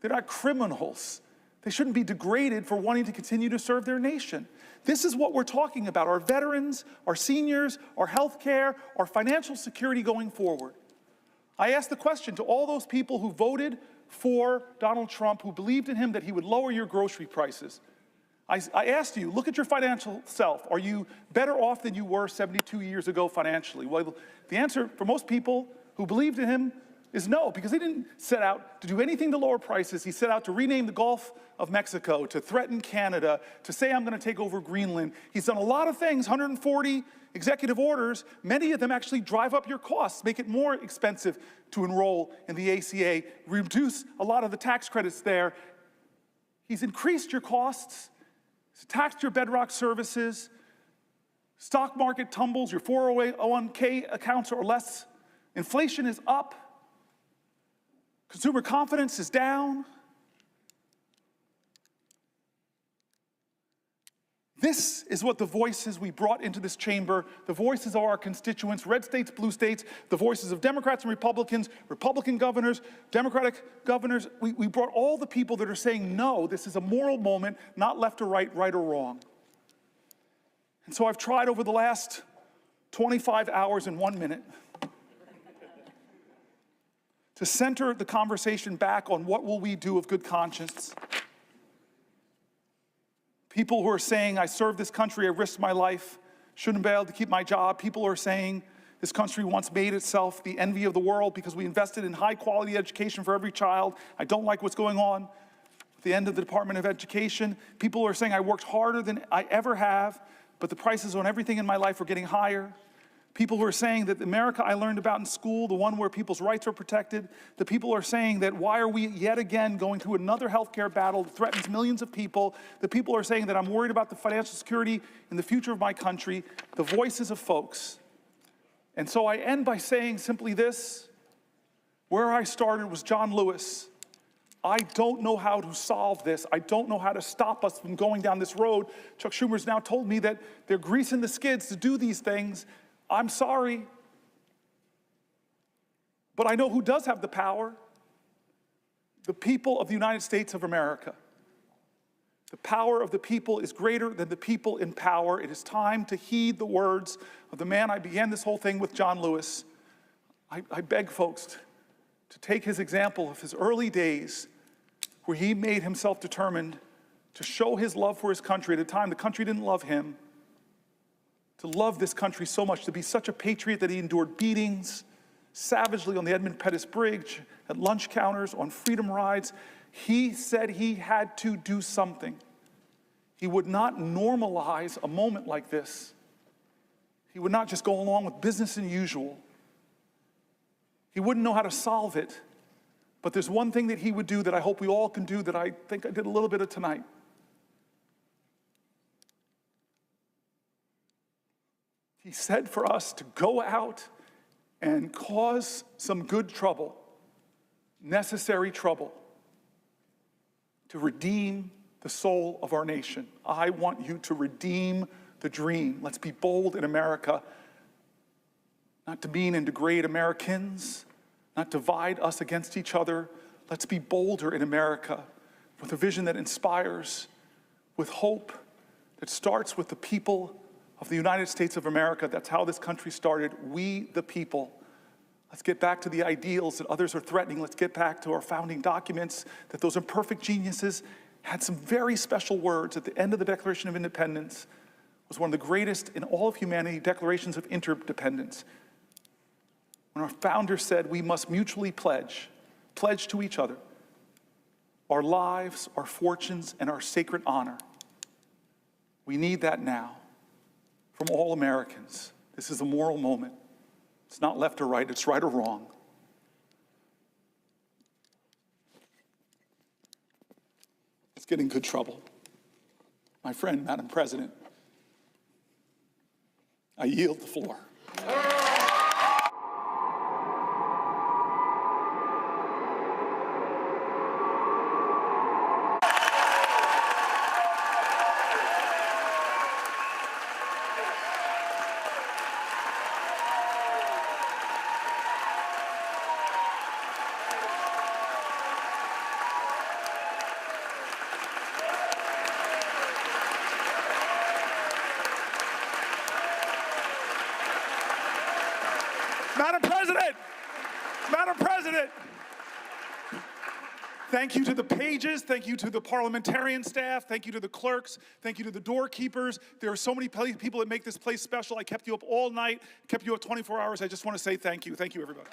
They're not criminals. They shouldn't be degraded for wanting to continue to serve their nation. This is what we're talking about, our veterans, our seniors, our health care, our financial security going forward. I asked the question to all those people who voted for Donald Trump, who believed in him that he would lower your grocery prices. I asked you, look at your financial self. Are you better off than you were 72 years ago financially? Well, the answer for most people who believed in him is no, because he didn't set out to do anything to lower prices. He set out to rename the Gulf of Mexico, to threaten Canada, to say I'm going to take over Greenland. He's done a lot of things, 140 executive orders. Many of them actually drive up your costs, make it more expensive to enroll in the ACA, reduce a lot of the tax credits there. He's increased your costs, he's taxed your bedrock services, stock market tumbles, your 401k accounts are less, inflation is up, consumer confidence is down. This is what the voices we brought into this chamber, the voices of our constituents, red states, blue states, the voices of Democrats and Republicans, Republican governors, Democratic governors. We brought all the people that are saying, no, this is a moral moment, not left or right, right or wrong. And so I've tried over the last 25 hours and 1 minute to center the conversation back on what will we do of good conscience. People who are saying, I served this country, I risked my life, shouldn't be able to keep my job. People who are saying, this country once made itself the envy of the world because we invested in high quality education for every child. I don't like what's going on at the end of the Department of Education. People who are saying, I worked harder than I ever have, but the prices on everything in my life are getting higher. People who are saying that the America I learned about in school, the one where people's rights are protected, the people who are saying that why are we yet again going through another healthcare battle that threatens millions of people, the people who are saying that I'm worried about the financial security and the future of my country, the voices of folks. And so I end by saying simply this, where I started was John Lewis. I don't know how to solve this. I don't know how to stop us from going down this road. Chuck Schumer's now told me that they're greasing the skids to do these things. I'm sorry, but I know who does have the power. The people of the United States of America. The power of the people is greater than the people in power. It is time to heed the words of the man I began this whole thing with, John Lewis. I beg folks to take his example of his early days where he made himself determined to show his love for his country at a time the country didn't love him, to love this country so much, to be such a patriot that he endured beatings savagely on the Edmund Pettus Bridge, at lunch counters, on freedom rides. He said he had to do something. He would not normalize a moment like this. He would not just go along with business as usual. He wouldn't know how to solve it. But there's one thing that he would do that I hope we all can do that I think I did a little bit of tonight. He said for us to go out and cause some good trouble, necessary trouble, to redeem the soul of our nation. I want you to redeem the dream. Let's be bold in America, not demean and degrade Americans, not divide us against each other. Let's be bolder in America with a vision that inspires, with hope that starts with the people of the United States of America. That's how this country started. We, the people. Let's get back to the ideals that others are threatening. Let's get back to our founding documents, that those imperfect geniuses had some very special words at the end of the Declaration of Independence. It was one of the greatest in all of humanity declarations of interdependence. When our founder said we must mutually pledge to each other our lives, our fortunes, and our sacred honor. We need that now from all Americans. This is a moral moment. It's not left or right, it's right or wrong. Let's get in good trouble. My friend, Madam President, I yield the floor. Madam President, Madam President, thank you to the pages, thank you to the parliamentarian staff, thank you to the clerks, thank you to the doorkeepers. There are so many people that make this place special. I kept you up all night, kept you up 24 hours. I just want to say thank you. Thank you, everybody.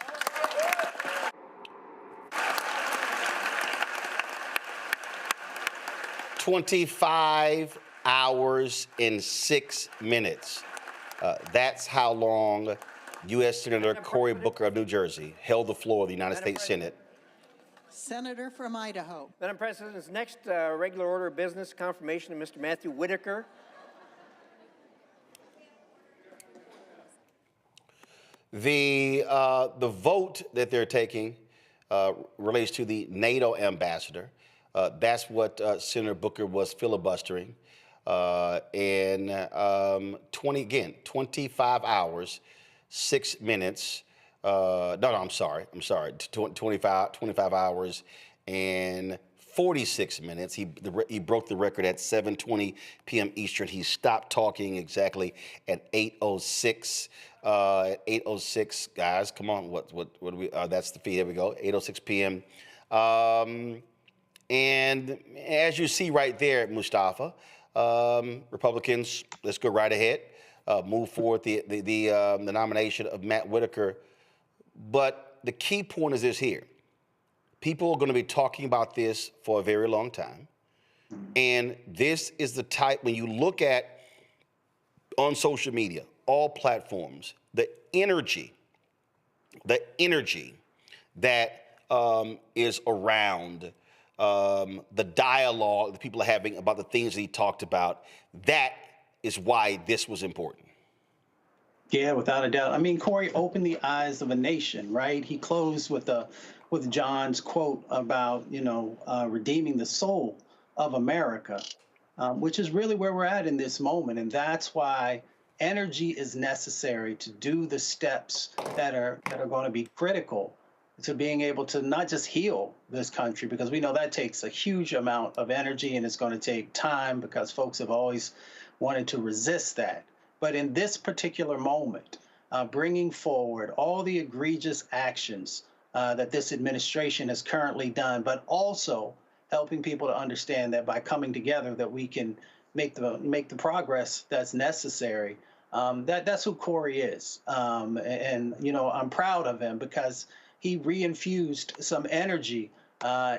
"25 hours and 6 minutes. That's how long U.S. Senator Cory Booker of New Jersey held the floor of the United States Senate. Senator from Idaho. Madam President, this next regular order of business, confirmation of Mr. Matthew Whitaker. The vote that they're taking relates to the NATO ambassador. That's what Senator Booker was filibustering. 25 hours, 6 minutes. I'm sorry. 25 hours and 46 minutes. He broke the record at 7:20 p.m. Eastern. He stopped talking exactly at 8:06. 8:06, guys, come on. What do we? That's the feed. There we go. 8:06 p.m. And as you see right there, Mustafa, Republicans, let's go right ahead, move forward the nomination of Matt Whitaker. But the key point is this here. People are going to be talking about this for a very long time. And this is the type, when you look at on social media, all platforms, the energy that is around the dialogue that people are having about the things that he talked about, that is why this was important. Yeah, without a doubt. I mean, Cory opened the eyes of a nation, right? He closed with John's quote about, redeeming the soul of America, which is really where we're at in this moment. And that's why energy is necessary to do the steps that are going to be critical to being able to not just heal this country, because we know that takes a huge amount of energy and it's going to take time because folks have always wanted to resist that. But in this particular moment, bringing forward all the egregious actions that this administration has currently done, but also helping people to understand that by coming together that we can make the progress that's necessary. That's who Cory is. And I'm proud of him because he reinfused some energy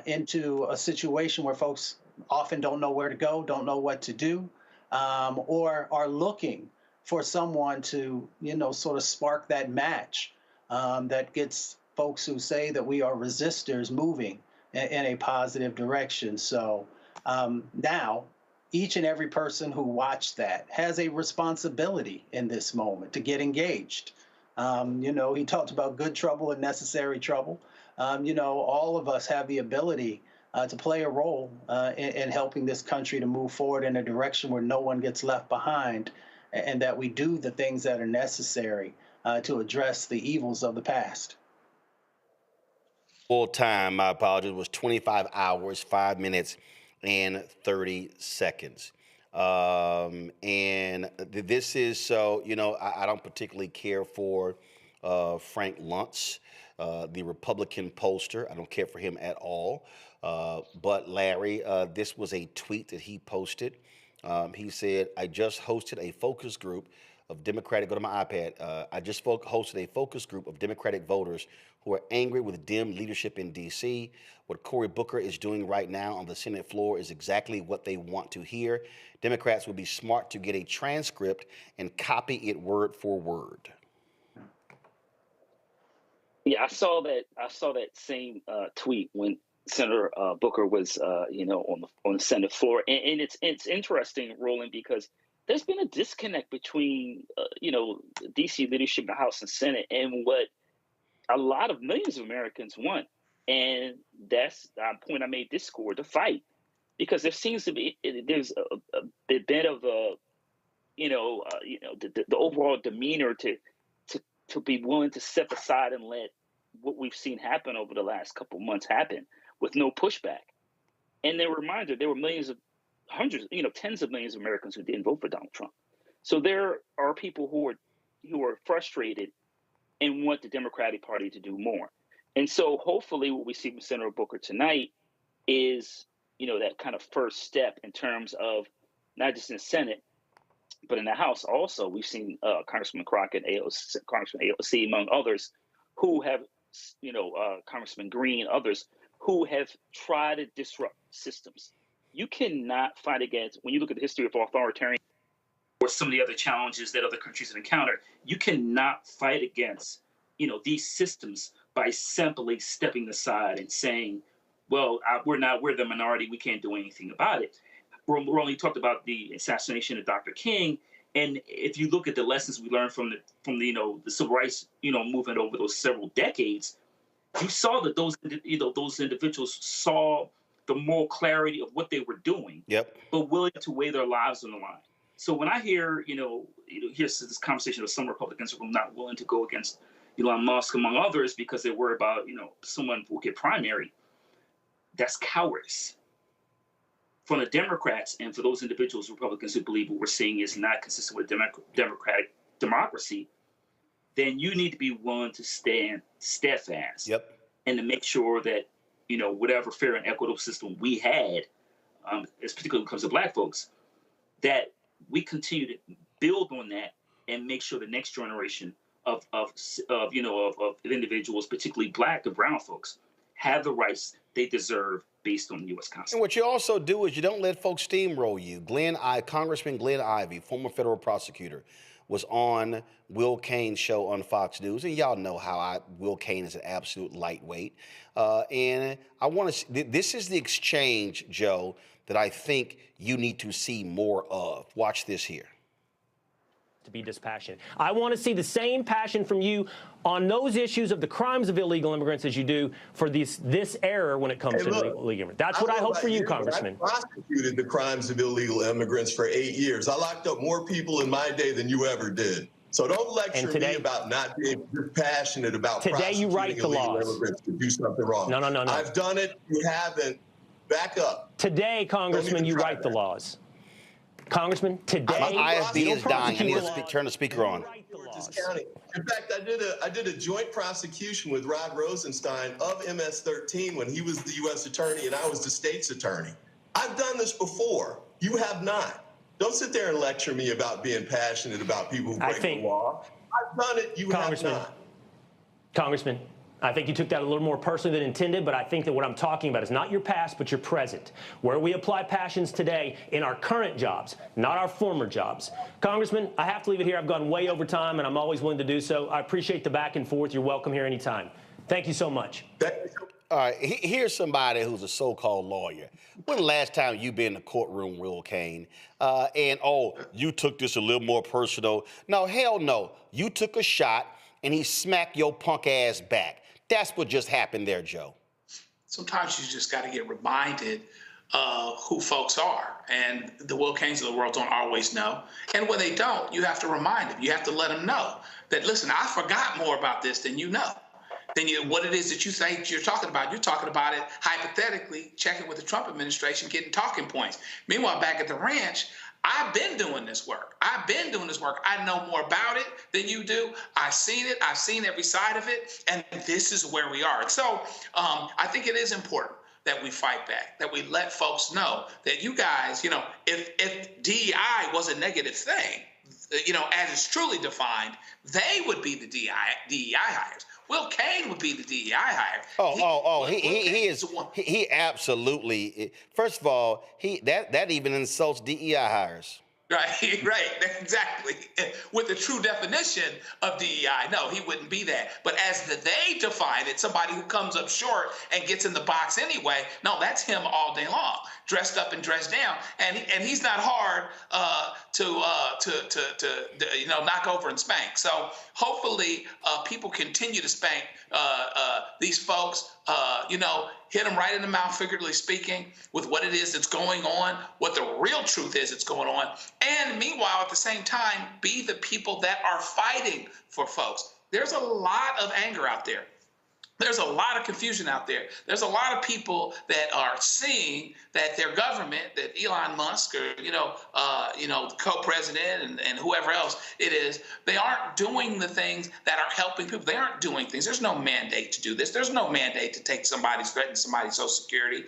into a situation where folks often don't know where to go, don't know what to do, or are looking for someone to, sort of spark that match that gets folks who say that we are resistors moving in a positive direction. So now each and every person who watched that has a responsibility in this moment to get engaged. He talked about good trouble and necessary trouble. All of us have the ability to play a role in helping this country to move forward in a direction where no one gets left behind, and that we do the things that are necessary to address the evils of the past. Full time, my apologies, was 25 hours, 5 minutes, and 30 seconds. And this is so, I don't particularly care for Frank Luntz, the Republican pollster. I don't care for him at all. But Larry, this was a tweet that he posted. He said, I just hosted a focus group of Democratic, go to my iPad. I just hosted a focus group of Democratic voters who are angry with Dem leadership in D.C. What Cory Booker is doing right now on the Senate floor is exactly what they want to hear. Democrats would be smart to get a transcript and copy it word for word. Yeah, I saw that same tweet when Senator Booker was, on the Senate floor, and it's interesting, Roland, because there's been a disconnect between, D.C. leadership, the House and Senate, and what a lot of millions of Americans want, and that's the point I made. Discord, the fight, because there seems to be there's a bit of a, the overall demeanor to be willing to step aside and let what we've seen happen over the last couple of months happen with no pushback. And a reminder, there were tens of millions of Americans who didn't vote for Donald Trump. So there are people who are frustrated and want the Democratic Party to do more. And so hopefully what we see from Senator Booker tonight is, that kind of first step in terms of not just in the Senate, but in the House also. We've seen Congressman Crockett, Congressman AOC, among others, who have, Congressman Green, others, who have tried to disrupt systems. You cannot fight against, when you look at the history of authoritarian or some of the other challenges that other countries have encountered, you cannot fight against, these systems by simply stepping aside and saying, well, we're the minority, we can't do anything about it. Roland talked about the assassination of Dr. King, and if you look at the lessons we learned from the civil rights movement over those several decades, you saw that those individuals saw the moral clarity of what they were doing, but willing to weigh their lives on the line. So when I hear here's this conversation of some Republicans who are not willing to go against Elon Musk, among others, because they worry about someone who will get primary, that's cowardice. From the Democrats and for those individuals, Republicans, who believe what we're seeing is not consistent with democratic democracy, then you need to be willing to stand steadfast and to make sure that, whatever fair and equitable system we had, as particularly when it comes to Black folks, that we continue to build on that and make sure the next generation of individuals, particularly Black and brown folks, have the rights they deserve based on the U.S. Constitution. And what you also do is you don't let folks steamroll you. Congressman Glenn Ivey, former federal prosecutor, was on Will Cain's show on Fox News, and y'all know how Will Cain is an absolute lightweight. And I want to. This is the exchange, Joe, that I think you need to see more of. Watch this here. To be dispassionate. I want to see the same passion from you on those issues of the crimes of illegal immigrants as you do for this error when it comes to illegal immigrants. That's what I hope for you, Congressman. I prosecuted the crimes of illegal immigrants for 8 years. I locked up more people in my day than you ever did. So don't lecture me about not being passionate about prosecuting illegal immigrants to do something wrong. No. I've done it. You haven't. Back up. Today, Congressman, you write the laws. Congressman, today, my IFB is dying. I need to turn the speaker on. In fact, I did a joint prosecution with Rod Rosenstein of MS-13 when he was the U.S. attorney and I was the state's attorney. I've done this before. You have not. Don't sit there and lecture me about being passionate about people who break the law. I've done it. You have not. Congressman, I think you took that a little more personally than intended, but I think that what I'm talking about is not your past, but your present, where we apply passions today in our current jobs, not our former jobs. Congressman, I have to leave it here. I've gone way over time, and I'm always willing to do so. I appreciate the back and forth. You're welcome here anytime. Thank you so much. All right, here's somebody who's a so-called lawyer. When the last time you been in the courtroom, Will Cain? You took this a little more personal. No, hell no. You took a shot, and he smacked your punk ass back. That's what just happened there, Joe. Sometimes you just got to get reminded of who folks are. And the Will Cains of the world don't always know. And when they don't, you have to remind them. You have to let them know that, listen, I forgot more about this than you know. What it is that you think you're talking about. You're talking about it hypothetically, checking with the Trump administration, getting talking points. Meanwhile, back at the ranch, I've been doing this work. I know more about it than you do. I've seen it. I've seen every side of it. And this is where we are. And so I think it is important that we fight back, that we let folks know that you guys, if DEI was a negative thing, as it's truly defined, they would be the DEI hires. Will Cain would be the DEI hire. He absolutely. First of all, that even insults DEI hires. Right, exactly. With the true definition of DEI, no, he wouldn't be that. But as they define it, somebody who comes up short and gets in the box anyway, no, that's him all day long, dressed up and dressed down, and he's not hard to knock over and spank. So hopefully people continue to spank these folks. Hit them right in the mouth, figuratively speaking, with what it is that's going on, what the real truth is that's going on. And meanwhile, at the same time, be the people that are fighting for folks. There's a lot of anger out there. There's a lot of confusion out there. There's a lot of people that are seeing that their government, that Elon Musk or, the co-president and whoever else it is, they aren't doing the things that are helping people. They aren't doing things. There's no mandate to do this. There's no mandate to threaten somebody's Social Security,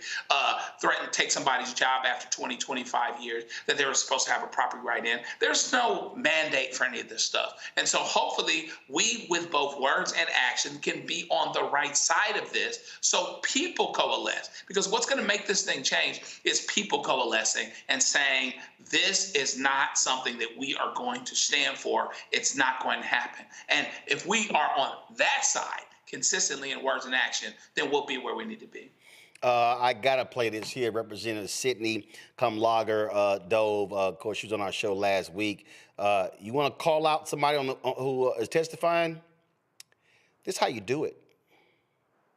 threaten to take somebody's job after 20, 25 years that they were supposed to have a property right in. There's no mandate for any of this stuff. And so hopefully we, with both words and action, can be on the right side of this so people coalesce. Because what's going to make this thing change is people coalescing and saying, this is not something that we are going to stand for. It's not going to happen. And if we are on that side consistently in words and action, then we'll be where we need to be. I got to play this here. Representative Sidney Kamlager Dove, of course, she was on our show last week. You want to call out somebody who is testifying? This is how you do it.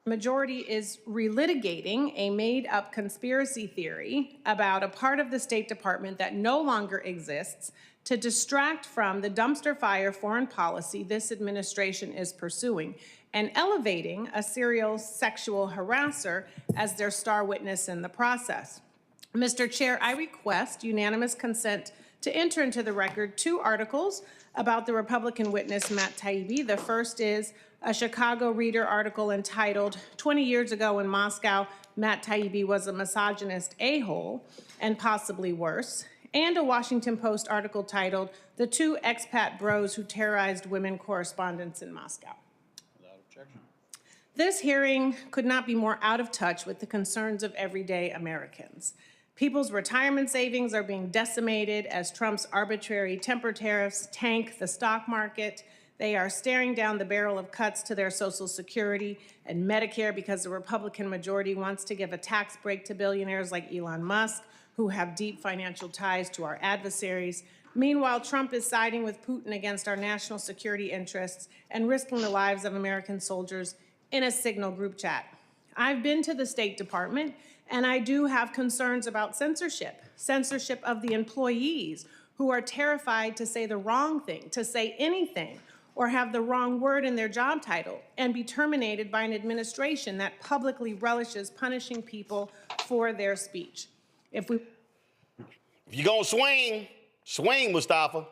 Majority is relitigating a made-up conspiracy theory about a part of the State Department that no longer exists to distract from the dumpster fire foreign policy this administration is pursuing and elevating a serial sexual harasser as their star witness in the process. Mr. Chair, I request unanimous consent to enter into the record 2 articles about the Republican witness Matt Taibbi. The first is a Chicago Reader article entitled, 20 years ago in Moscow, Matt Taibbi was a misogynist a-hole and possibly worse, and a Washington Post article titled, The 2 Expat Bros Who Terrorized Women Correspondents in Moscow. Without objection. This hearing could not be more out of touch with the concerns of everyday Americans. People's retirement savings are being decimated as Trump's arbitrary temper tariffs tank the stock market. They are staring down the barrel of cuts to their Social Security and Medicare because the Republican majority wants to give a tax break to billionaires like Elon Musk, who have deep financial ties to our adversaries. Meanwhile, Trump is siding with Putin against our national security interests and risking the lives of American soldiers in a Signal group chat. I've been to the State Department, and I do have concerns about censorship of the employees who are terrified to say the wrong thing, to say anything, or have the wrong word in their job title and be terminated by an administration that publicly relishes punishing people for their speech. If you're going to swing, Mustafa.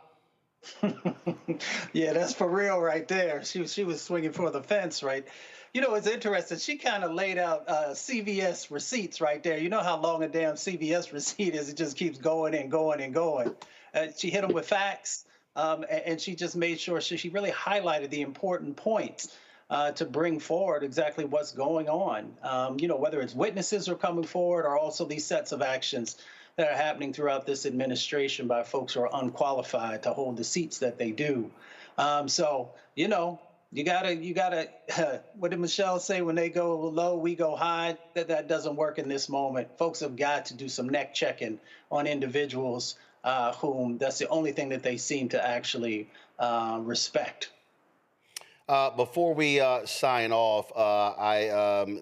Yeah, that's for real right there. She was swinging for the fence, right? You know, it's interesting. She kind of laid out CVS receipts right there. You know how long a damn CVS receipt is. It just keeps going and going and going. She hit them with facts. And she just made sure she really highlighted the important points to bring forward exactly what's going on. Whether it's witnesses are coming forward or also these sets of actions that are happening throughout this administration by folks who are unqualified to hold the seats that they do. You gotta, what did Michelle say? When they go low, we go high. That doesn't work in this moment. Folks have got to do some neck checking on individuals whom that's the only thing that they seem to actually respect. Before we sign off,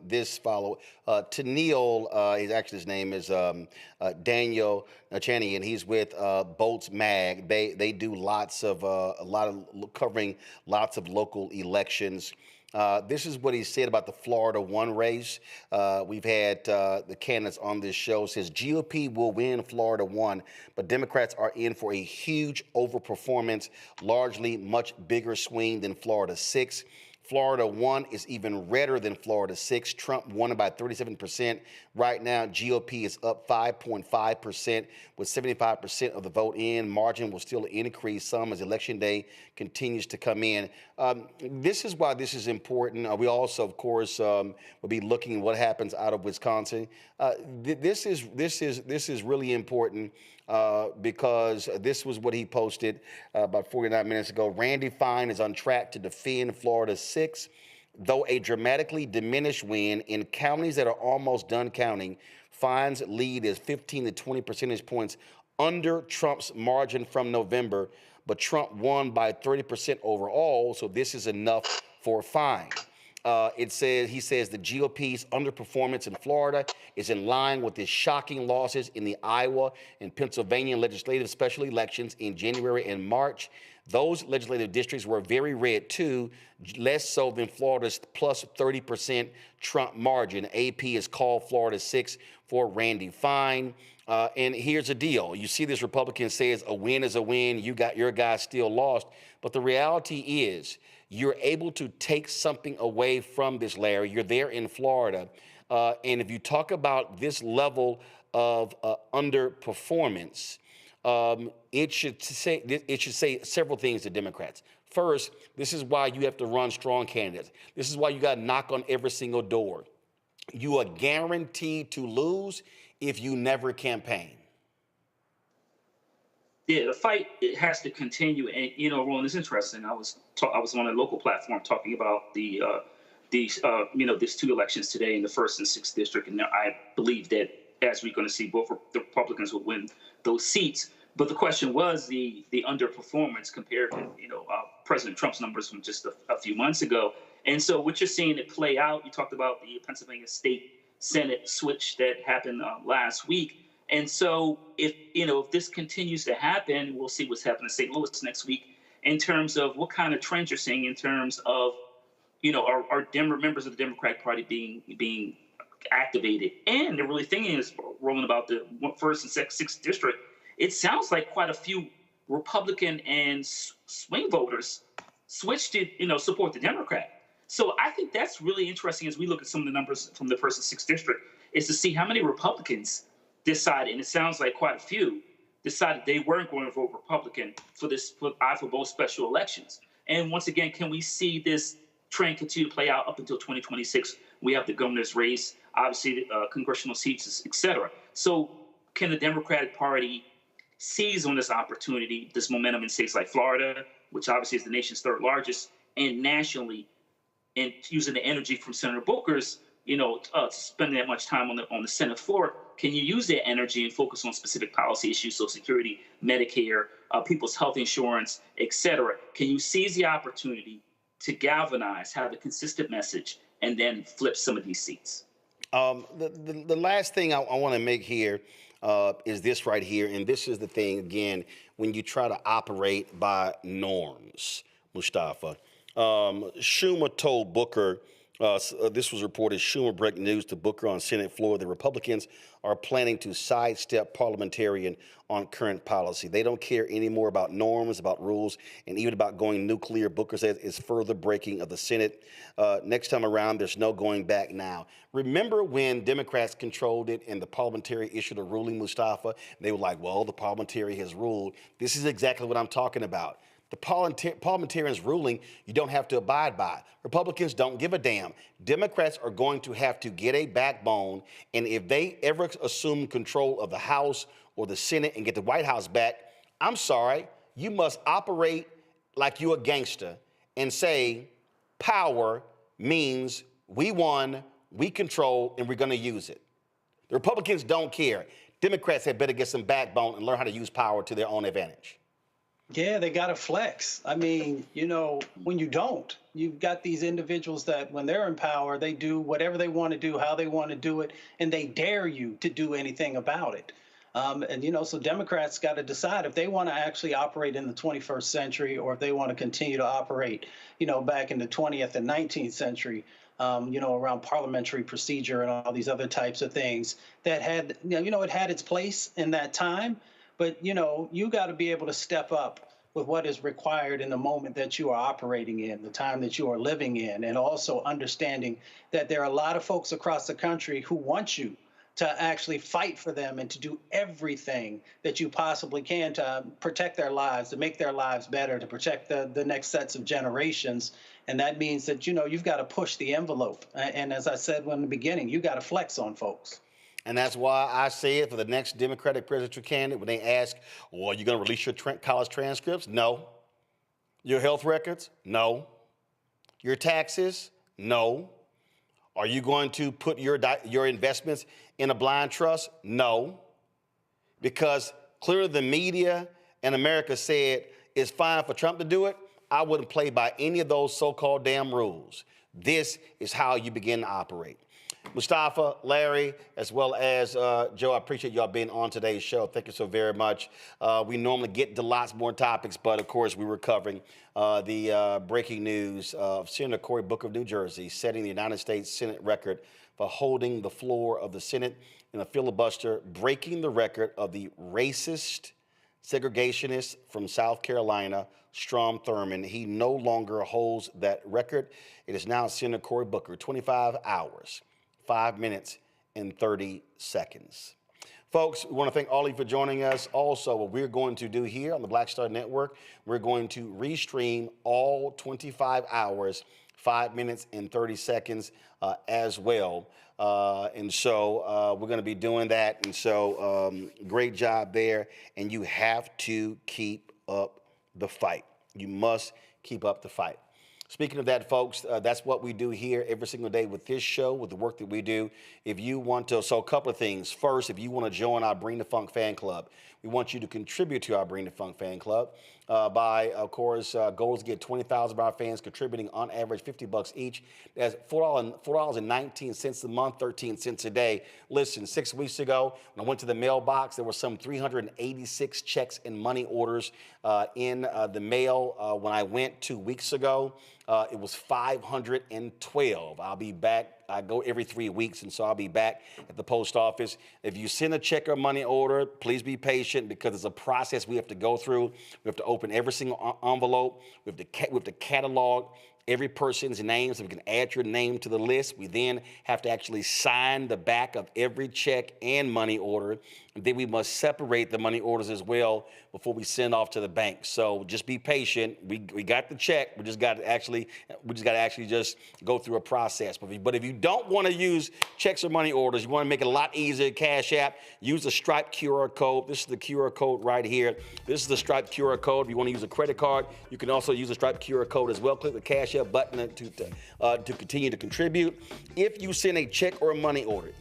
this follow Tennille, his name is Daniel Chani, and he's with Bolts Mag. They do covering lots of local elections. This is what he said about the Florida 1 race. We've had the candidates on this show. Says GOP will win Florida 1, but Democrats are in for a huge overperformance, largely much bigger swing than Florida 6. Florida 1 is even redder than Florida 6. Trump won by 37%. Right now, GOP is up 5.5% with 75% of the vote in. Margin will still increase some as Election Day continues to come in. This is why this is important. We also, of course, will be looking at what happens out of Wisconsin. This is really important. Because this was what he posted about 49 minutes ago. Randy Fine is on track to defend Florida 6, though a dramatically diminished win in counties that are almost done counting. Fine's lead is 15 to 20 percentage points under Trump's margin from November, but Trump won by 30% overall, so this is enough for Fine. He says the GOP's underperformance in Florida is in line with its shocking losses in the Iowa and Pennsylvania legislative special elections in January and March. Those legislative districts were very red too, less so than Florida's plus 30% Trump margin. AP has called Florida 6 for Randy Fine. And here's the deal. You see this Republican says a win is a win. You got your guy still lost. But the reality is you're able to take something away from this, Larry. You're there in Florida. And if you talk about this level of underperformance, it should say several things to Democrats. First, this is why you have to run strong candidates. This is why you got to knock on every single door. You are guaranteed to lose if you never campaign. Yeah, the fight, it has to continue. And, you know, Roland, it's interesting. I was on a local platform talking about these two elections today in the 1st and 6th district. And I believe that, as we're going to see, both the Republicans will win those seats. But the question was the underperformance compared to, President Trump's numbers from just a few months ago. And so what you're seeing it play out, you talked about the Pennsylvania State Senate switch that happened last week. And so if this continues to happen, we'll see what's happening in St. Louis next week in terms of what kind of trends you're seeing in terms of, are members of the Democratic Party being activated. And the really thing is, Roland, about the 1st and 6th district, it sounds like quite a few Republican and swing voters switched to, support the Democrat. So I think that's really interesting as we look at some of the numbers from the 1st and 6th district, is to see how many Republicans decided, and it sounds like quite a few, decided they weren't going to vote Republican for both special elections. And once again, can we see this trend continue to play out up until 2026? We have the governor's race, obviously congressional seats, et cetera. So can the Democratic Party seize on this opportunity, this momentum in states like Florida, which obviously is the nation's 3rd largest, and nationally, and using the energy from Senator Booker's, spending that much time on the Senate floor, can you use that energy and focus on specific policy issues, Social Security, Medicare, people's health insurance, et cetera? Can you seize the opportunity to galvanize, have a consistent message, and then flip some of these seats? The last thing I want to make here is this right here, and this is the thing, again, when you try to operate by norms, Mustafa. Schumer told Booker, this was reported, Schumer breaking news to Booker on Senate floor, the Republicans are planning to sidestep parliamentarian on current policy. They don't care anymore about norms, about rules, and even about going nuclear. Booker says it's further breaking of the Senate. Next time around, there's no going back now. Remember when Democrats controlled it and the parliamentary issued a ruling, Mustafa? They were like, well, the parliamentary has ruled. This is exactly what I'm talking about. The parliamentarians' ruling, you don't have to abide by. Republicans don't give a damn. Democrats are going to have to get a backbone, and if they ever assume control of the House or the Senate and get the White House back, I'm sorry, you must operate like you're a gangster and say power means we won, we control, and we're going to use it. The Republicans don't care. Democrats had better get some backbone and learn how to use power to their own advantage. Yeah, they got to flex. I mean, when you don't, you've got these individuals that when they're in power, they do whatever they want to do, how they want to do it, and they dare you to do anything about it. So Democrats got to decide if they want to actually operate in the 21st century or if they want to continue to operate, back in the 20th and 19th century, around parliamentary procedure and all these other types of things that had, it had its place in that time. But, you got to be able to step up with what is required in the moment that you are operating in, the time that you are living in, and also understanding that there are a lot of folks across the country who want you to actually fight for them and to do everything that you possibly can to protect their lives, to make their lives better, to protect the next sets of generations. And that means that, you've got to push the envelope. And as I said in the beginning, you got to flex on folks. And that's why I say it for the next Democratic presidential candidate, when they ask, well, are you going to release your college transcripts? No. Your health records? No. Your taxes? No. Are you going to put your investments in a blind trust? No. Because clearly the media and America said it's fine for Trump to do it. I wouldn't play by any of those so-called damn rules. This is how you begin to operate. Mustafa, Larry, as well as Joe, I appreciate y'all being on today's show. Thank you so very much. We normally get to lots more topics, but of course we were covering the breaking news of Senator Cory Booker of New Jersey setting the United States Senate record for holding the floor of the Senate in a filibuster, breaking the record of the racist segregationist from South Carolina, Strom Thurmond. He no longer holds that record. It is now Senator Cory Booker, 25 hours. 5 minutes and 30 seconds. Folks, we want to thank all of you for joining us. Also, what we're going to do here on the Black Star Network, we're going to restream all 25 hours, 5 minutes and 30 seconds as well. And so we're going to be doing that. And so great job there. And you have to keep up the fight. You must keep up the fight. Speaking of that, folks, that's what we do here every single day with this show, with the work that we do. If you want to, so a couple of things. First, if you want to join our Bring the Funk fan club, we want you to contribute to our Bring the Funk fan club by, of course, goals to get 20,000 of our fans contributing on average $50 each. That's $4.19 a month, 13 cents a day. Listen, 6 weeks ago, when I went to the mailbox, there were some 386 checks and money orders in the mail. When I went 2 weeks ago, it was 512. I'll be back. I go every 3 weeks, and so I'll be back at the post office. If you send a check or money order, please be patient because it's a process we have to go through. We have to open every single envelope. We have to catalog every person's name so we can add your name to the list. We then have to actually sign the back of every check and money order. And then we must separate the money orders as well before we send off to the bank. So just be patient. We got the check. We just got to actually just go through a process. But if you don't want to use checks or money orders, you want to make it a lot easier, Cash App, use the Stripe QR code. This is the QR code right here. This is the Stripe QR code. If you want to use a credit card, you can also use the Stripe QR code as well. Click the Cash App button to continue to contribute. If you send a check or a money order,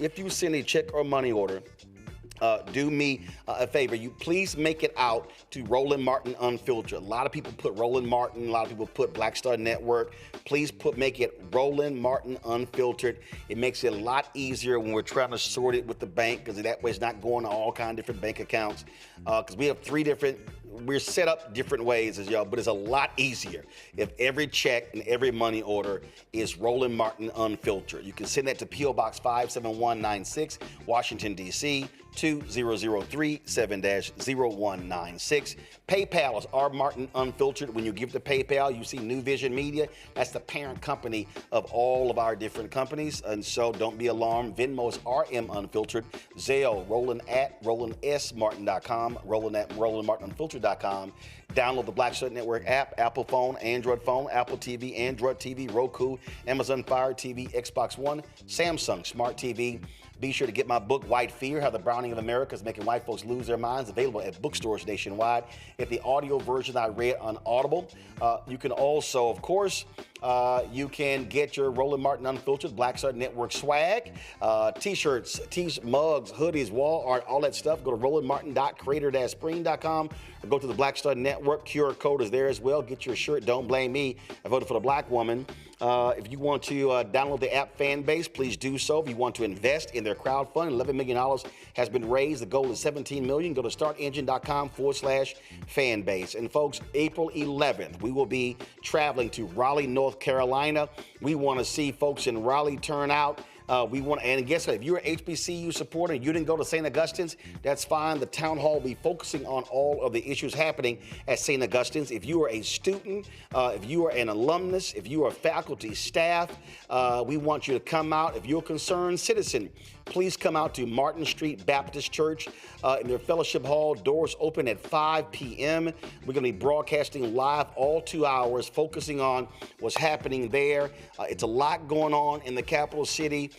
do me a favor. You please make it out to Roland Martin Unfiltered. A lot of people put Roland Martin. A lot of people put Black Star Network. Please make it Roland Martin Unfiltered. It makes it a lot easier when we're trying to sort it with the bank because that way it's not going to all kinds of different bank accounts. Because we have we're set up different ways as y'all, but it's a lot easier if every check and every money order is Roland Martin Unfiltered. You can send that to P.O. Box 57196, Washington, D.C., 20037-0196. PayPal is R Martin Unfiltered. When you give to PayPal, you see New Vision Media. That's the parent company of all of our different companies. And so don't be alarmed. Venmo is RM Unfiltered. Zelle, Roland at RolandSMartin.com, Roland at RolandMartinUnfiltered.com. Download the Black Star Network app, Apple phone, Android phone, Apple TV, Android TV, Roku, Amazon Fire TV, Xbox One, Samsung Smart TV. Be sure to get my book, White Fear, How the Browning of America is Making White Folks Lose Their Minds, available at bookstores nationwide. Get the audio version I read on Audible. You can also, of course, you can get your Roland Martin Unfiltered Black Star Network swag, T-shirts, mugs, hoodies, wall art, all that stuff. Go to rolandmartin.creator-spring.com or go to the Black Star Network. QR code is there as well. Get your shirt. Don't blame me. I voted for the black woman. If you want to download the app Fanbase, please do so. If you want to invest in their crowdfund, $11 million has been raised. The goal is $17 million. Go to startengine.com/Fanbase. And folks, April 11th, we will be traveling to Raleigh, North Carolina. We want to see folks in Raleigh turn out. And guess what? If you're an HBCU supporter and you didn't go to St. Augustine's, that's fine. The town hall will be focusing on all of the issues happening at St. Augustine's. If you are a student, if you are an alumnus, if you are faculty, staff, we want you to come out. If you're a concerned citizen, please come out to Martin Street Baptist Church in their fellowship hall. Doors open at 5 p.m. We're going to be broadcasting live all 2 hours, focusing on what's happening there. It's a lot going on in the capital city.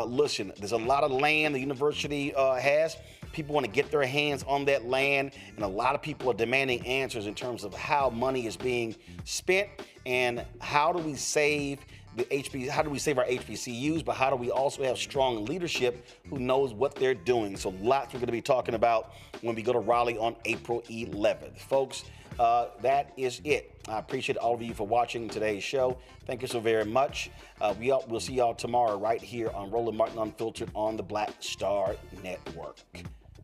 Listen, there's a lot of land the university has. People want to get their hands on that land, and a lot of people are demanding answers in terms of how money is being spent and how do we save our HBCUs, but how do we also have strong leadership who knows what they're doing? So lots we're going to be talking about when we go to Raleigh on April 11th. Folks, that is it. I appreciate all of you for watching today's show. Thank you so very much. We'll see y'all tomorrow right here on Roland Martin Unfiltered on the Black Star Network.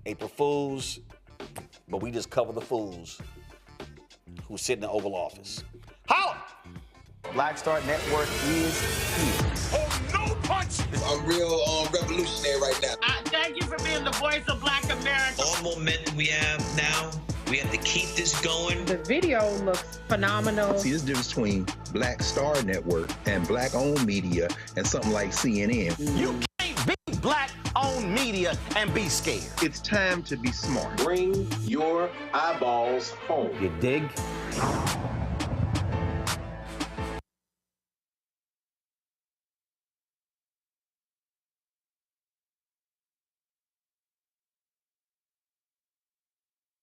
April Fools, but we just cover the fools who sit in the Oval Office. Holla! Black Star Network is here. Oh, no punch! I'm real revolutionary right now. Thank you for being the voice of Black America. All momentum we have now, we have to keep this going. The video looks phenomenal. See, there's a difference between Black Star Network and black-owned media and something like CNN. You can't be black-owned media and be scared. It's time to be smart. Bring your eyeballs home. You dig?